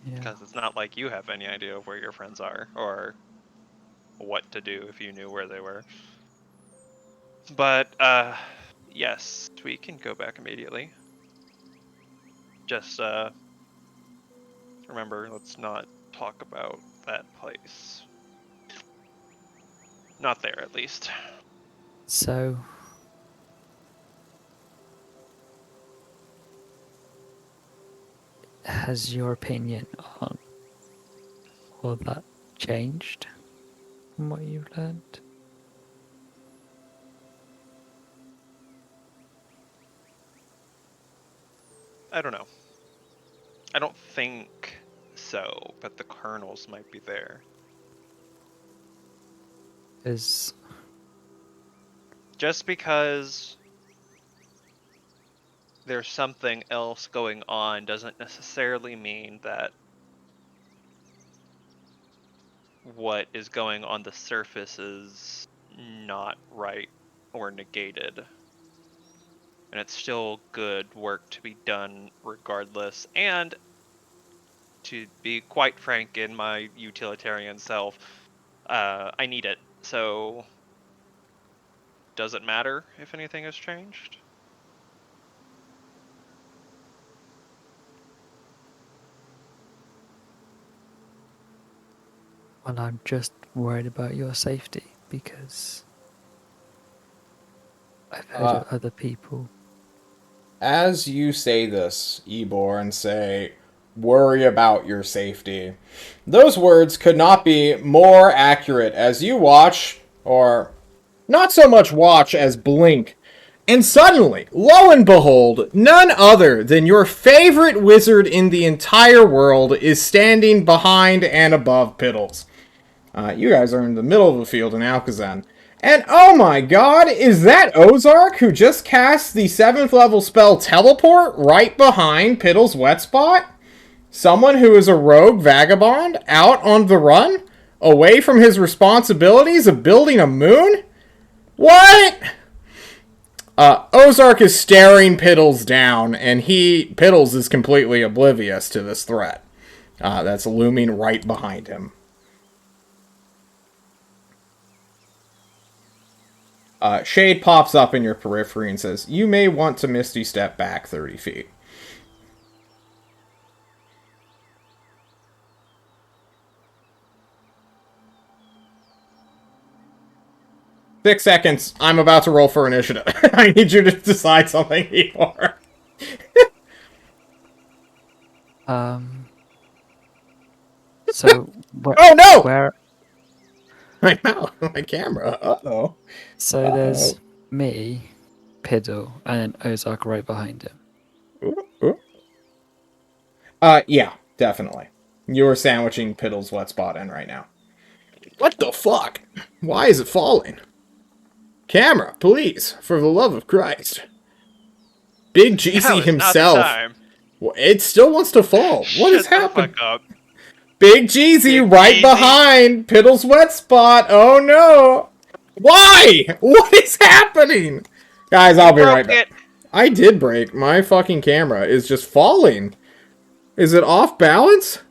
Yeah. Because it's not like you have any idea of where your friends are, or what to do if you knew where they were. But, yes, we can go back immediately. Just, remember, let's not talk about that place. Not there, at least. So, Has your opinion on all that changed from what you've learned? I don't know. I don't think so, but the kernels might be there. Is Just because there's something else going on doesn't necessarily mean that what is going on the surface is not right or negated. And it's still good work to be done regardless. And to be quite frank, in my utilitarian self, I need it. So, does it matter if anything has changed? well, I'm just worried about your safety because I've heard of other people. As you say this, Ebor, and say, worry about your safety, those words could not be more accurate as you watch, or not so much watch as blink. And suddenly, lo and behold, none other than your favorite wizard in the entire world is standing behind and above Piddles. You guys are in the middle of the field in Alkazan. And oh my god, is that Ozark who just cast the 7th level spell Teleport right behind Piddles' wet spot? Someone who is a rogue vagabond out on the run? Away from his responsibilities of building a moon? What? Ozark is staring Piddles down, and Piddles is completely oblivious to this threat. That's looming right behind him. Shade pops up in your periphery and says, you may want to Misty Step back 30 feet. Six seconds. I'm about to roll for initiative. I need you to decide something before. So Oh no! Where? I know, my camera. Uh-oh. So there's me, Piddle, and then Ozark right behind him. Yeah, definitely. You're sandwiching Piddle's wet spot in right now. What the fuck? Why is it falling? Camera, please, for the love of Christ. Big GC himself. It still wants to fall. What has happened? Fuck up. Big Jeezy right behind Piddle's wet spot. Oh no. Why? What is happening? Guys, I'll be right back. I did break. My fucking camera is just falling. Is it off balance?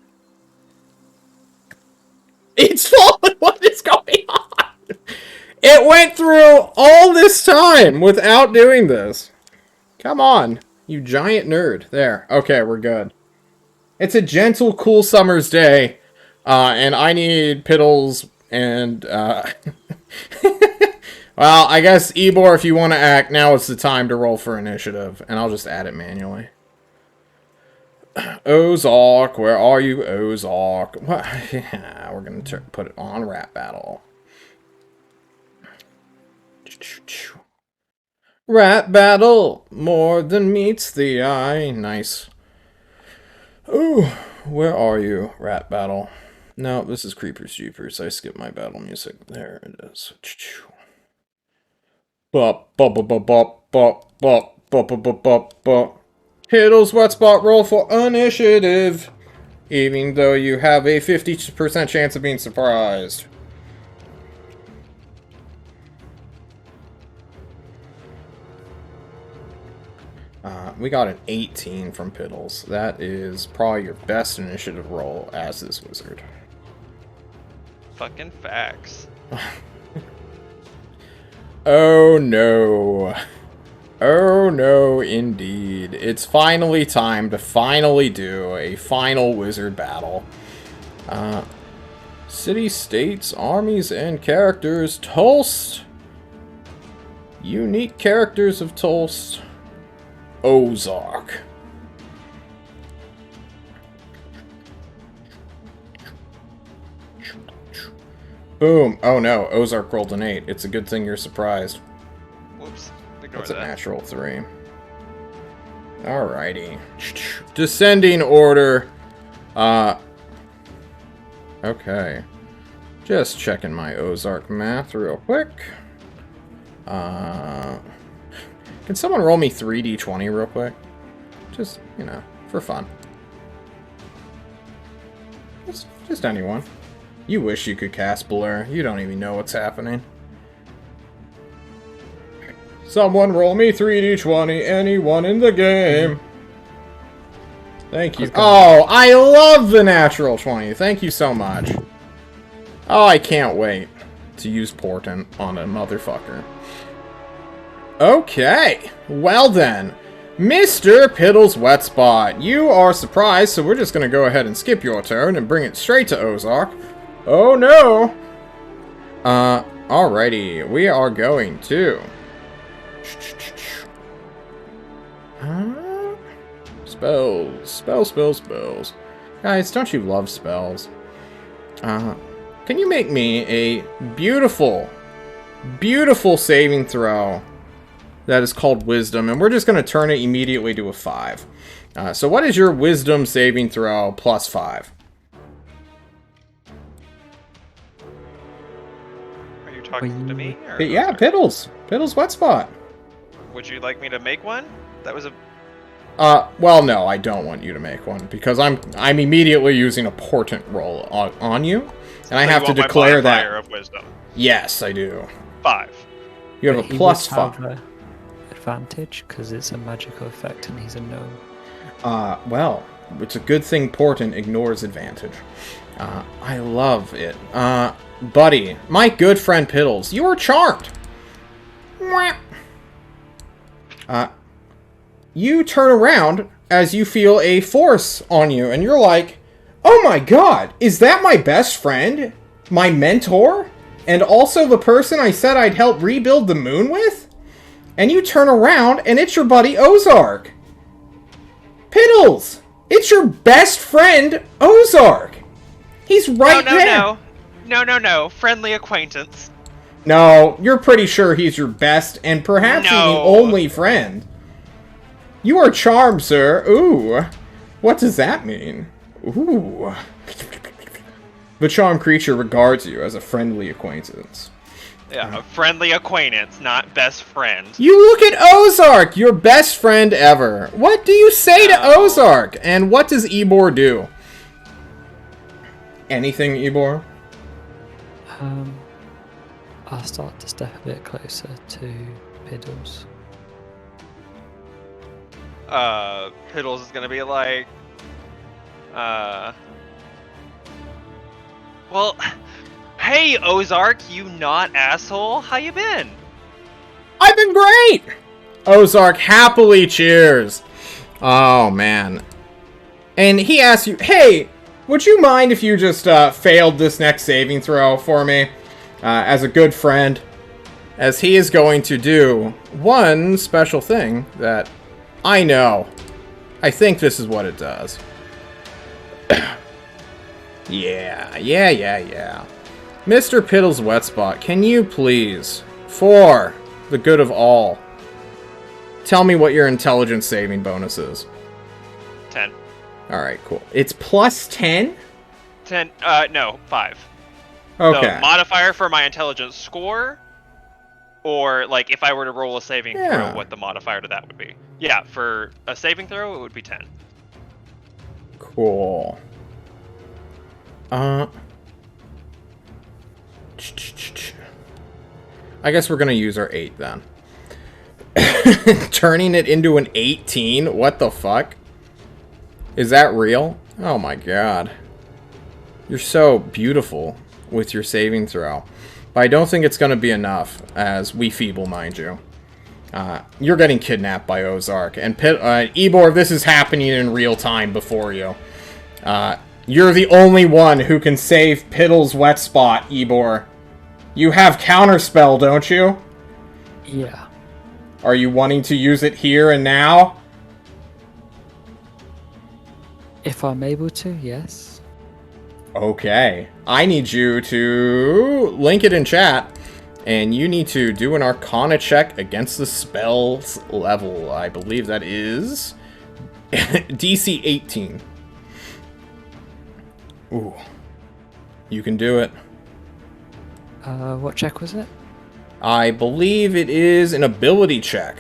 It's falling. What is going on? It went through all this time without doing this. Come on, you giant nerd. There. Okay, we're good. It's a gentle, cool summer's day, and I need Piddles and, well, I guess, Ebor, if you want to act, now is the time to roll for initiative, and I'll just add it manually. Ozark, where are you, Ozark? Yeah, we're going to put it on Rap Battle. Rap Battle, more than meets the eye. Nice. Ooh, where are you, Rap Battle? No, this is Creepers Jeepers. I skipped my battle music. There it is. Bop, bop, bop, bop, bop, bop, bop, bop, bop, bop, bop. Piddles wet spot roll for initiative. Even though you have a 50% chance of being surprised. We got an 18 from Piddles. That is probably your best initiative roll as this wizard. Fucking facts. Oh no. Oh no, indeed. It's finally time to finally do a final wizard battle. City, states, armies, and characters. Tulst. Unique characters of Tulst. Ozark. Boom. Oh no, Ozark rolled an 8. It's a good thing you're surprised. Whoops. Ignore That's a that. natural 3. Alrighty. Descending order. Okay. Just checking my Ozark math real quick. Can someone roll me 3d20 real quick? Just, you know, for fun. Just anyone. You wish you could cast Blur. You don't even know what's happening. Someone roll me 3d20. Anyone in the game. Thank you. Oh, I love the natural 20. Thank you so much. Oh, I can't wait to use Portent on a motherfucker. Okay. Well then. Mr. Piddle's Wet Spot. You are surprised, so we're just going to go ahead and skip your turn and bring it straight to Ozark. Oh no! Alrighty. We are going to... Spells. Spells. Guys, don't you love spells? Can you make me a beautiful, beautiful saving throw that is called Wisdom, and we're just going to turn it immediately to a 5. So what is your Wisdom saving throw plus 5? Are you talking to me? Or Yeah, Piddles. Piddles Wet Spot. Would you like me to make one? That was a... Well, no, I don't want you to make one, because I'm immediately using a Portent roll on you, and So I have to want my declare modifier that... of wisdom. Yes, I do. 5. You have But a he plus would have 5. a advantage because it's a magical effect and he's a gnome. Well, it's a good thing Portent ignores advantage. I love it. Buddy, my good friend Piddles, you are charmed. Mwah. You turn around as you feel a force on you, and you're like, oh my god, is that my best friend? My mentor? And also the person I said I'd help rebuild the moon with? And you turn around, and it's your buddy Ozark. Piddles! It's your best friend, Ozark! He's right there! No. Friendly acquaintance. No, you're pretty sure he's your best, and perhaps even only friend. You are charmed, sir. Ooh. What does that mean? Ooh. The charmed creature regards you as a friendly acquaintance. Yeah, a friendly acquaintance, not best friend. You look at Ozark, your best friend ever. What do you say to Ozark? And what does Ebor do? Anything, Ebor? I'll start to step a bit closer to Piddles. Piddles is gonna be like, well, hey Ozark, you not asshole, how you been? I've been great! Ozark happily cheers. Oh, man. And he asks you, hey, would you mind if you just failed this next saving throw for me? As a good friend. As he is going to do one special thing that I know. I think this is what it does. Yeah. Mr. Piddle's Wet Spot, can you please, for the good of all, tell me what your intelligence saving bonus is? 10. Alright, cool. It's plus 10? 10, no, 5. Okay. The modifier for my intelligence score, or, like, if I were to roll a saving throw, what the modifier to that would be. Yeah, for a saving throw, it would be 10. Cool. I guess we're gonna use our 8 then. Turning it into an 18? What the fuck? Is that real? Oh my god. You're so beautiful with your saving throw. But I don't think it's gonna be enough, as we feeble mind you. You're getting kidnapped by Ozark. And Ebor, this is happening in real time before you. You're the only one who can save Piddle's Wet Spot, Ebor. You have Counterspell, don't you? Yeah. Are you wanting to use it here and now? If I'm able to, yes. Okay. I need you to link it in chat. And you need to do an Arcana check against the spell's level. I believe that is DC 18. Ooh. You can do it. What check was it? I believe it is an ability check.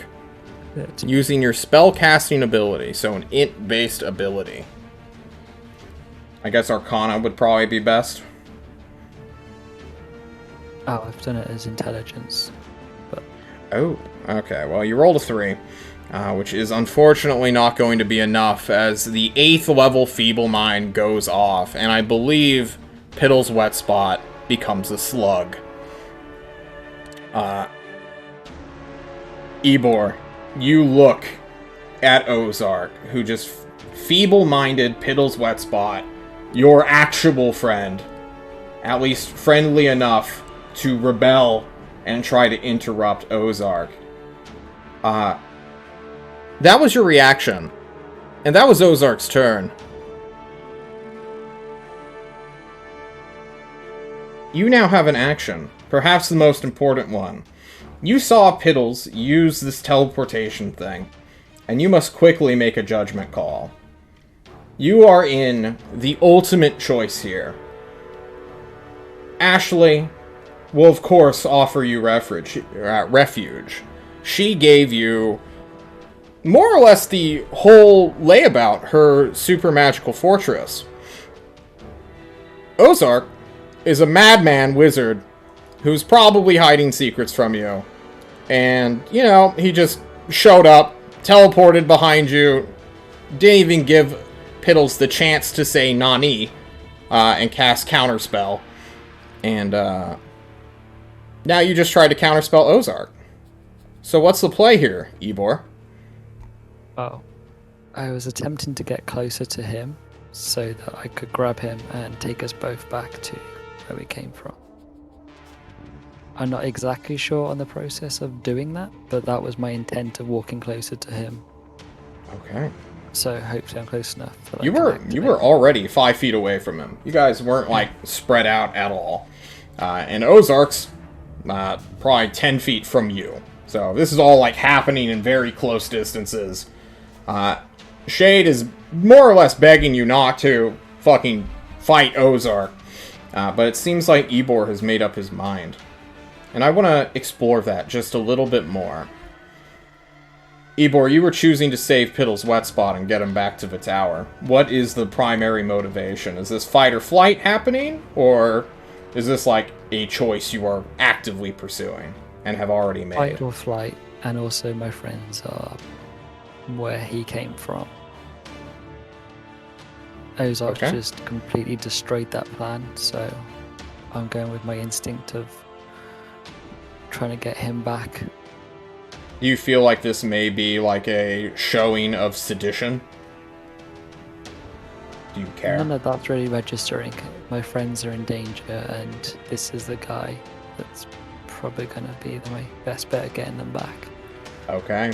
Using your spell casting ability. So an int-based ability. I guess Arcana would probably be best. Oh, I've done it as intelligence. But... Oh, okay. Well, you rolled a 3, which is unfortunately not going to be enough as the 8th level Feeble Mind goes off, and I believe Piddle's Wet Spot becomes a slug. Ebor, you look at Ozark, who just feeble-minded Piddle's Wet Spot, your actual friend, at least friendly enough to rebel and try to interrupt Ozark. That was your reaction. And that was Ozark's turn. You now have an action, perhaps the most important one. You saw Piddles use this teleportation thing, and you must quickly make a judgment call. You are in the ultimate choice here. Ashley will, of course, offer you refuge. She gave you more or less the whole layabout, her super magical fortress. Ozark is a madman wizard who's probably hiding secrets from you. And, you know, he just showed up, teleported behind you, didn't even give Piddles the chance to say Nani, and cast Counterspell. And, now you just tried to counterspell Ozark. So what's the play here, Ebor? Oh. I was attempting to get closer to him so that I could grab him and take us both back to where we came from. I'm not exactly sure on the process of doing that, but that was my intent of walking closer to him. Okay. So hopefully I'm close enough. That You were already 5 feet away from him. You guys weren't, like, spread out at all. And Ozark's probably 10 feet from you. So this is all, like, happening in very close distances. Shade is more or less begging you not to fucking fight Ozark. But it seems like Ebor has made up his mind. And I want to explore that just a little bit more. Ebor, you were choosing to save Piddle's Wet Spot and get him back to the tower. What is the primary motivation? Is this fight or flight happening? Or is this like a choice you are actively pursuing and have already made? Fight or flight, and also my friends are where he came from. Ozark just completely destroyed that plan, so I'm going with my instinct of trying to get him back. Do you feel like this may be like a showing of sedition? Do you care? None of that's really registering. My friends are in danger, and this is the guy that's probably going to be my best bet at getting them back. Okay.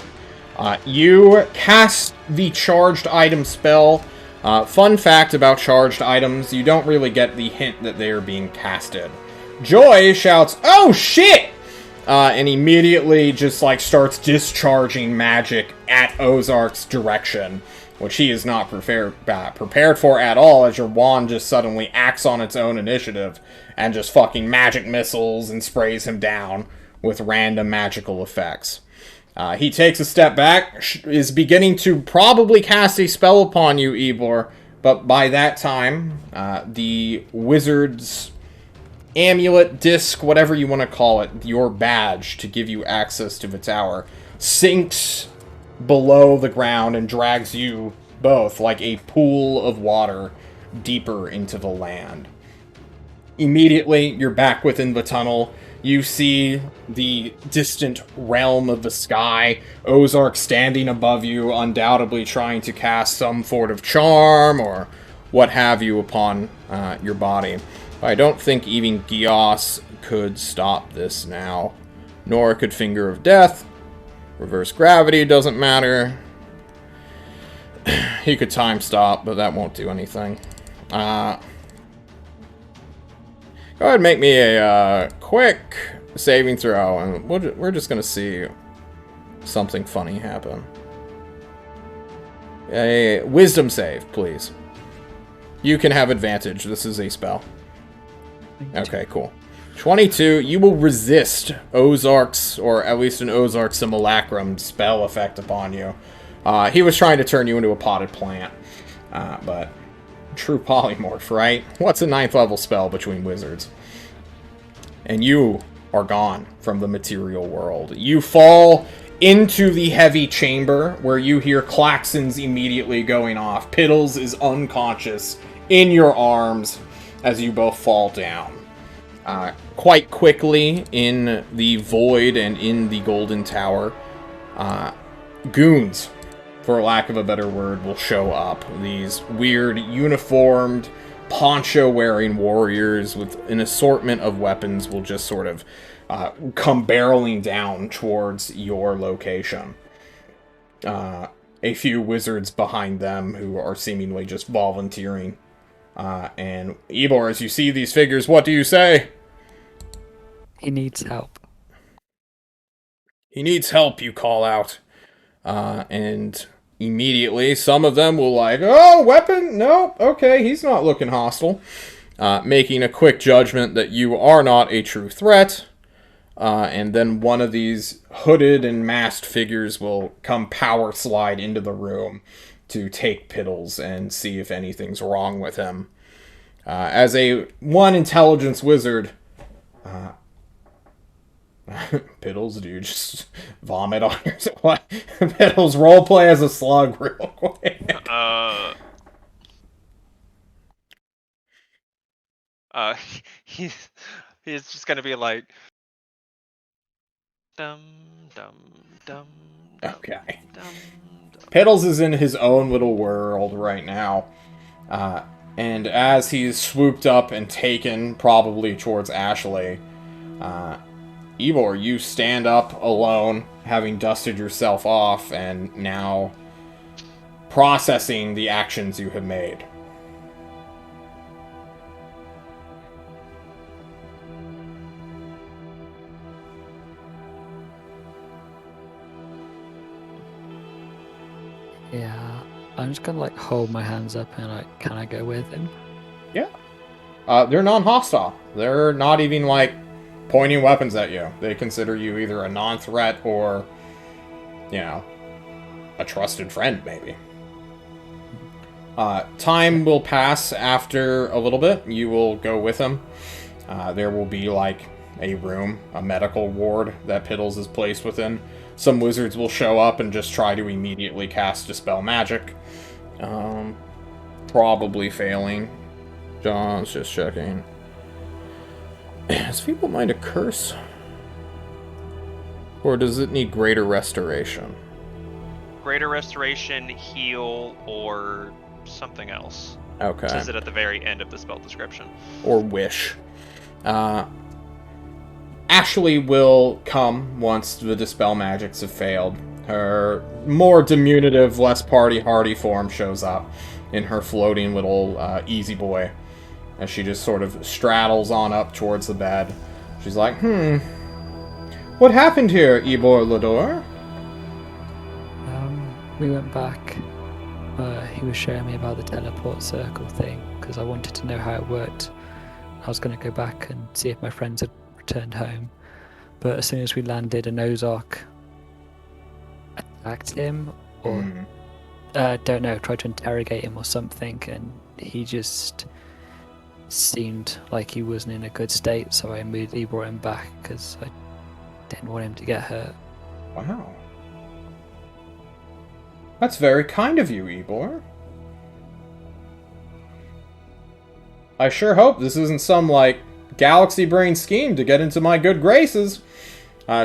You cast the charged item spell. Fun fact about charged items, you don't really get the hint that they are being casted. Joy shouts, "Oh shit!" And immediately just like starts discharging magic at Ozark's direction, which he is not prepared for at all, as your wand just suddenly acts on its own initiative and just fucking magic missiles and sprays him down with random magical effects. He takes a step back, is beginning to probably cast a spell upon you, Ebor, but by that time, the wizard's amulet, disc, whatever you want to call it, your badge to give you access to the tower, sinks below the ground and drags you both like a pool of water deeper into the land. Immediately, you're back within the tunnel. You see the distant realm of the sky, Ozark standing above you, undoubtedly trying to cast some sort of charm or what have you upon your body. I don't think even Gios could stop this now. Nor could Finger of Death. Reverse gravity doesn't matter. He could time stop, but that won't do anything. Go ahead and make me a quick saving throw, and we're just gonna see something funny happen. A wisdom save, please. You can have advantage. This is a spell. Okay, cool. 22, you will resist Ozark's, or at least an Ozark simulacrum spell effect upon you. He was trying to turn you into a potted plant, but true polymorph, right? What's a 9th level spell between wizards? And you are gone from the material world. You fall into the heavy chamber where you hear klaxons immediately going off. Piddles is unconscious in your arms as you both fall down. Quite quickly in the void and in the golden tower, goons, for lack of a better word, will show up. These weird uniformed, poncho-wearing warriors with an assortment of weapons will just sort of come barreling down towards your location. A few wizards behind them who are seemingly just volunteering. And Ebor, as you see these figures, what do you say? He needs help. He needs help, you call out. And immediately, some of them will like, oh, weapon? Nope, okay, he's not looking hostile. Making a quick judgment that you are not a true threat. And then one of these hooded and masked figures will come power slide into the room to take Piddles and see if anything's wrong with him. As one intelligence wizard, Piddles, do you just vomit on yourself? What? Piddles, roleplay as a slug real quick. He's just gonna be like, dum dum dum. Okay. Dum, dum. Piddles is in his own little world right now. And as he's swooped up and taken probably towards Ashley, Ivor, you stand up alone, having dusted yourself off, and now processing the actions you have made. Yeah, I'm just gonna like hold my hands up and like, can I go with him? Yeah. They're non-hostile. They're not even like pointing weapons at you. They consider you either a non-threat or, you know, a trusted friend, maybe. Time will pass after a little bit. You will go with him. There will be like a room, a medical ward that Piddles is placed within. Some wizards will show up and just try to immediately cast Dispel Magic. Probably failing. John's just checking. Does Feeble Mind a curse? Or does it need Greater Restoration? Greater Restoration, Heal, or something else. Okay. It says it at the very end of the spell description. Or Wish. Ashley will come once the Dispel Magics have failed. Her more diminutive, less party-hardy form shows up in her floating little easy boy. As she just sort of straddles on up towards the bed. She's like, what happened here, Ybor Lador? We went back. He was showing me about the teleport circle thing, because I wanted to know how it worked. I was going to go back and see if my friends had returned home. But as soon as we landed, an Ozark attacked him, or don't know, tried to interrogate him or something, and he just seemed like he wasn't in a good state, so I immediately brought him back because I didn't want him to get hurt. Wow. That's very kind of you, Ybor. I sure hope this isn't some, like, galaxy brain scheme to get into my good graces.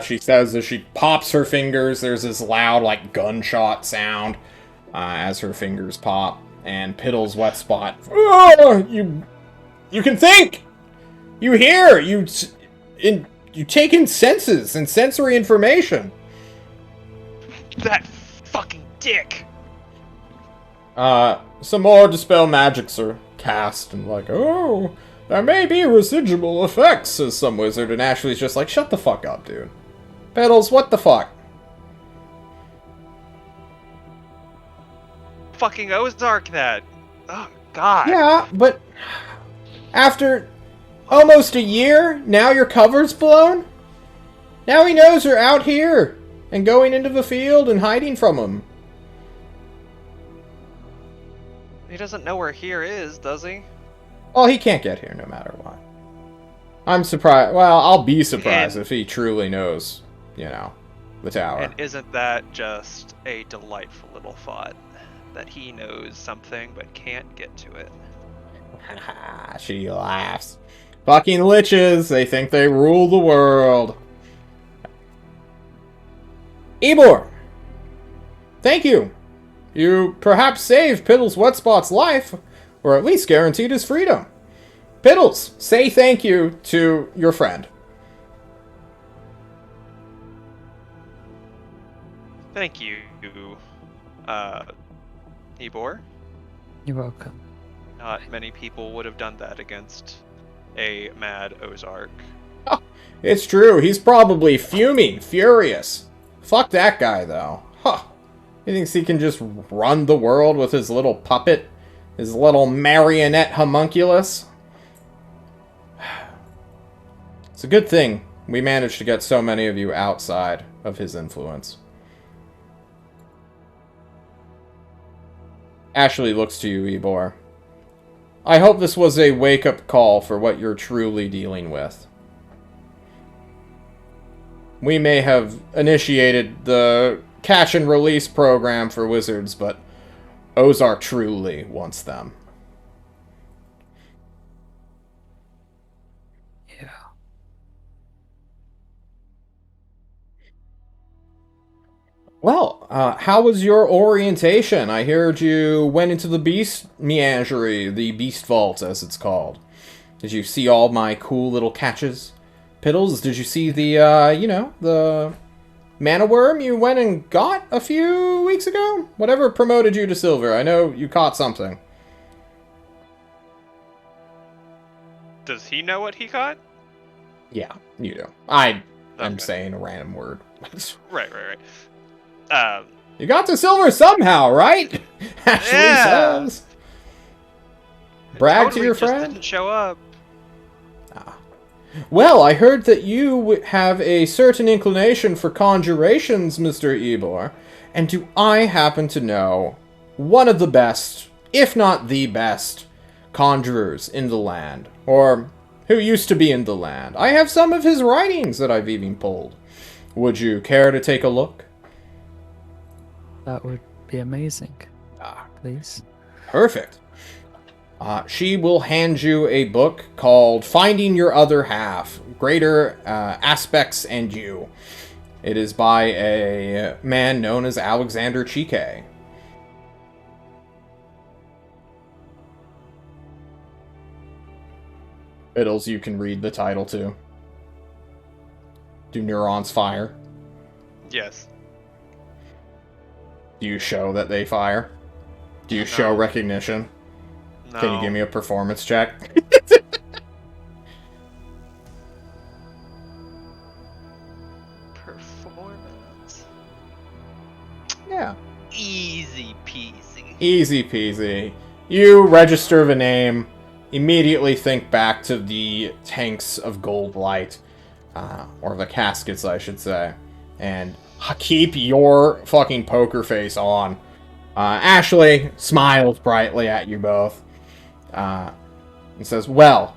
She says as she pops her fingers. There's this loud, like, gunshot sound as her fingers pop. And Piddle's wet spot. Oh, you can think! You hear! You take in senses and sensory information. That fucking dick! Some more Dispel Magics are cast, and like, oh, There may be residual effects, says some wizard, and Ashley's just like, shut the fuck up, dude. Piddles, what the fuck? Fucking Ozark that. Oh, God. Yeah, but after almost a year, now your cover's blown? Now he knows you're out here and going into the field and hiding from him. He doesn't know where here is, does he? Well, he can't get here no matter what. I'm surprised. Well, I'll be surprised if he truly knows, you know, the tower. And isn't that just a delightful little thought? That he knows something but can't get to it. She laughs. Fucking liches, they think they rule the world. Ebor! Thank you. You perhaps saved Piddles Wetspot's life, or at least guaranteed his freedom. Piddles, say thank you to your friend. Thank you, Ebor. You're welcome. Not many people would have done that against a mad Ozark. It's true, he's probably fuming, furious. Fuck that guy, though. Huh. He thinks he can just run the world with his little puppet? His little marionette homunculus? It's a good thing we managed to get so many of you outside of his influence. Ashley looks to you, Ebor. I hope this was a wake-up call for what you're truly dealing with. We may have initiated the catch and release program for wizards, but Ozark truly wants them. Yeah. Well, how was your orientation? I heard you went into the Beast Menagerie, the Beast Vault, as it's called. Did you see all my cool little catches? Piddles, did you see the, the mana worm you went and got a few weeks ago? Whatever promoted you to silver. I know you caught something. Does he know what he caught? Yeah, you do. I am Okay. saying a random word. Right. You got to silver somehow, right? Ashley Yeah. says. Brag Totally to your just friend? didn't show up. Well, I heard that you have a certain inclination for conjurations, Mr. Ebor, and do I happen to know one of the best, if not the best, conjurers in the land, or who used to be in the land. I have some of his writings that I've even pulled. Would you care to take a look? That would be amazing. Please. Perfect. She will hand you a book called Finding Your Other Half, Greater Aspects and You. It is by a man known as Alexander Chike. Fiddles, you can read the title too. Do neurons fire? Yes. Do you show that they fire? Do you show recognition? No. Can you give me a performance check? Performance? Yeah. Easy peasy. Easy peasy. You register the name, immediately think back to the tanks of gold light, or the caskets, I should say, and keep your fucking poker face on. Ashley smiles brightly at you both, and says, well,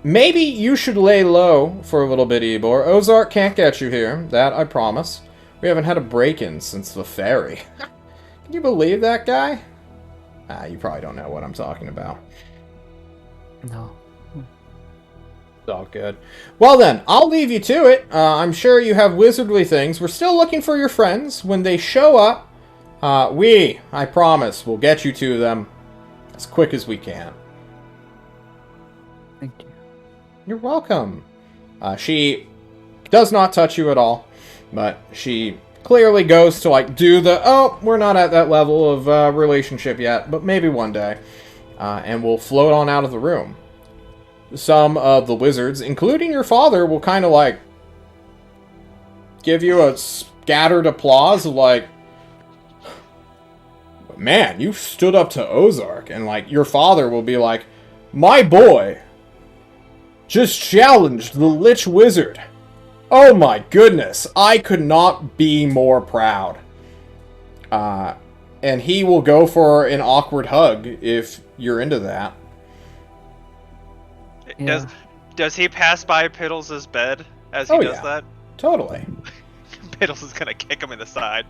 maybe you should lay low for a little bit, Ebor. Ozark can't get you here, that I promise. We haven't had a break-in since the ferry. Can you believe that guy? You probably don't know what I'm talking about. No. It's all good. Well then, I'll leave you to it. I'm sure you have wizardly things. We're still looking for your friends. When they show up, I promise, will get you to them as quick as we can. Thank you. You're welcome. She does not touch you at all, but she clearly goes to, like, do the, oh, we're not at that level of relationship yet, but maybe one day, and will float on out of the room. some of the wizards, including your father, will kind of like give you a scattered applause of like, man, you stood up to Ozark. And like your father will be like, my boy just challenged the Lich Wizard. Oh my goodness, I could not be more proud. And he will go for an awkward hug if you're into that. Yeah. Does he pass by Piddles' bed as he does that? Totally. Piddles is gonna kick him in the side.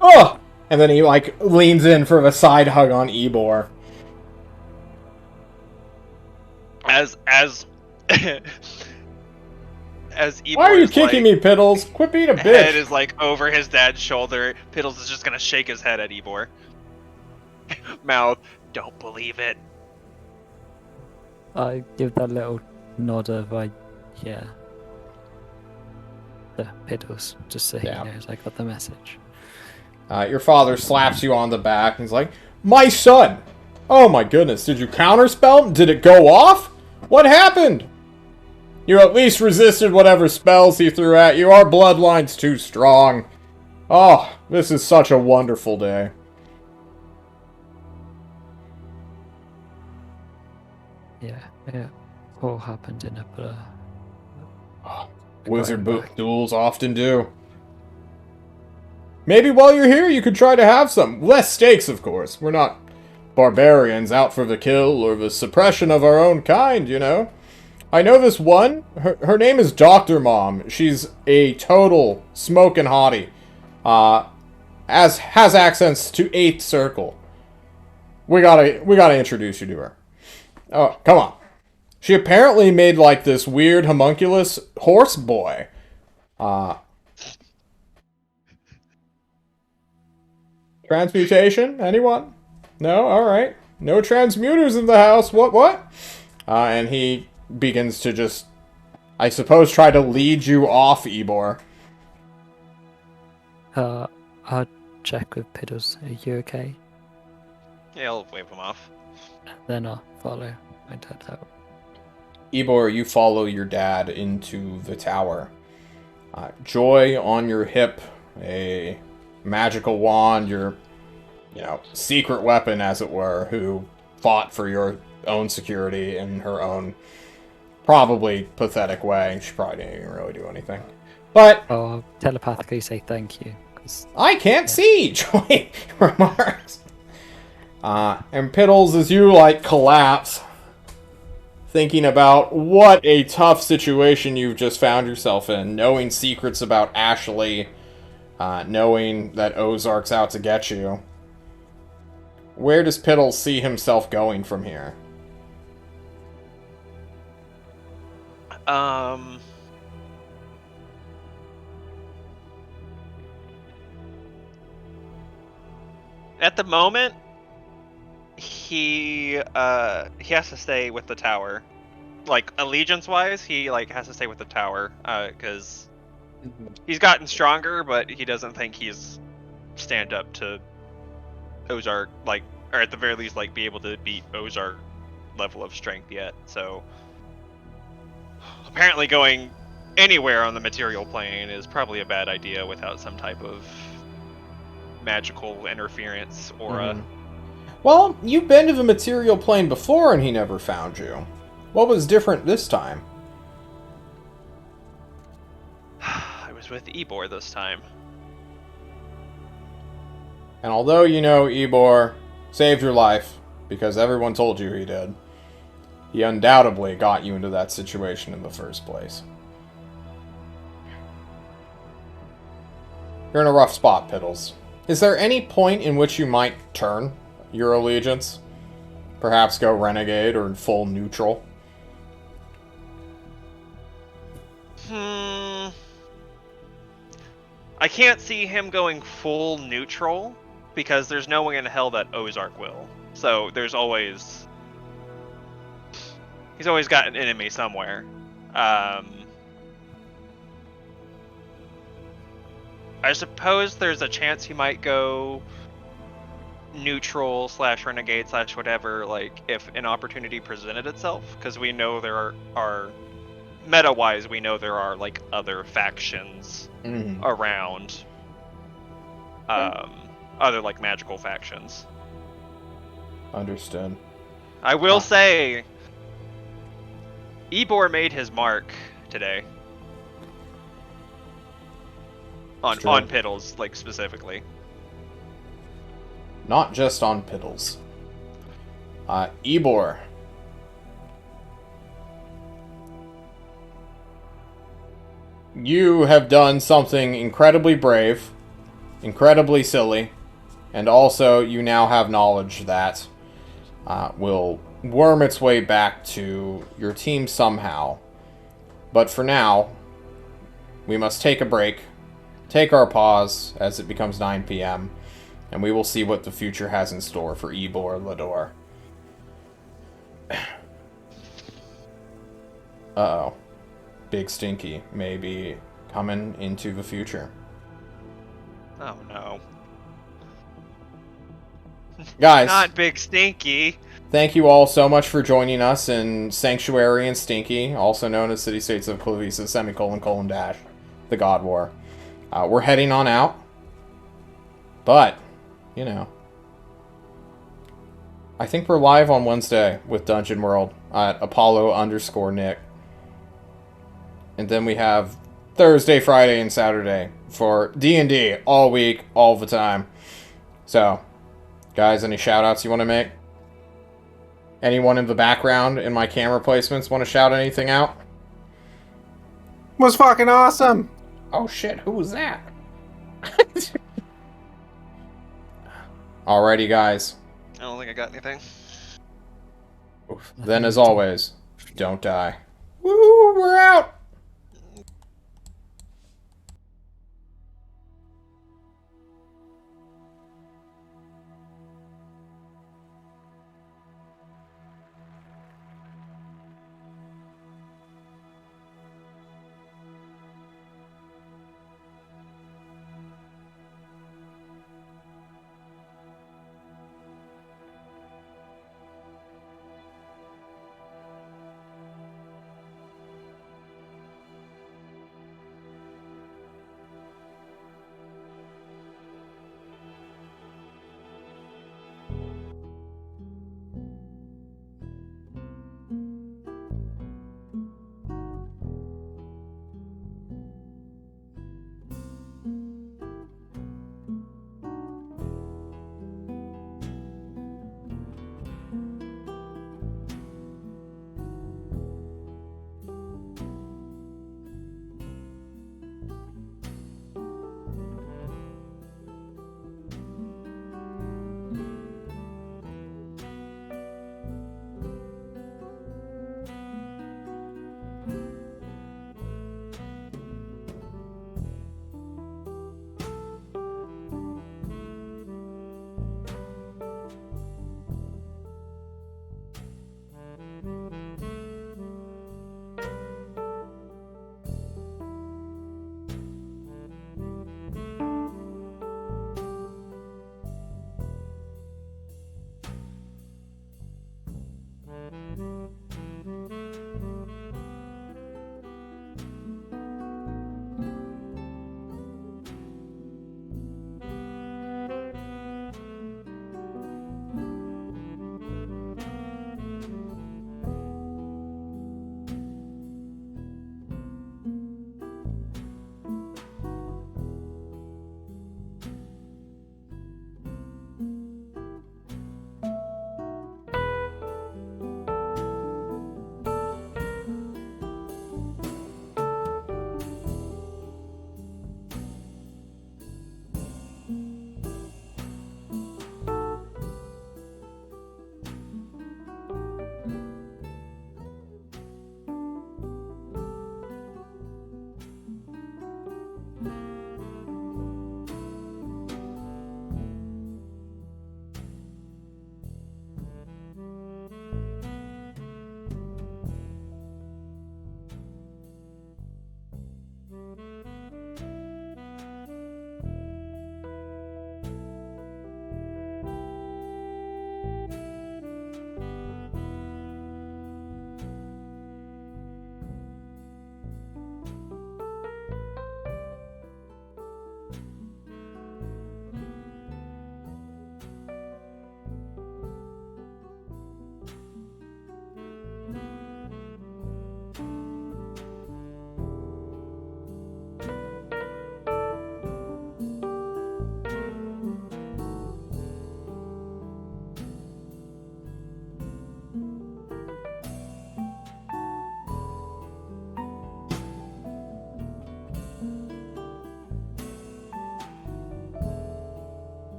Oh! And then he, like, leans in for a side hug on Ebor. As Ebor's, why are you kicking me, Piddles? Quit being a bitch. Head is, like, over his dad's shoulder. Piddles is just gonna shake his head at Ebor. Mouth, don't believe it. I give that little nod of, yeah. The Piddles, just so he knows I got the message. Your father slaps you on the back and is like, my son! Oh my goodness, did you counterspell? Did it go off? What happened? You at least resisted whatever spells he threw at you. Our bloodline's too strong. Oh, this is such a wonderful day. Yeah, it all happened in a blur. Wizard duels often do. Maybe while you're here, you could try to have some. Less stakes, of course. We're not barbarians out for the kill or the suppression of our own kind, you know? I know this one. Her name is Dr. Mom. She's a total smoking hottie. Has accents to 8th Circle. We gotta introduce you to her. Oh, come on. She apparently made, like, this weird homunculus horse boy. Transmutation? Anyone? No? Alright. No transmuters in the house. What? And he begins to just, I suppose, try to lead you off, Ebor. I'll check with Piddles. Are you okay? Yeah, I'll wave him off. Then I'll follow my dad out. Ebor, you follow your dad into the tower. Joy on your hip, a magical wand, your, secret weapon, as it were, who fought for your own security in her own probably pathetic way. She probably didn't even really do anything. But I'll telepathically say thank you. I can't see, Joy remarks. And Piddles, as you, collapse, thinking about what a tough situation you've just found yourself in, knowing secrets about Ashley, knowing that Ozark's out to get you. Where does Piddles see himself going from here? At the moment, he has to stay with the tower. Like, allegiance-wise, he, has to stay with the tower, because he's gotten stronger, but he doesn't think he's stand up to Ozark, or at the very least, be able to beat Ozark level of strength yet, so apparently going anywhere on the material plane is probably a bad idea without some type of magical interference aura. Well, you've been to the material plane before and he never found you. What was different this time? I was with Ebor this time. And although Ebor saved your life, because everyone told you he did, he undoubtedly got you into that situation in the first place. You're in a rough spot, Piddles. Is there any point in which you might turn your allegiance? Perhaps go renegade or full neutral? I can't see him going full neutral, because there's no way in hell that Ozark will. So there's always... He's always got an enemy somewhere. I suppose there's a chance he might go neutral / renegade / whatever, like if an opportunity presented itself, because we know there are meta wise, we know there are like other factions around, other like magical factions. Understood. I will say, Ebor made his mark today on Piddles, like specifically. Not just on Piddles. Ebor. You have done something incredibly brave, incredibly silly, and also you now have knowledge that will worm its way back to your team somehow. But for now, we must take a break, take our pause as it becomes 9 p.m., and we will see what the future has in store for Ebor Lador. Uh-oh. Big Stinky may be coming into the future. Oh no. Guys. Not Big Stinky. Thank you all so much for joining us in Sanctuary and Stinky, also known as City States of Klovisa, ; the God War. We're heading on out. But, you know, I think we're live on Wednesday with Dungeon World at Apollo_Nick. And then we have Thursday, Friday, and Saturday for D&D all week, all the time. So, guys, any shout-outs you want to make? Anyone in the background in my camera placements want to shout anything out? Was fucking awesome! Oh shit, who was that? Alrighty, guys. I don't think I got anything. Then, as always, don't die. Woo, we're out!